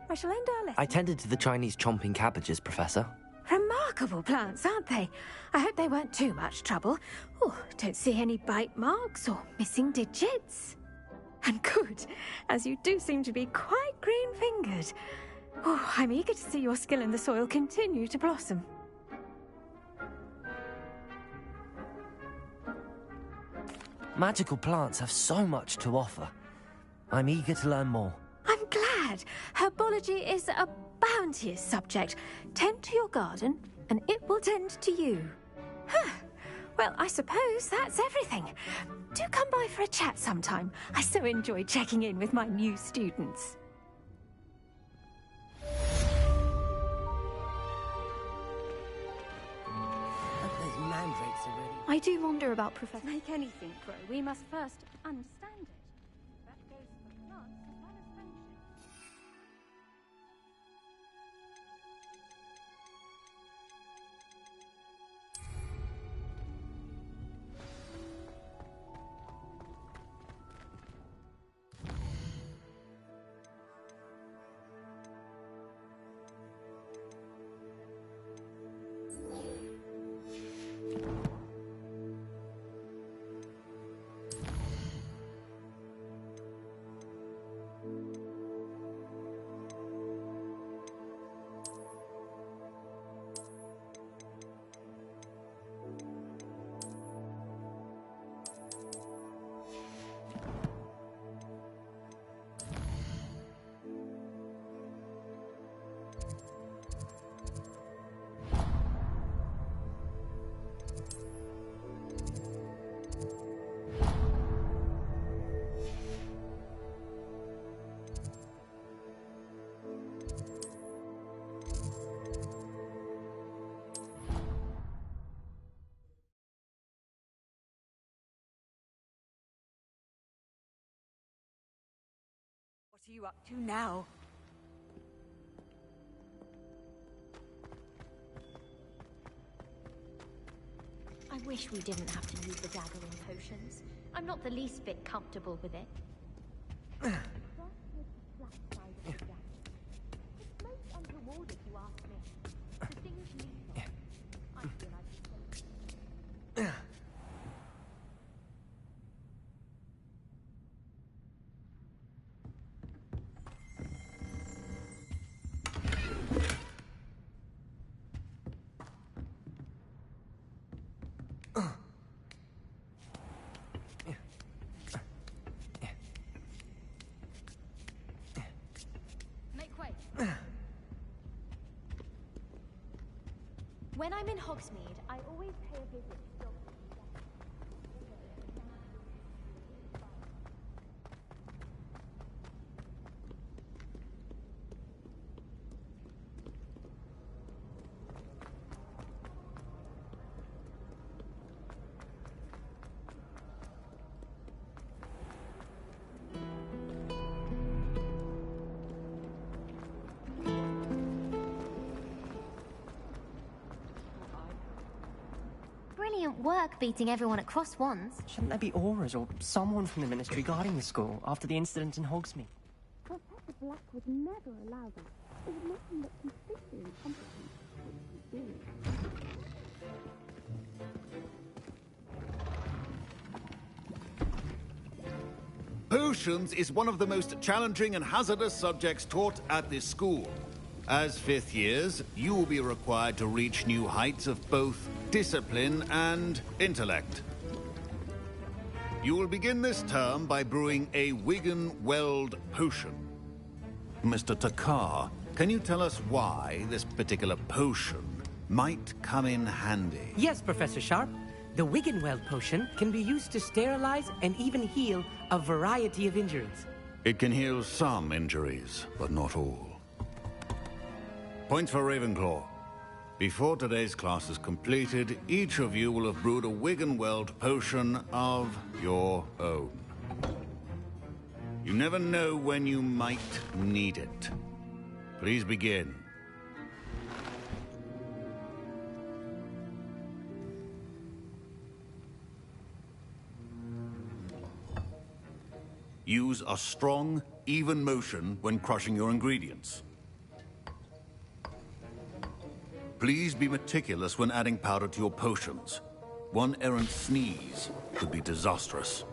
I shall end our lesson. I tended to the Chinese chomping cabbages, Professor. Remarkable plants, aren't they? I hope they weren't too much trouble. Oh, don't see any bite marks or missing digits. And good, as you do seem to be quite green-fingered. Oh, I'm eager to see your skill in the soil continue to blossom. Magical plants have so much to offer. I'm eager to learn more. I'm glad. Herbology is a bounteous subject. Tend to your garden, and it will tend to you. Huh. Well, I suppose that's everything. Do come by for a chat sometime. I so enjoy checking in with my new students. Those mandrakes are ready. I do wonder about Professor. Make anything grow, we must first understand it. That goes for plants as well as friendship. What are you up to now? I wish we didn't have to use the dagger in potions. I'm not the least bit comfortable with it. It's most untoward if you ask me. The things you say. I feel like When I'm in Hogsmeade, I always pay a visit to brilliant work beating everyone at cross wands. Shouldn't there be auras or someone from the Ministry guarding the school after the incident in Hogsmeade? Professor Black would never allow that. It would make him look completely incompetent, which he did. Potions is one of the most challenging and hazardous subjects taught at this school. As fifth years, you will be required to reach new heights of both discipline and intellect. You will begin this term by brewing a Wigan-Weld potion. Mr. Takar, can you tell us why this particular potion might come in handy. Yes, Professor Sharp. The Wiggenweld potion can be used to sterilize and even heal a variety of injuries. It can heal some injuries, but not all. Points for Ravenclaw. Before today's class is completed, each of you will have brewed a Wiggenweld potion of your own. You never know when you might need it. Please begin. Use a strong, even motion when crushing your ingredients. Please be meticulous when adding powder to your potions. One errant sneeze could be disastrous.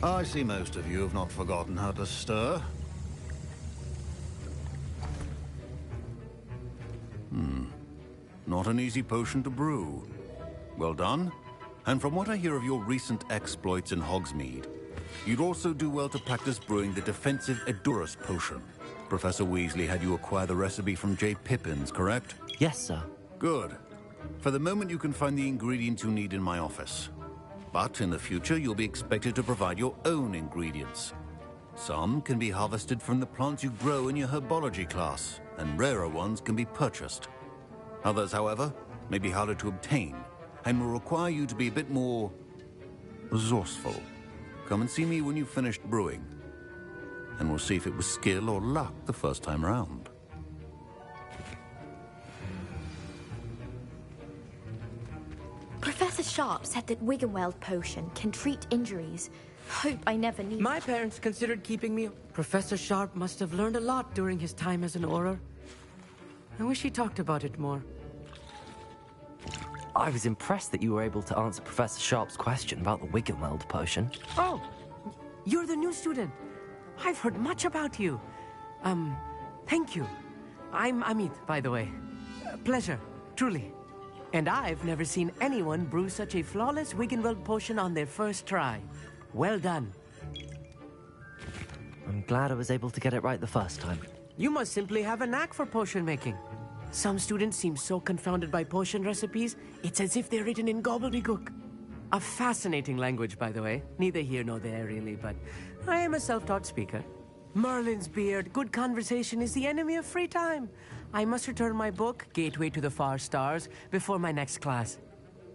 I see most of you have not forgotten how to stir. Not an easy potion to brew. Well done. And from what I hear of your recent exploits in Hogsmeade, you'd also do well to practice brewing the defensive Edurus potion. Professor Weasley had you acquire the recipe from J. Pippins, correct? Yes, sir. Good. For the moment, you can find the ingredients you need in my office. But in the future, you'll be expected to provide your own ingredients. Some can be harvested from the plants you grow in your herbology class, and rarer ones can be purchased. Others, however, may be harder to obtain, and will require you to be a bit more resourceful. Come and see me when you've finished brewing, and we'll see if it was skill or luck the first time round. Professor Sharp said that Wiggenweld potion can treat injuries. Hope I never need. My parents considered keeping me. Professor Sharp must have learned a lot during his time as an Auror. I wish he talked about it more. I was impressed that you were able to answer Professor Sharp's question about the Wiggenweld potion. Oh, you're the new student. I've heard much about you. Thank you. I'm Amit, by the way. Pleasure, truly. And I've never seen anyone brew such a flawless Wiggenweld potion on their first try. Well done. I'm glad I was able to get it right the first time. You must simply have a knack for potion making. Some students seem so confounded by potion recipes, it's as if they're written in gobbledygook. A fascinating language, by the way. Neither here nor there, really, but I am a self-taught speaker. Merlin's beard, good conversation is the enemy of free time. I must return my book, Gateway to the Far Stars, before my next class.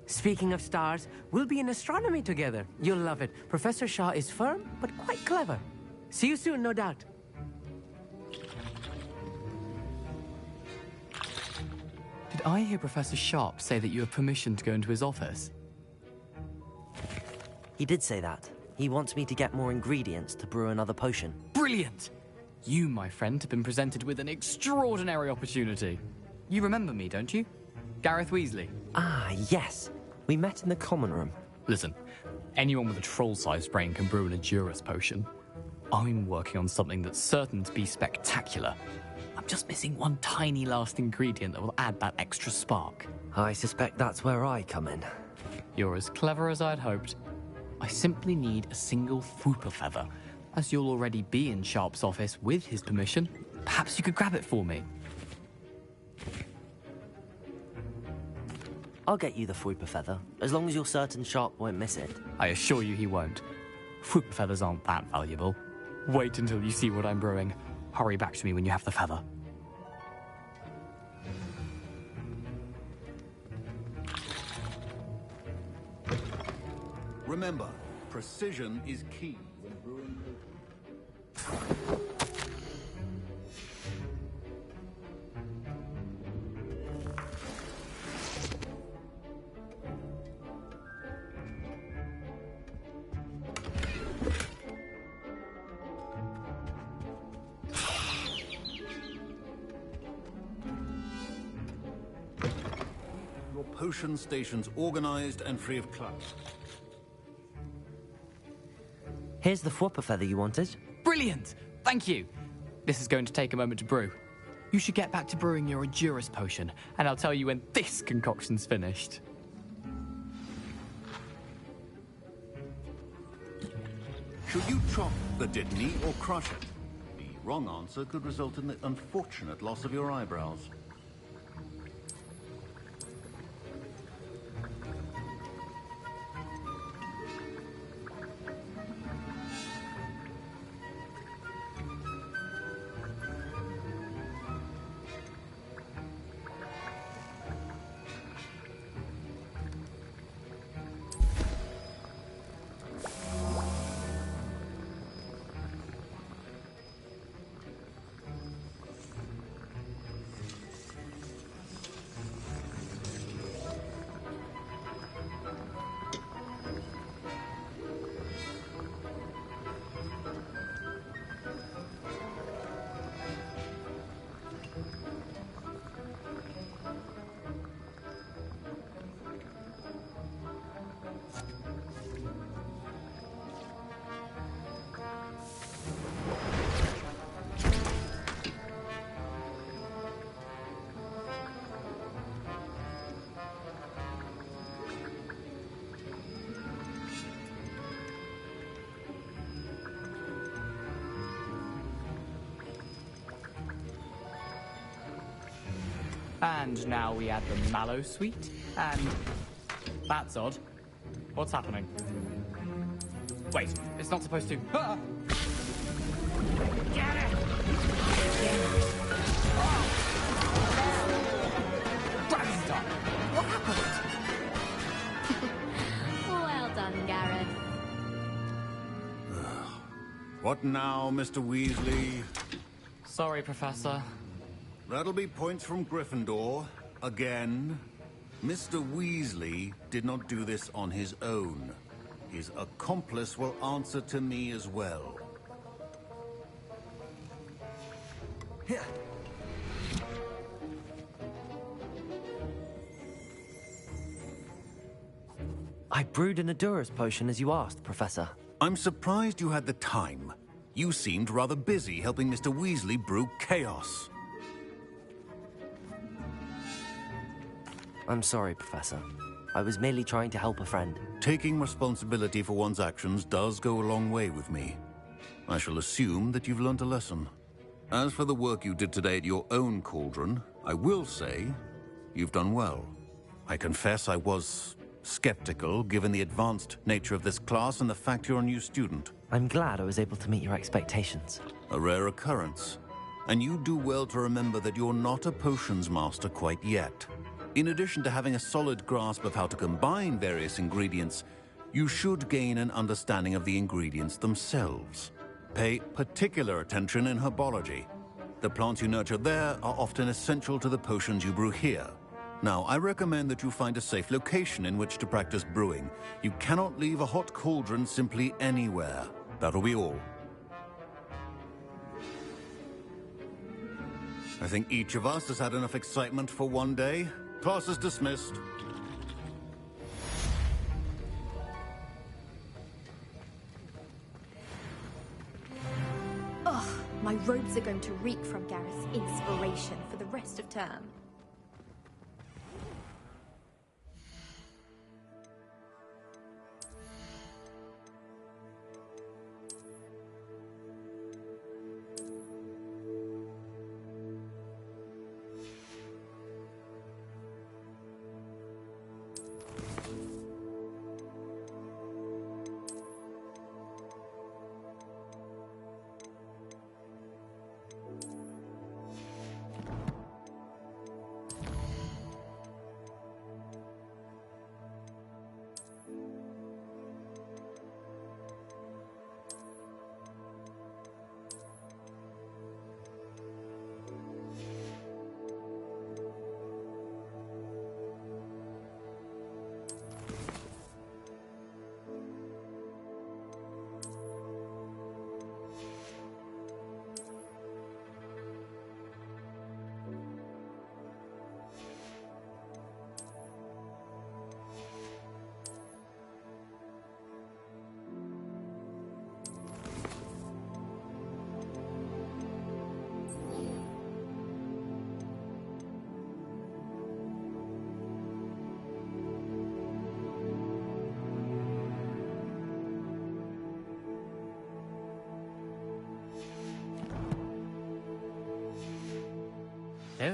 Speaking of stars, we'll be in astronomy together. You'll love it. Professor Shaw is firm, but quite clever. See you soon, no doubt. Did I hear Professor Sharp say that you have permission to go into his office? He did say that. He wants me to get more ingredients to brew another potion. Brilliant! You, my friend, have been presented with an extraordinary opportunity. You remember me, don't you? Gareth Weasley. Ah, yes. We met in the common room. Listen, anyone with a troll-sized brain can brew an Edurus potion. I'm working on something that's certain to be spectacular. I'm just missing one tiny last ingredient that will add that extra spark. I suspect that's where I come in. You're as clever as I'd hoped. I simply need a single Fwooper feather. As you'll already be in Sharp's office with his permission, perhaps you could grab it for me. I'll get you the Fwooper feather, as long as you're certain Sharp won't miss it. I assure you he won't. Fwooper feathers aren't that valuable. Wait until you see what I'm brewing. Hurry back to me when you have the feather. Remember, precision is key when brewing potions. potion stations organized and free of clutter. Here's the Fwopper feather you wanted. Brilliant! Thank you! This is going to take a moment to brew. You should get back to brewing your Endurus potion, and I'll tell you when this concoction's finished. Should you chop the Dittany or crush it? The wrong answer could result in the unfortunate loss of your eyebrows. And now we add the mallow sweet, and... That's odd. What's happening? Wait, it's not supposed to... Ah! Get it! Dragon Star! What happened? Well done, Gareth. What now, Mr. Weasley? Sorry, Professor. That'll be points from Gryffindor. Again. Mr. Weasley did not do this on his own. His accomplice will answer to me as well. I brewed an Endurus potion as you asked, Professor. I'm surprised you had the time. You seemed rather busy helping Mr. Weasley brew chaos. I'm sorry, Professor. I was merely trying to help a friend. Taking responsibility for one's actions does go a long way with me. I shall assume that you've learnt a lesson. As for the work you did today at your own cauldron, I will say you've done well. I confess I was skeptical, given the advanced nature of this class and the fact you're a new student. I'm glad I was able to meet your expectations. A rare occurrence. And you do well to remember that you're not a potions master quite yet. In addition to having a solid grasp of how to combine various ingredients, you should gain an understanding of the ingredients themselves. Pay particular attention in herbology. The plants you nurture there are often essential to the potions you brew here. Now, I recommend that you find a safe location in which to practice brewing. You cannot leave a hot cauldron simply anywhere. That'll be all. I think each of us has had enough excitement for one day. Class is dismissed. Ugh, my robes are going to reek from Gareth's inspiration for the rest of term.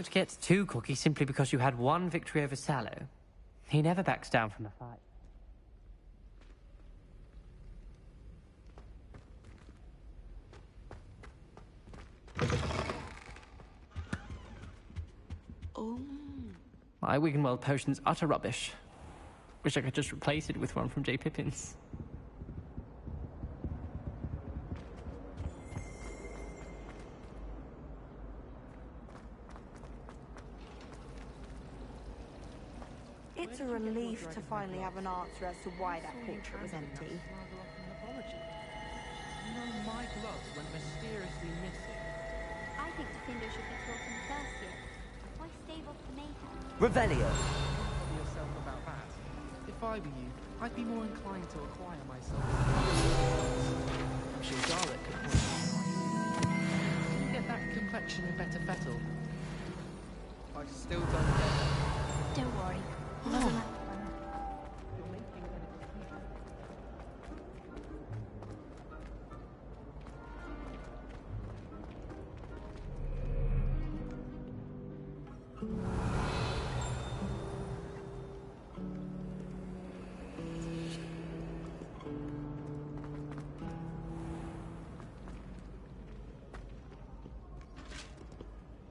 Don't get too cocky simply because you had one victory over Sallow. He never backs down from a fight. Oh. My Wiggenweld potion's utter rubbish. Wish I could just replace it with one from J. Pippin's. It's a relief to finally have an answer as to why that portrait was empty. You know, my gloves went mysteriously missing. I think Defender should be taught in the first year. Why stave off the mayhem? Revelio. Bother yourself about that. If I were you, I'd be more inclined to acquire myself. I'm sure Garlic could point out. Can you get that complexion in better fettle? I still don't get it. Don't worry.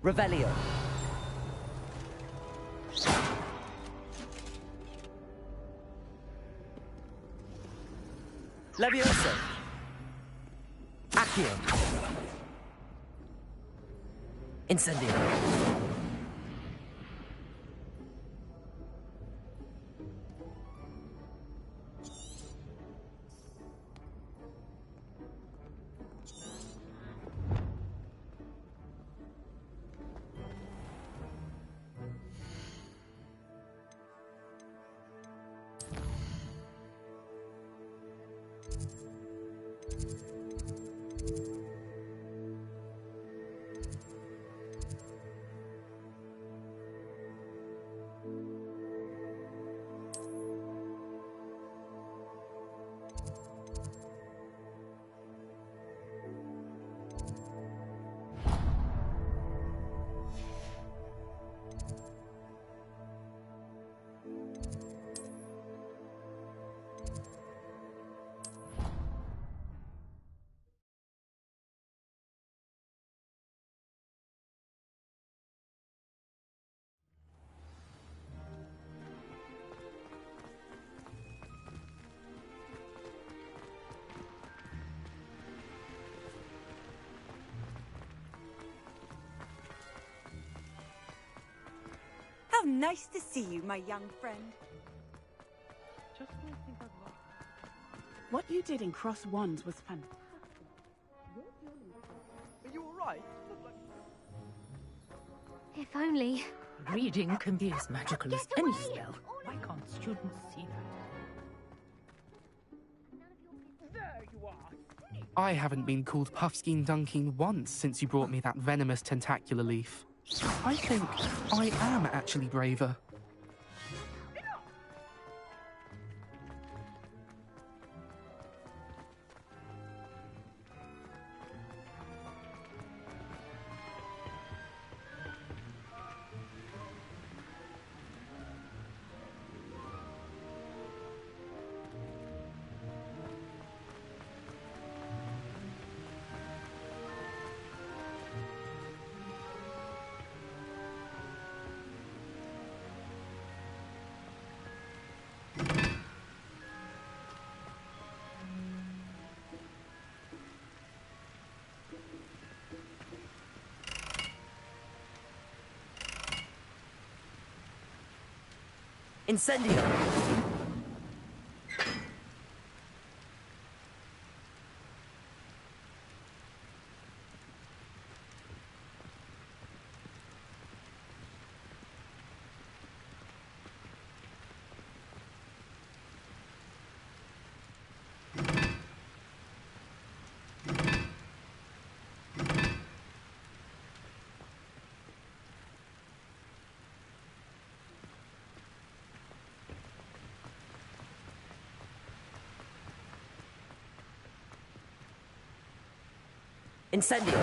Revelio. Levioso. Accio. Incendio. How nice to see you, my young friend. Just when I think I'd like... What you did in Cross Wands was fantastic. Are you alright? If only. Reading can be as magical as any spell. Why can't students see that? There you are! I haven't been called Puffskein Dunking once since you brought me that venomous tentacular leaf. I think I am actually braver. Incendio. Incendio.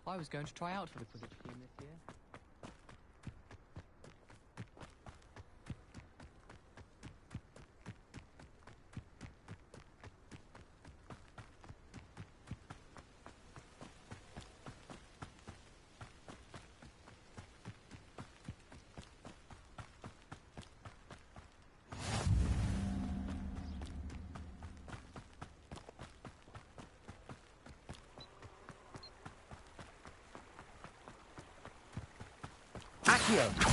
I was going to try out for the Quidditch team this year. Accio!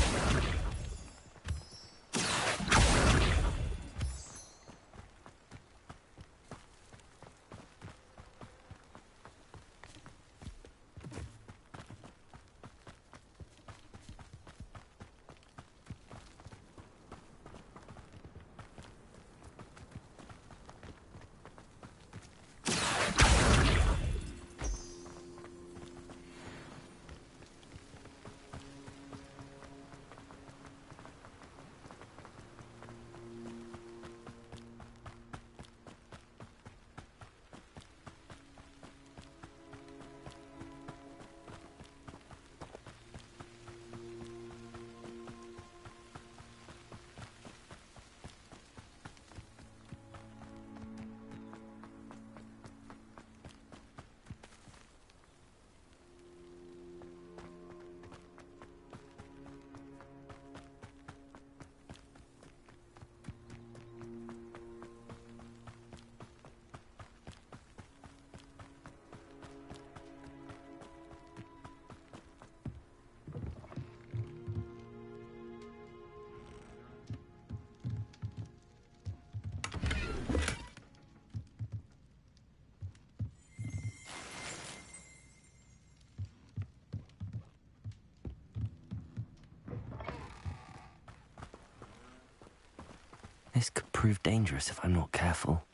This could prove dangerous if I'm not careful.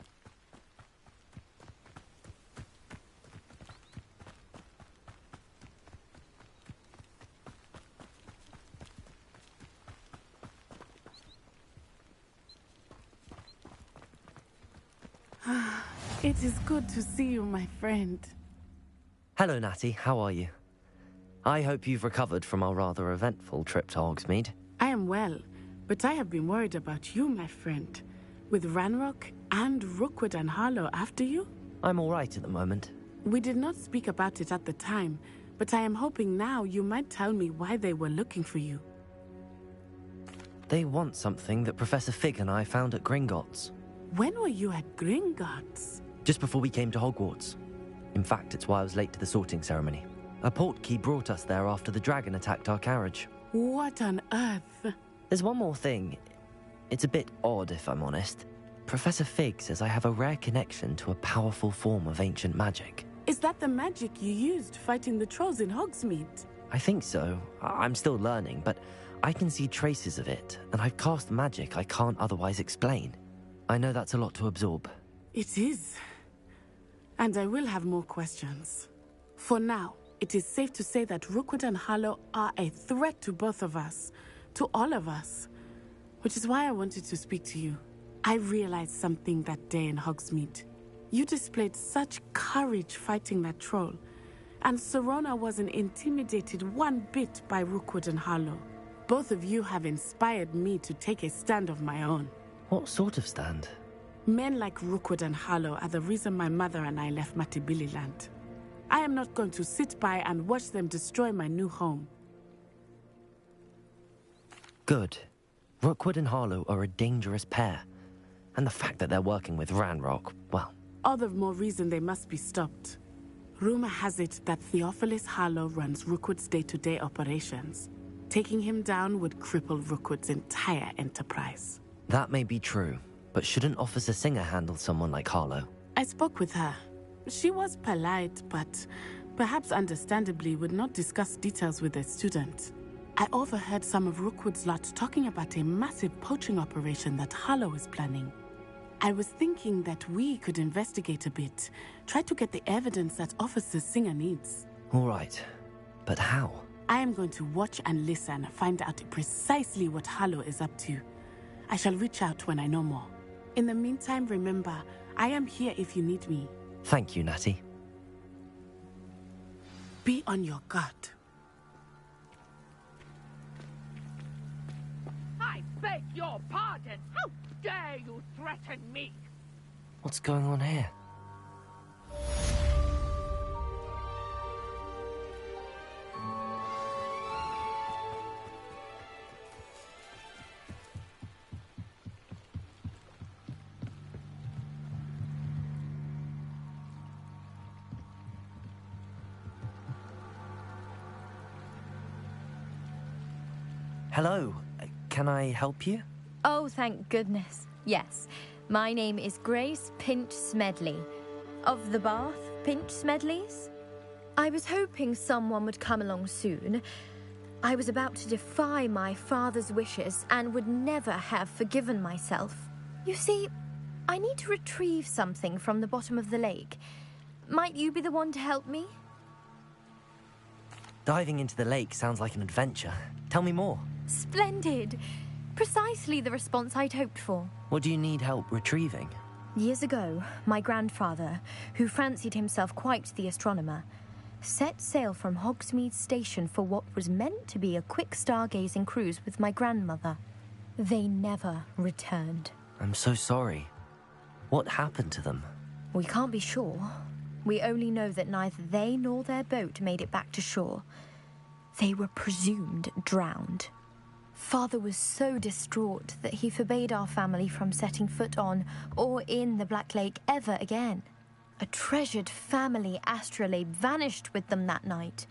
It is good to see you, my friend. Hello, Natty. How are you? I hope you've recovered from our rather eventful trip to Hogsmeade. I am well, but I have been worried about you, my friend. With Ranrock and Rookwood and Harlow after you? I'm all right at the moment. We did not speak about it at the time, but I am hoping now you might tell me why they were looking for you. They want something that Professor Fig and I found at Gringotts. When were you at Gringotts? Just before we came to Hogwarts. In fact, it's why I was late to the sorting ceremony. A portkey brought us there after the dragon attacked our carriage. What on earth? There's one more thing. It's a bit odd, if I'm honest. Professor Fig says I have a rare connection to a powerful form of ancient magic. Is that the magic you used fighting the trolls in Hogsmeade? I think so. I'm still learning, but I can see traces of it, and I've cast magic I can't otherwise explain. I know that's a lot to absorb. It is. And I will have more questions. For now, it is safe to say that Rookwood and Harlow are a threat to both of us, to all of us. Which is why I wanted to speak to you. I realized something that day in Hogsmeade. You displayed such courage fighting that troll, and Serona wasn't intimidated one bit by Rookwood and Harlow. Both of you have inspired me to take a stand of my own. What sort of stand? Men like Rookwood and Harlow are the reason my mother and I left Matibili Land. I am not going to sit by and watch them destroy my new home. Good. Rookwood and Harlow are a dangerous pair. And the fact that they're working with Ranrock, well... All the more reason they must be stopped. Rumor has it that Theophilus Harlow runs Rookwood's day-to-day operations. Taking him down would cripple Rookwood's entire enterprise. That may be true, but shouldn't Officer Singer handle someone like Harlow? I spoke with her. She was polite, but perhaps understandably would not discuss details with a student. I overheard some of Rookwood's lot talking about a massive poaching operation that Harlow is planning. I was thinking that we could investigate a bit, try to get the evidence that Officer Singer needs. All right, but how? I am going to watch and listen, find out precisely what Harlow is up to. I shall reach out when I know more. In the meantime, remember, I am here if you need me. Thank you, Natty. Be on your guard. I beg your pardon! How dare you threaten me? What's going on here? Hello. Can I help you? Oh, thank goodness. Yes. My name is Grace Pinch Smedley. Of the Bath Pinch Smedleys? I was hoping someone would come along soon. I was about to defy my father's wishes and would never have forgiven myself. You see, I need to retrieve something from the bottom of the lake. Might you be the one to help me? Diving into the lake sounds like an adventure. Tell me more. Splendid. Precisely the response I'd hoped for. What do you need help retrieving? Years ago, my grandfather, who fancied himself quite the astronomer, set sail from Hogsmeade Station for what was meant to be a quick stargazing cruise with my grandmother. They never returned. I'm so sorry. What happened to them? We can't be sure. We only know that neither they nor their boat made it back to shore. They were presumed drowned. Father was so distraught that he forbade our family from setting foot on or in the Black Lake ever again. A treasured family astrolabe vanished with them that night.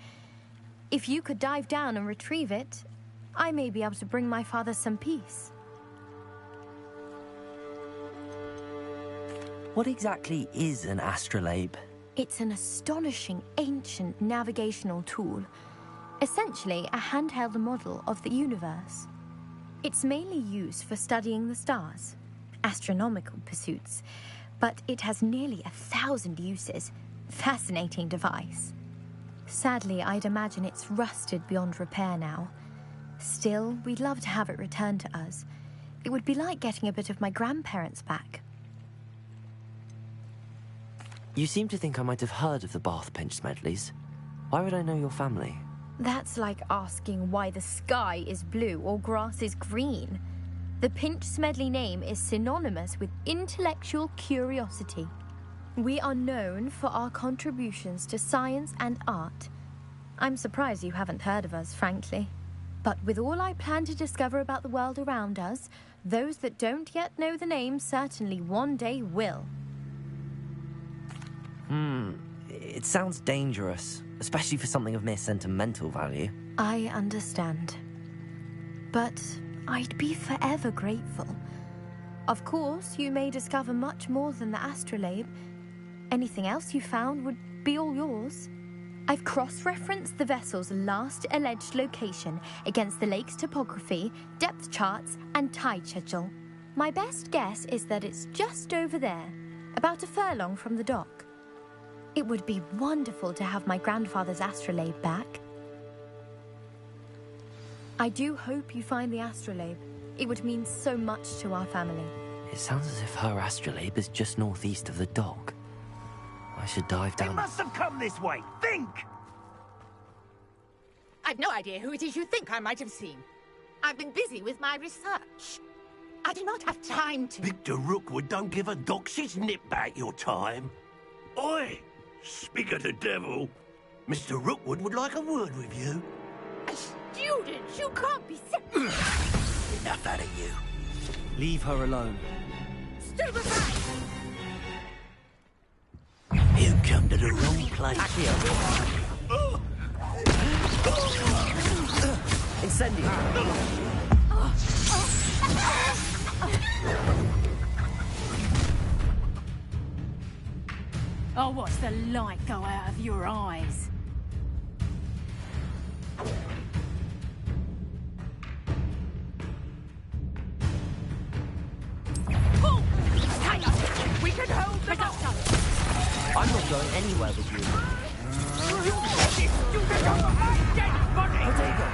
If you could dive down and retrieve it, I may be able to bring my father some peace. What exactly is an astrolabe? It's an astonishing ancient navigational tool. Essentially a handheld model of the universe. It's mainly used for studying the stars. astronomical pursuits, but it has nearly 1,000 uses. Fascinating device. Sadly, I'd imagine it's rusted beyond repair now. Still, we'd love to have it returned to us. It would be like getting a bit of my grandparents back. You seem to think I might have heard of the Bath Pinch Smedleys. Why would I know your family? That's like asking why the sky is blue or grass is green. The Pinch Smedley name is synonymous with intellectual curiosity. We are known for our contributions to science and art. I'm surprised you haven't heard of us, frankly. But with all I plan to discover about the world around us, those that don't yet know the name certainly one day will. It sounds dangerous, especially for something of mere sentimental value. I understand. But I'd be forever grateful. Of course, you may discover much more than the astrolabe. Anything else you found would be all yours. I've cross-referenced the vessel's last alleged location against the lake's topography, depth charts, and tide schedule. My best guess is that it's just over there, about a furlong from the dock. It would be wonderful to have my grandfather's astrolabe back. I do hope you find the astrolabe. It would mean so much to our family. It sounds as if her astrolabe is just northeast of the dock. I should dive down. They must have come this way. Think! I've no idea who it is you think I might have seen. I've been busy with my research. I do not have time to... Victor Rookwood don't give a doxy's nip back your time. Oi! Speak of the devil. Mr. Rookwood would like a word with you. A student? You can't be... Enough out of you. Leave her alone. Stupefy! You come to the wrong place. Incendio! Oh, watch the light go out of your eyes. Pull! Hang on! We can hold them up! I'm not going anywhere with you. You become my dead body! Potato!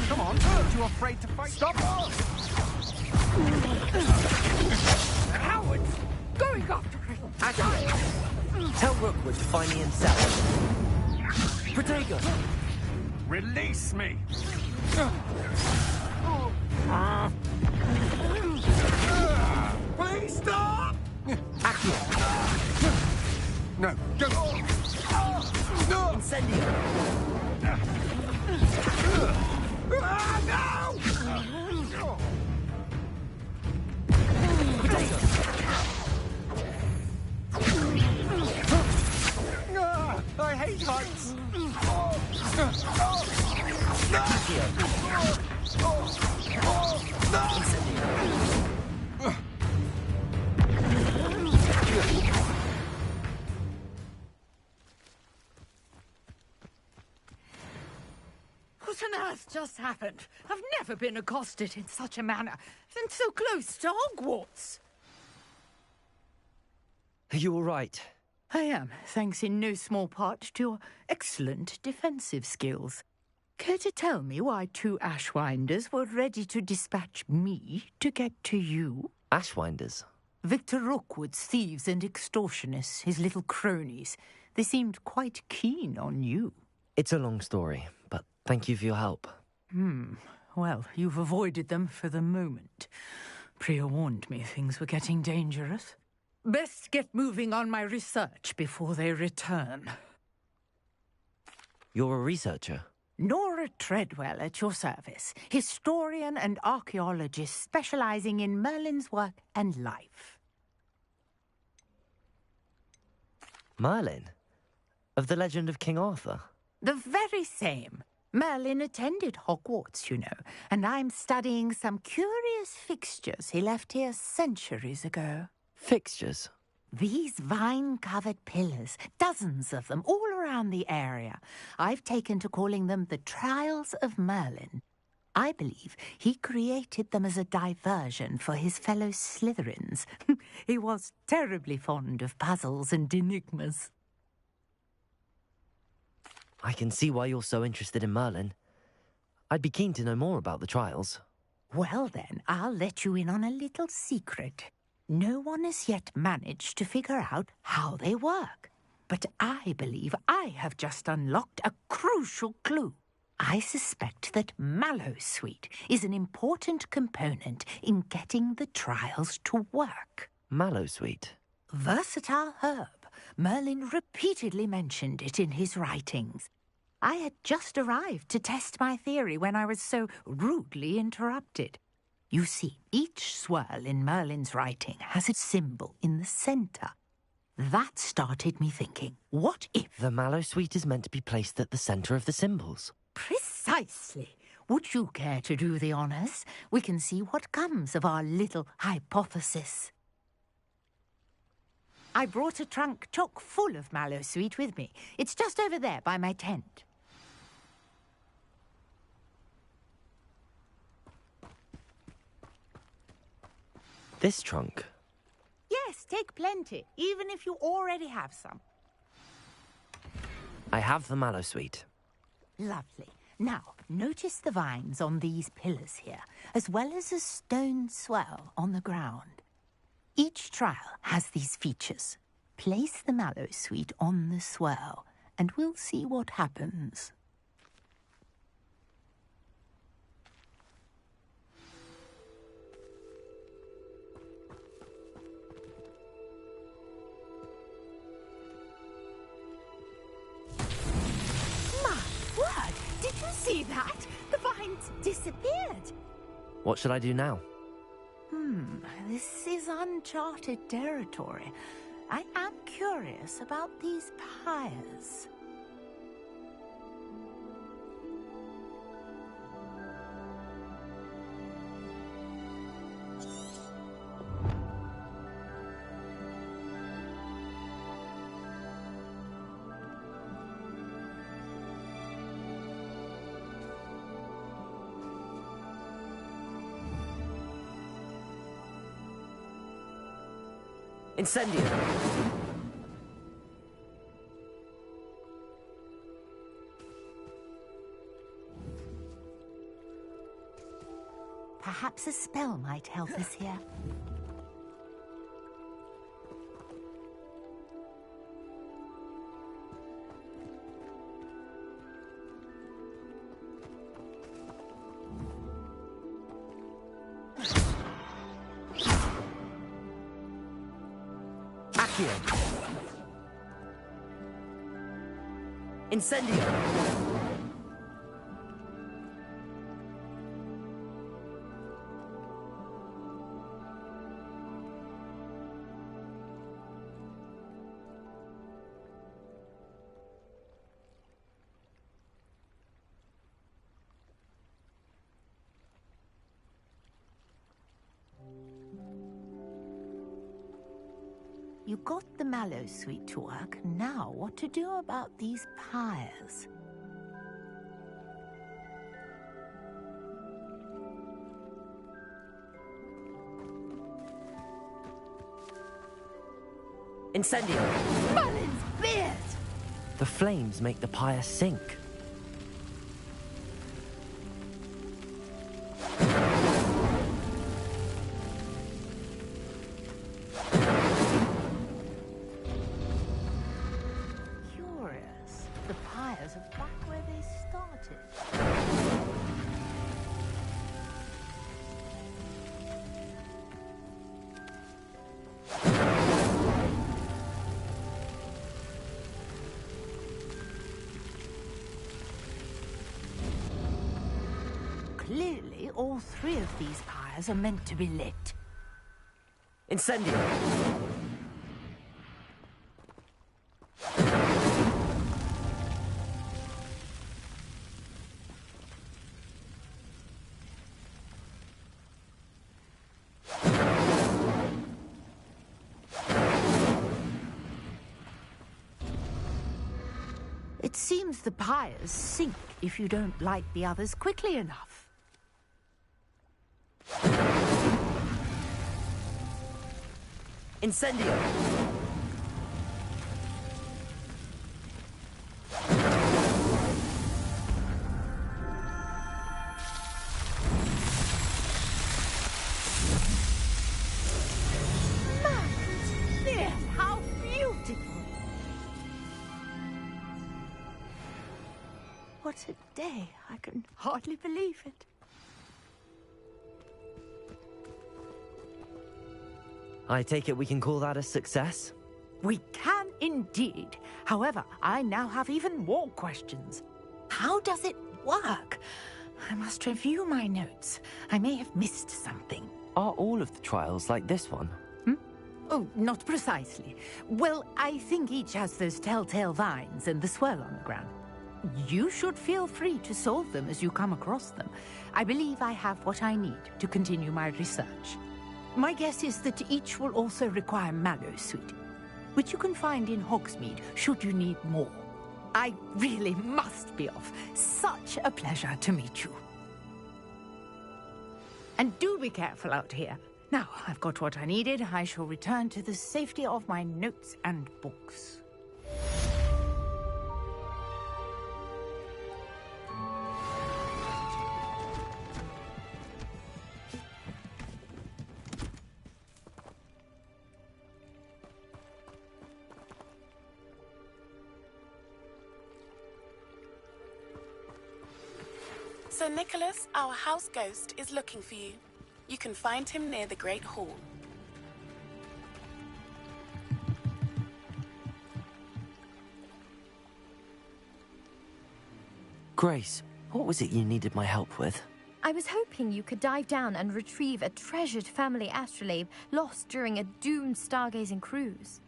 Come on, aren't you afraid to fight? Stop! Cowards! Going after him! Tell Rookwood to find me himself. Protego! Release me! Please stop! No, don't! No! Incendio! No! I hate heights! What on earth just happened? I've never been accosted in such a manner, and so close to Hogwarts. Are you all right? I am, thanks in no small part to your excellent defensive skills. Care to tell me why two Ashwinders were ready to dispatch me to get to you? Ashwinders? Victor Rookwood's thieves and extortionists, his little cronies. They seemed quite keen on you. It's a long story, but thank you for your help. Well, you've avoided them for the moment. Priya warned me things were getting dangerous. Best get moving on my research before they return. You're a researcher? Nora Treadwell at your service, historian and archaeologist specializing in Merlin's work and life. Merlin? Of the legend of King Arthur? The very same. Merlin attended Hogwarts, you know, and I'm studying some curious fixtures he left here centuries ago. Fixtures? These vine-covered pillars, dozens of them, all around the area. I've taken to calling them the Trials of Merlin. I believe he created them as a diversion for his fellow Slytherins. He was terribly fond of puzzles and enigmas. I can see why you're so interested in Merlin. I'd be keen to know more about the trials. Well then, I'll let you in on a little secret. No one has yet managed to figure out how they work. But I believe I have just unlocked a crucial clue. I suspect that Mallowsweet is an important component in getting the trials to work. Mallowsweet? Versatile herb. Merlin repeatedly mentioned it in his writings. I had just arrived to test my theory when I was so rudely interrupted. You see, each swirl in Merlin's writing has a symbol in the centre. That started me thinking, what if... The Mallowsweet is meant to be placed at the centre of the symbols. Precisely. Would you care to do the honours? We can see what comes of our little hypothesis. I brought a trunk chock full of Mallowsweet with me. It's just over there by my tent. This trunk? Yes, take plenty, even if you already have some. I have the Mallowsweet. Lovely. Now, notice the vines on these pillars here, as well as a stone swell on the ground. Each trial has these features. Place the Mallowsweet on the swell, and we'll see what happens. Did you see that? The vines disappeared. What should I do now? This is uncharted territory. I am curious about these pyres. Incendio! Perhaps a spell might help us here. Incendio! You got the Mallowsweet to work. Now, what to do about these pyres? Incendio! Merlin's beard! The flames make the pyre sink. Clearly, all three of these pyres are meant to be lit. Incendio! It seems the pyres sink if you don't light the others quickly enough. Incendio! Magnificent! How beautiful! What a day. I can hardly believe it. I take it we can call that a success? We can indeed. However, I now have even more questions. How does it work? I must review my notes. I may have missed something. Are all of the trials like this one? Oh, not precisely. Well, I think each has those telltale vines and the swirl on the ground. You should feel free to solve them as you come across them. I believe I have what I need to continue my research. My guess is that each will also require mallow sweet, which you can find in Hogsmeade should you need more. I really must be off. Such a pleasure to meet you. And do be careful out here. Now, I've got what I needed. I shall return to the safety of my notes and books. Sir Nicholas, our house ghost, is looking for you. You can find him near the Great Hall. Grace, what was it you needed my help with? I was hoping you could dive down and retrieve a treasured family astrolabe lost during a doomed stargazing cruise.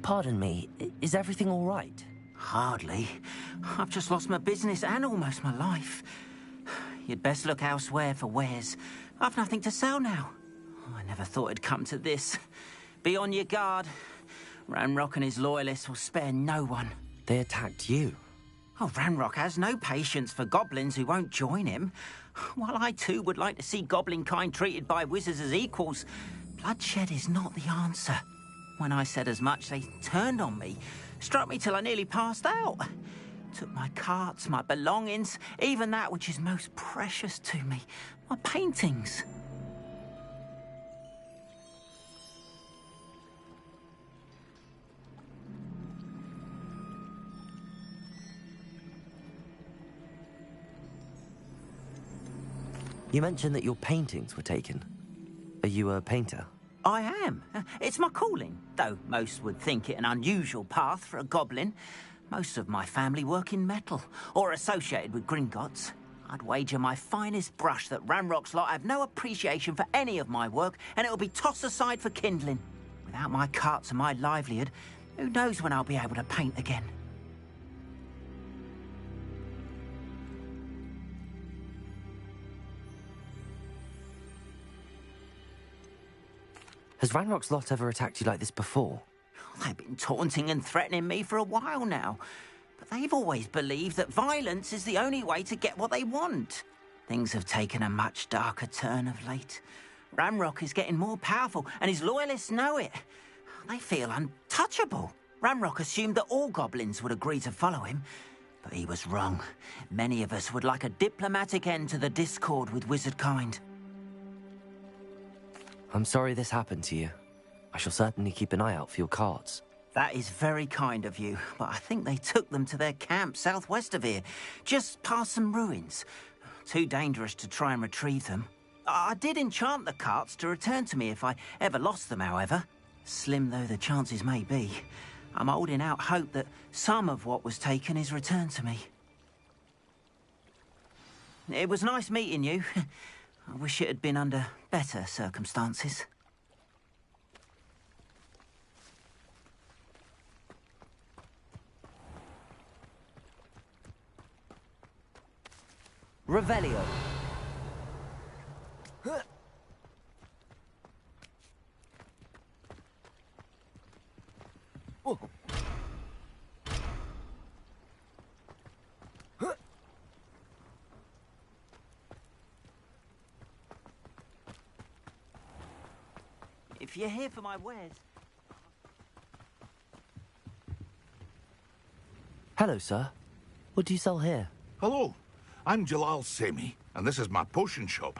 Pardon me, is everything all right? Hardly. I've just lost my business and almost my life. You'd best look elsewhere for wares. I've nothing to sell now. I never thought it'd come to this. Be on your guard. Ranrock and his loyalists will spare no one. They attacked you? Oh, Ranrock has no patience for goblins who won't join him. While I too would like to see goblin kind treated by wizards as equals, bloodshed is not the answer. When I said as much, they turned on me, struck me till I nearly passed out. Took my carts, my belongings, even that which is most precious to me, my paintings. You mentioned that your paintings were taken. Are you a painter? I am. It's my calling, though most would think it an unusual path for a goblin. Most of my family work in metal, or associated with Gringotts. I'd wager my finest brush that Ranrock's lot have no appreciation for any of my work, and it'll be tossed aside for kindling. Without my carts and my livelihood, who knows when I'll be able to paint again. Has Ranrock's lot ever attacked you like this before? They've been taunting and threatening me for a while now. But they've always believed that violence is the only way to get what they want. Things have taken a much darker turn of late. Ranrock is getting more powerful, and his loyalists know it. They feel untouchable. Ranrock assumed that all goblins would agree to follow him, but he was wrong. Many of us would like a diplomatic end to the discord with wizard kind. I'm sorry this happened to you. I shall certainly keep an eye out for your carts. That is very kind of you, but I think they took them to their camp southwest of here, just past some ruins. Too dangerous to try and retrieve them. I did enchant the carts to return to me if I ever lost them, however. Slim though the chances may be, I'm holding out hope that some of what was taken is returned to me. It was nice meeting you. I wish it had been under better circumstances. Revelio. If you're here for my wares... Hello, sir. What do you sell here? Hello, I'm Jalal Semi, and this is my potion shop.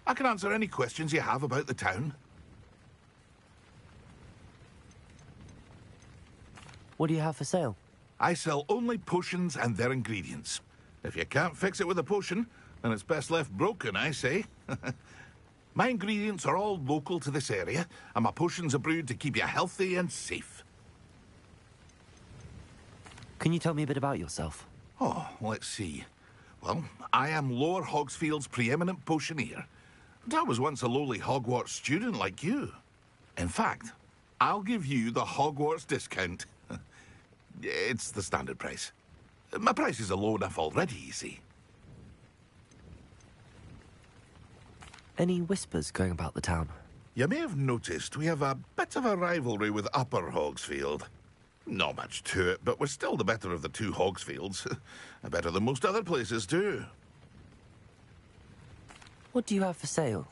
I can answer any questions you have about the town. What do you have for sale? I sell only potions and their ingredients. If you can't fix it with a potion, then it's best left broken, I say. My ingredients are all local to this area, and my potions are brewed to keep you healthy and safe. Can you tell me a bit about yourself? Oh, let's see. Well, I am Lower Hogsfield's preeminent potioneer. And I was once a lowly Hogwarts student like you. In fact, I'll give you the Hogwarts discount. It's the standard price. My prices are low enough already, you see. Any whispers going about the town? You may have noticed we have a bit of a rivalry with Upper Hogsfield. Not much to it, but we're still the better of the two Hogsfields. Better than most other places, too. What do you have for sale?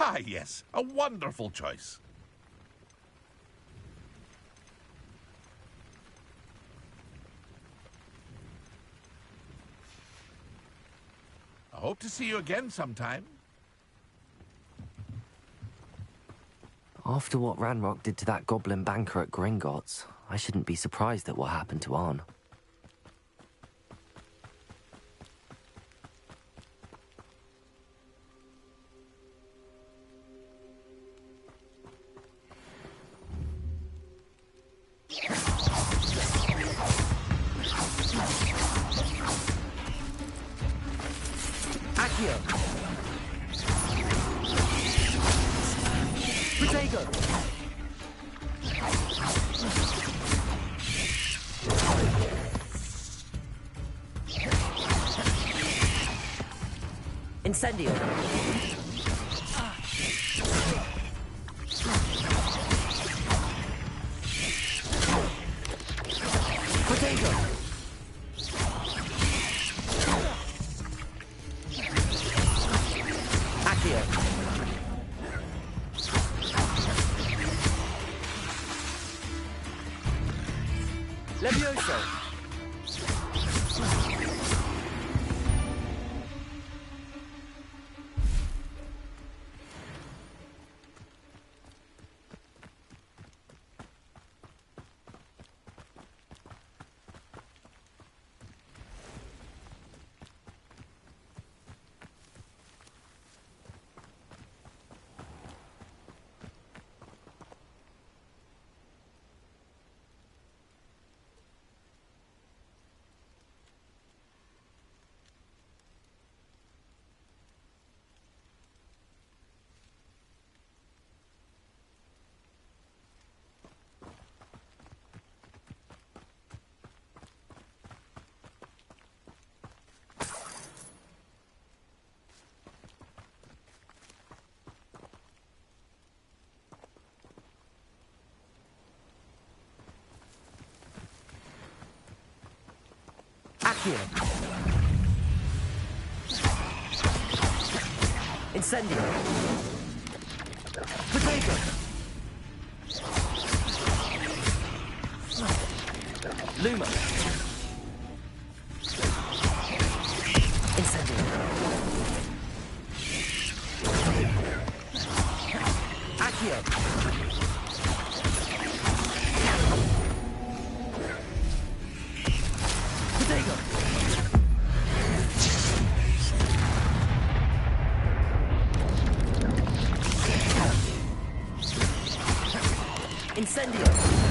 Ah, yes. A wonderful choice. I hope to see you again sometime. After what Ranrock did to that goblin banker at Gringotts, I shouldn't be surprised at what happened to Arn. Incendio. Potato. Accio. Levioso. Accio. Incendio. Potato. Luma. Incendio. Accio! Potato! Incendio!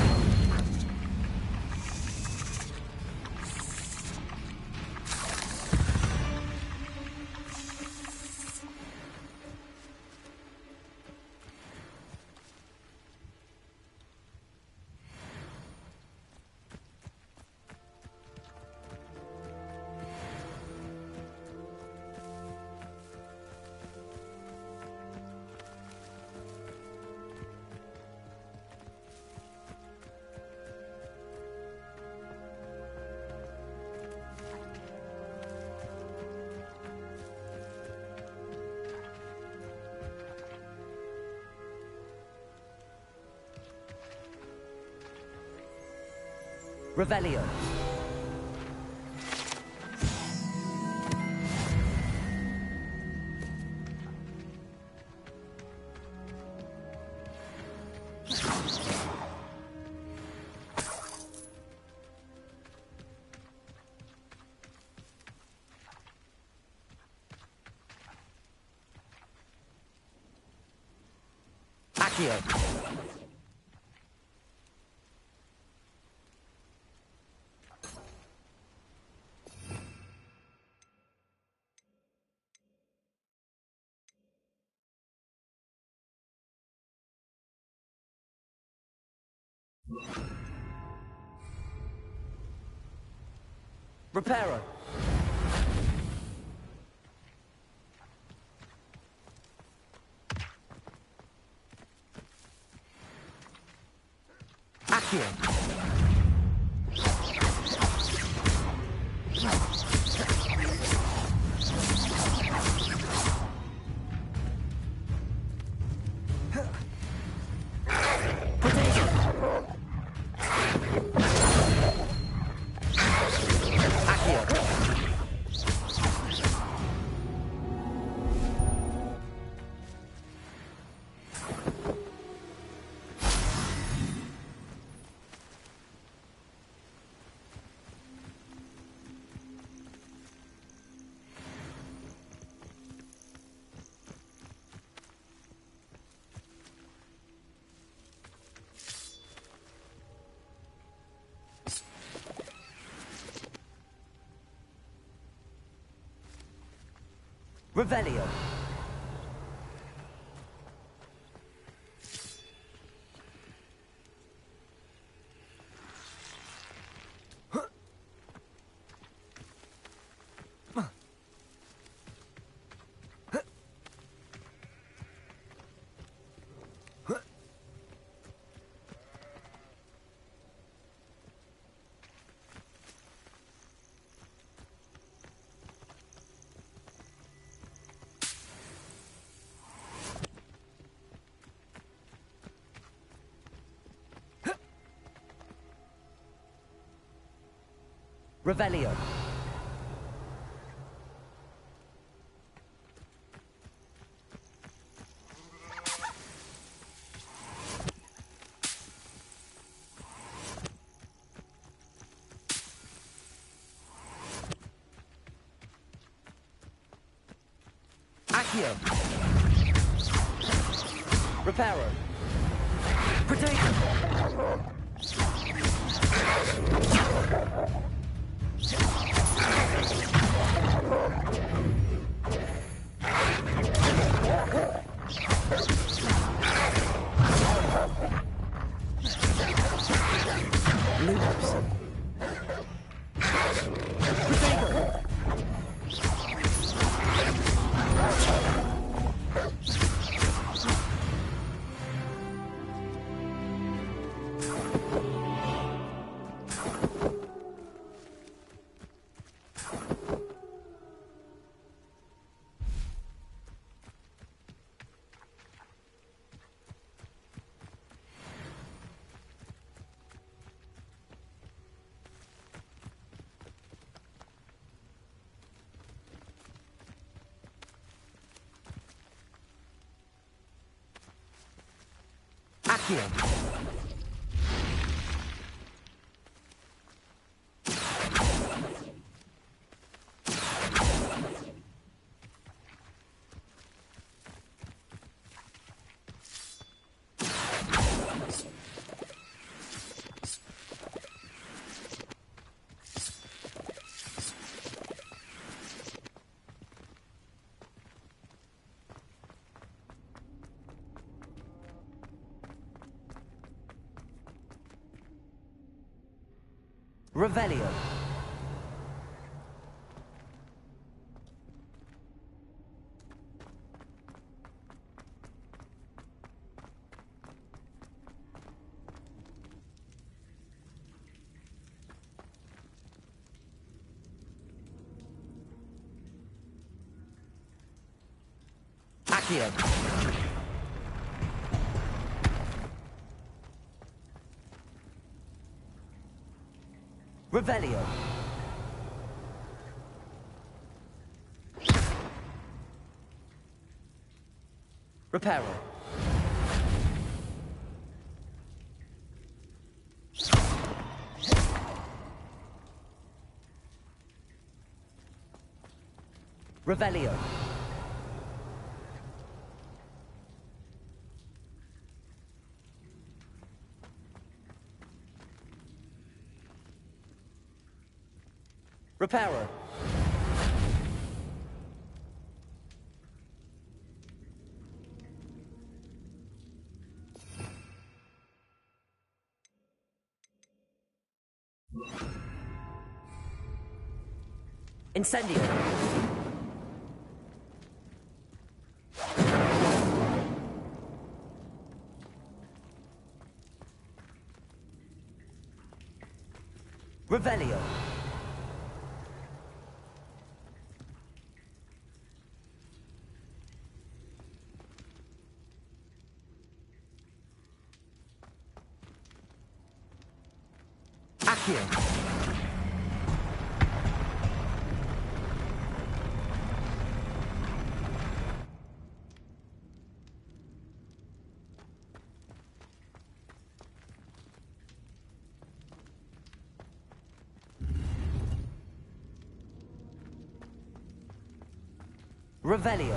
Revelio. Accio. Reparo. Accio. Revelio. Revelio. Accio. Reparo. Potato. Accio. Revelio. Accio. Revelio. Reparo. Revelio. Reparo. Incendio. Revelio. Accio. Revelio.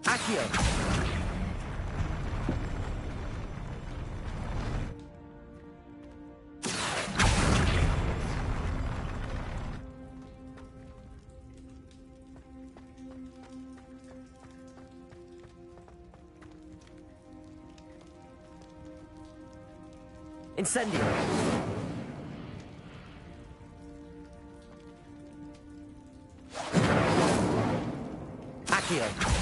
Accio. Incendio. Accio.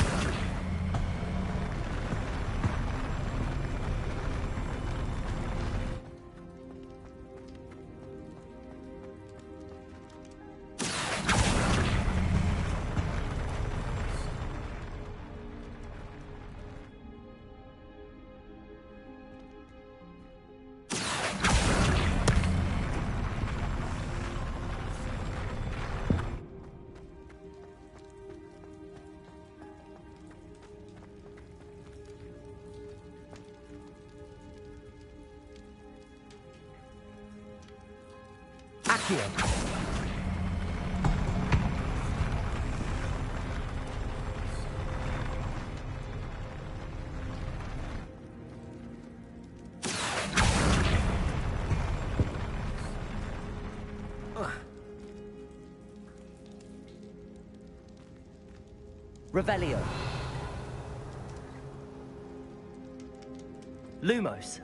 Accio. Revelio. Lumos.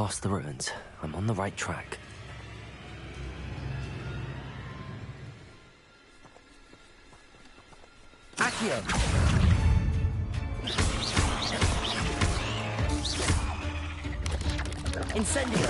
past the ruins. I'm on the right track. Accio! Incendio!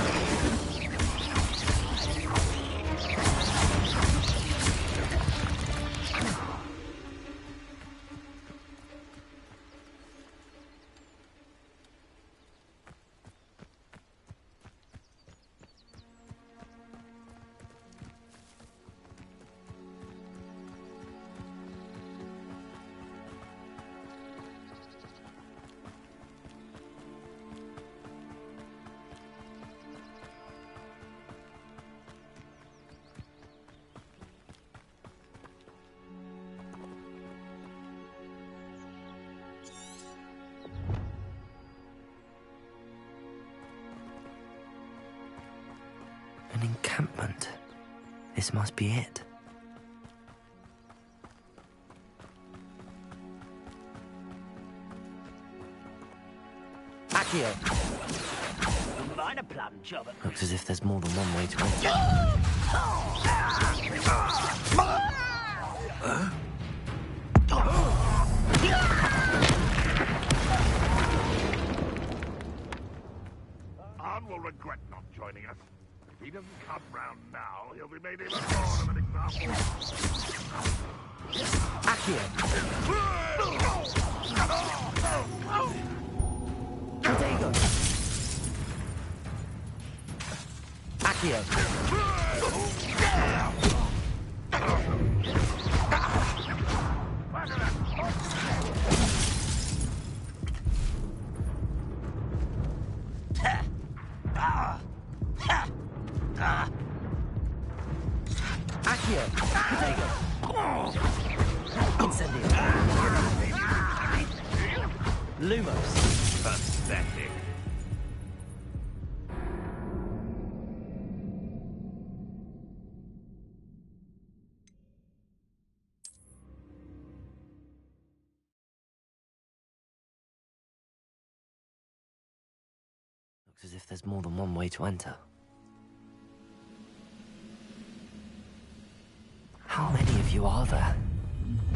An encampment. This must be it. Accio! Minor plum job. Looks as if there's more than one way to enter. Arn will regret not joining us. If he doesn't come round now, he'll be made even more of an example. Accio! Protego! Accio! Accio! Protego! Incendio! Lumos! Pathetic. Looks as if there's more than one way to enter. How many of you are there?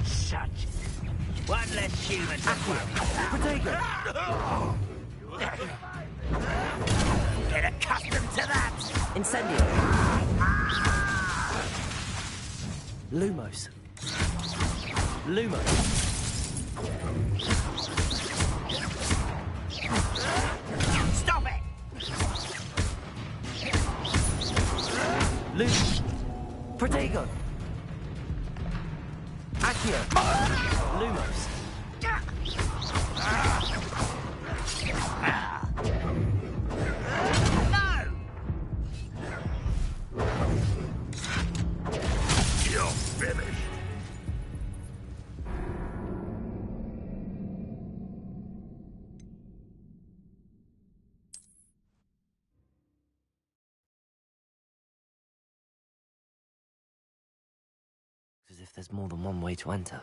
Such one less human to worry about. Get accustomed to that. Incendio! Lumos! Lumos! Stop it! Lumos! Protego! Accio! Lumos! No! You're finished. As if there's more than one way to enter.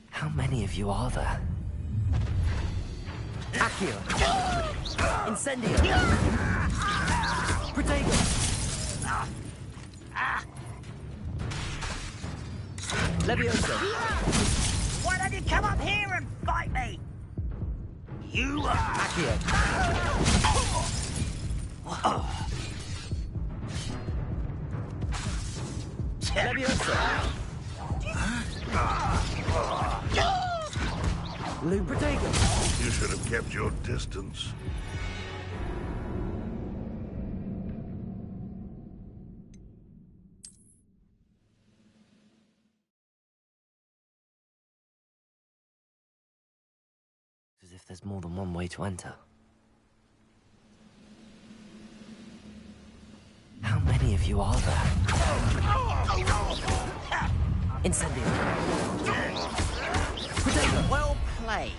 How many of you are there? Accio! Incendio! Protego! Levioso! Why don't you come up here and fight me? You are... Accio! Levioso! Loom Protego! You should have kept your distance. As if there's more than one way to enter. How many of you are there? Incendio! Protego! Well played.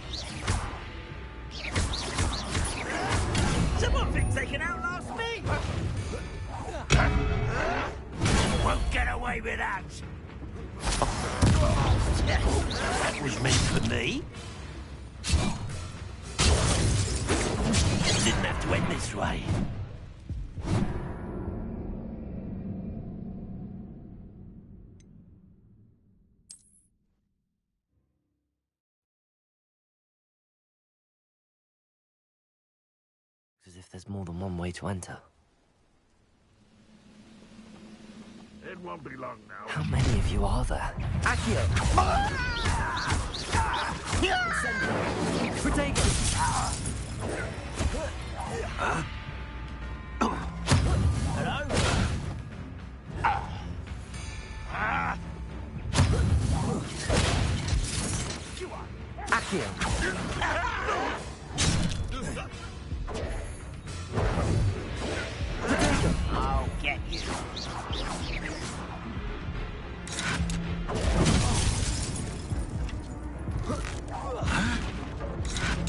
Someone thinks they can outlast me. Won't get away with that. That was meant for me. went this way. It's as if there's more than one way to enter. It won't be long now. How many of you are there? Accio! Protego! Hello? Accio! I'll get you.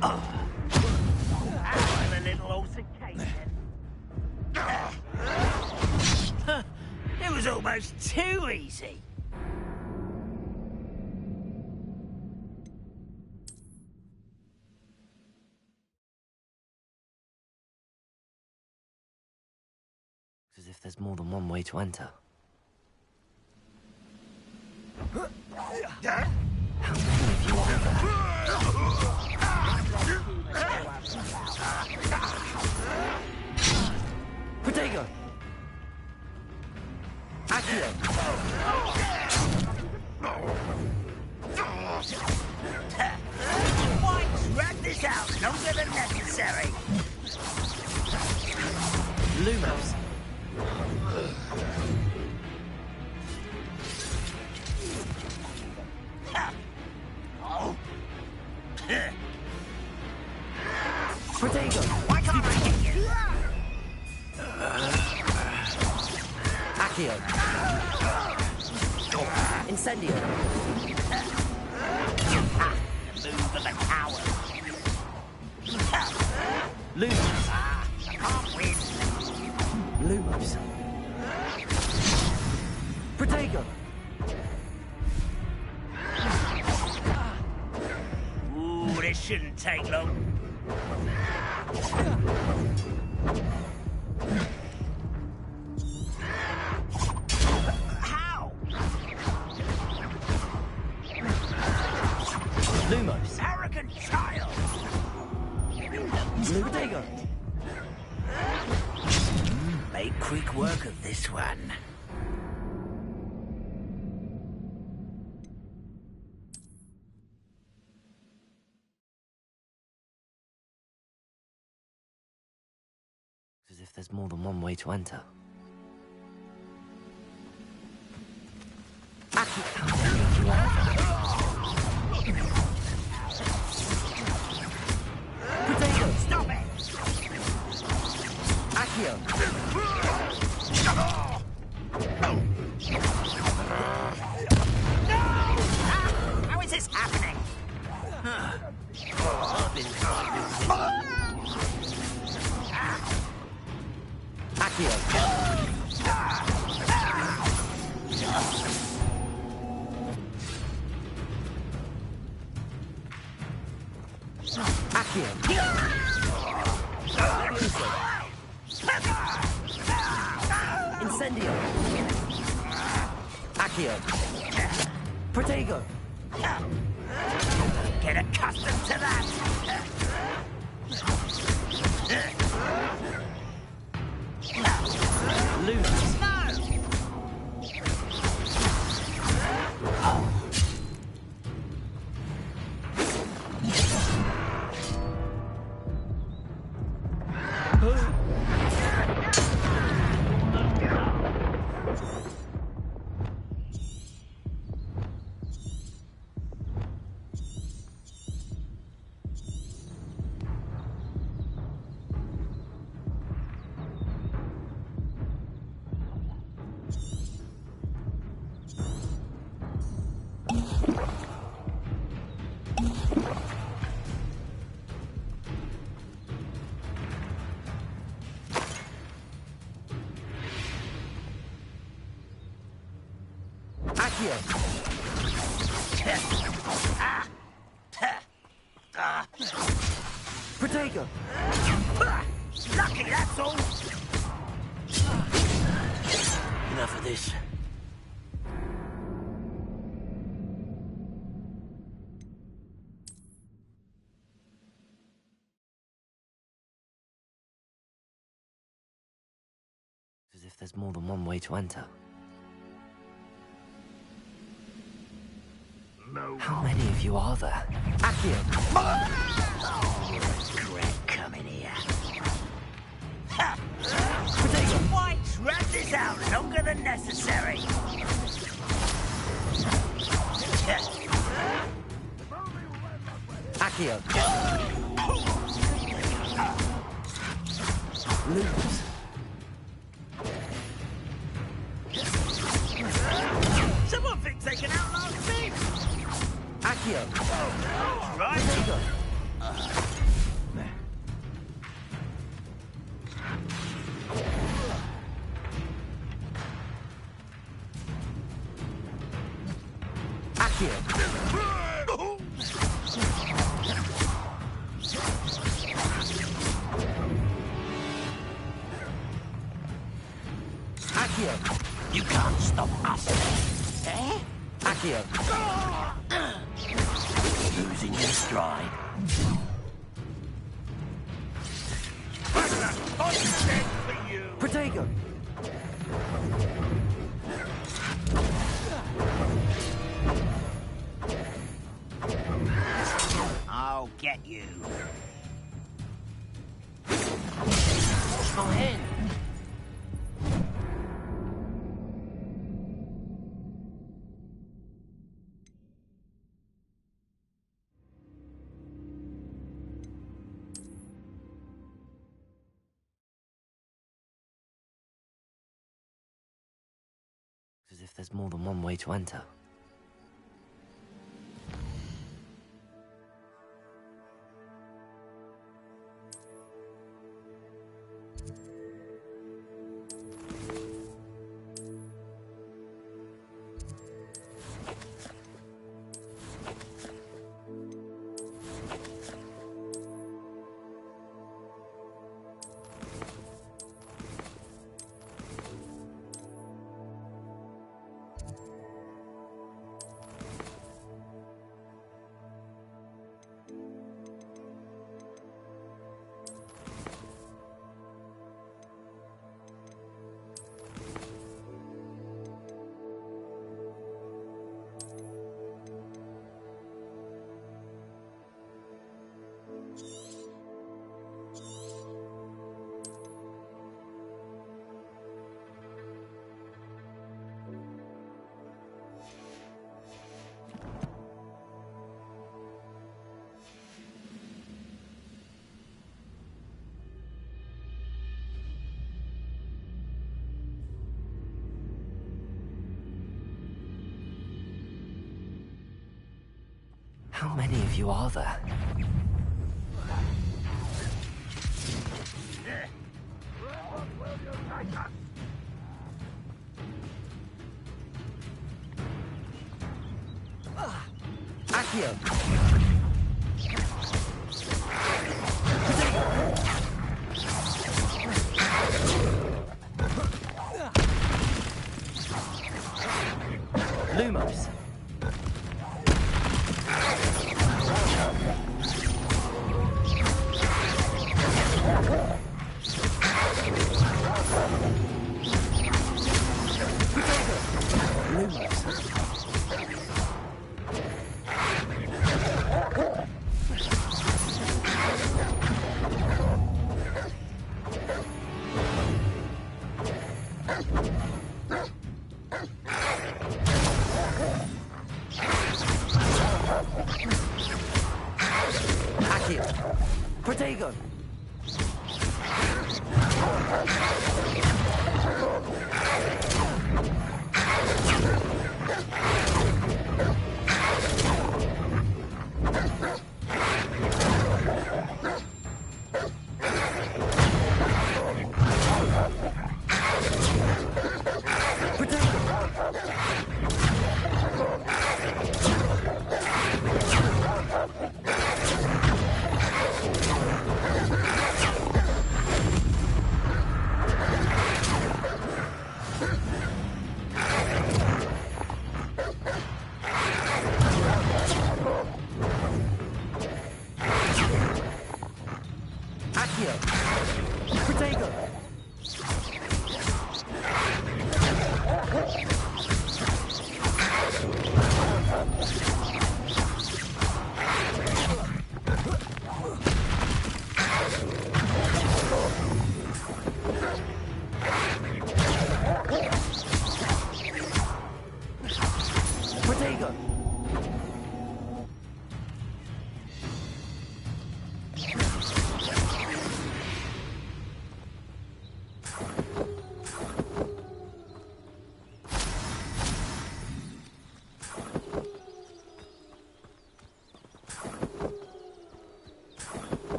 I'm a little altercation. It was almost too easy. It's as if there's more than one way to enter. How many of you are there? Protego! Accio! Why drag this out longer than necessary? Lumos! Protego! Why can't I get you? Accio! Incendio! Move of a coward. Lumos! I can't win. Lumos! Protego! Ooh, this shouldn't take long. How? Lumos! Arrogant child! Protego! Make quick work of this one. It's as if there's more than one way to enter. Accio! How many of you are there? Protego! Stop it! Accio! No! How is this happening? I've been trying to do Accio! Accio! Incendio! Accio! Protego! Get accustomed to that! Lumos! Accio! Protego! asshole! Enough of this. As if there's more than one way to enter. No. How many of you are there? Accio! Regret coming here. Ha! The whites ran this out longer than necessary. Accio! Lose. Someone thinks they can outlast me. Accio! Right. Accio! Accio! You can't stop us. Eh? Accio! Losing your stride. Protego! I'll get you. What's my hand? As if there's more than one way to enter. How many of you are there? Accio! Lumos! Protego!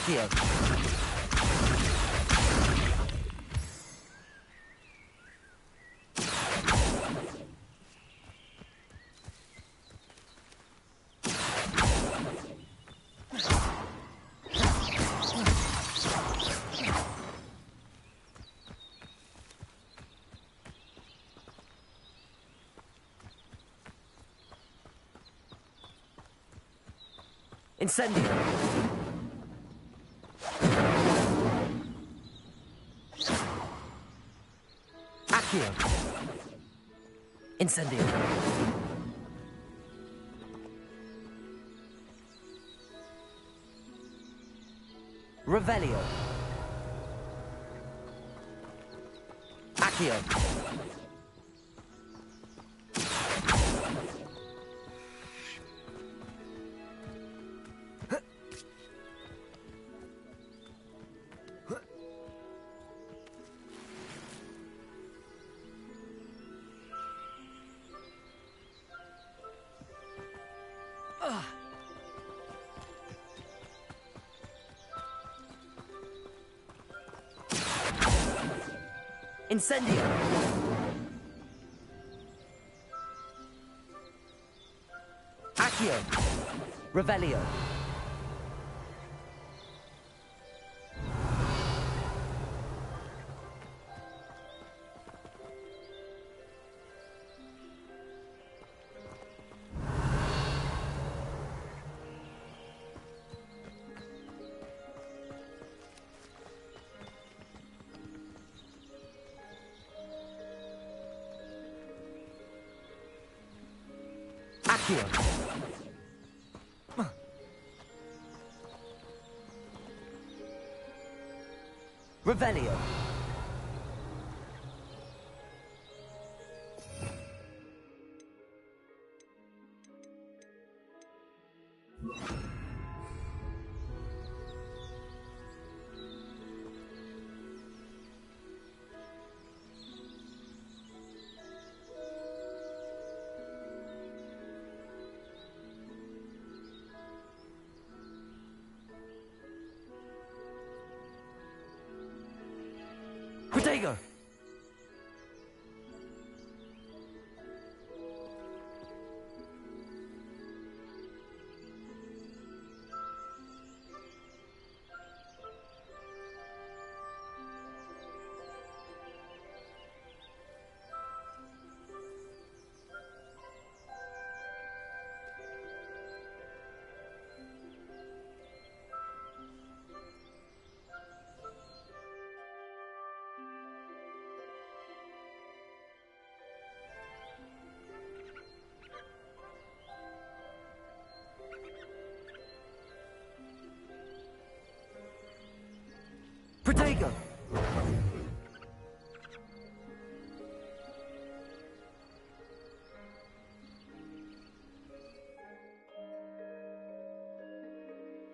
Accio. Incendio. Accio. Incendio. Revelio. Accio. Incendio. Accio. Revelio. Accio. Revelio. Protego! Protego!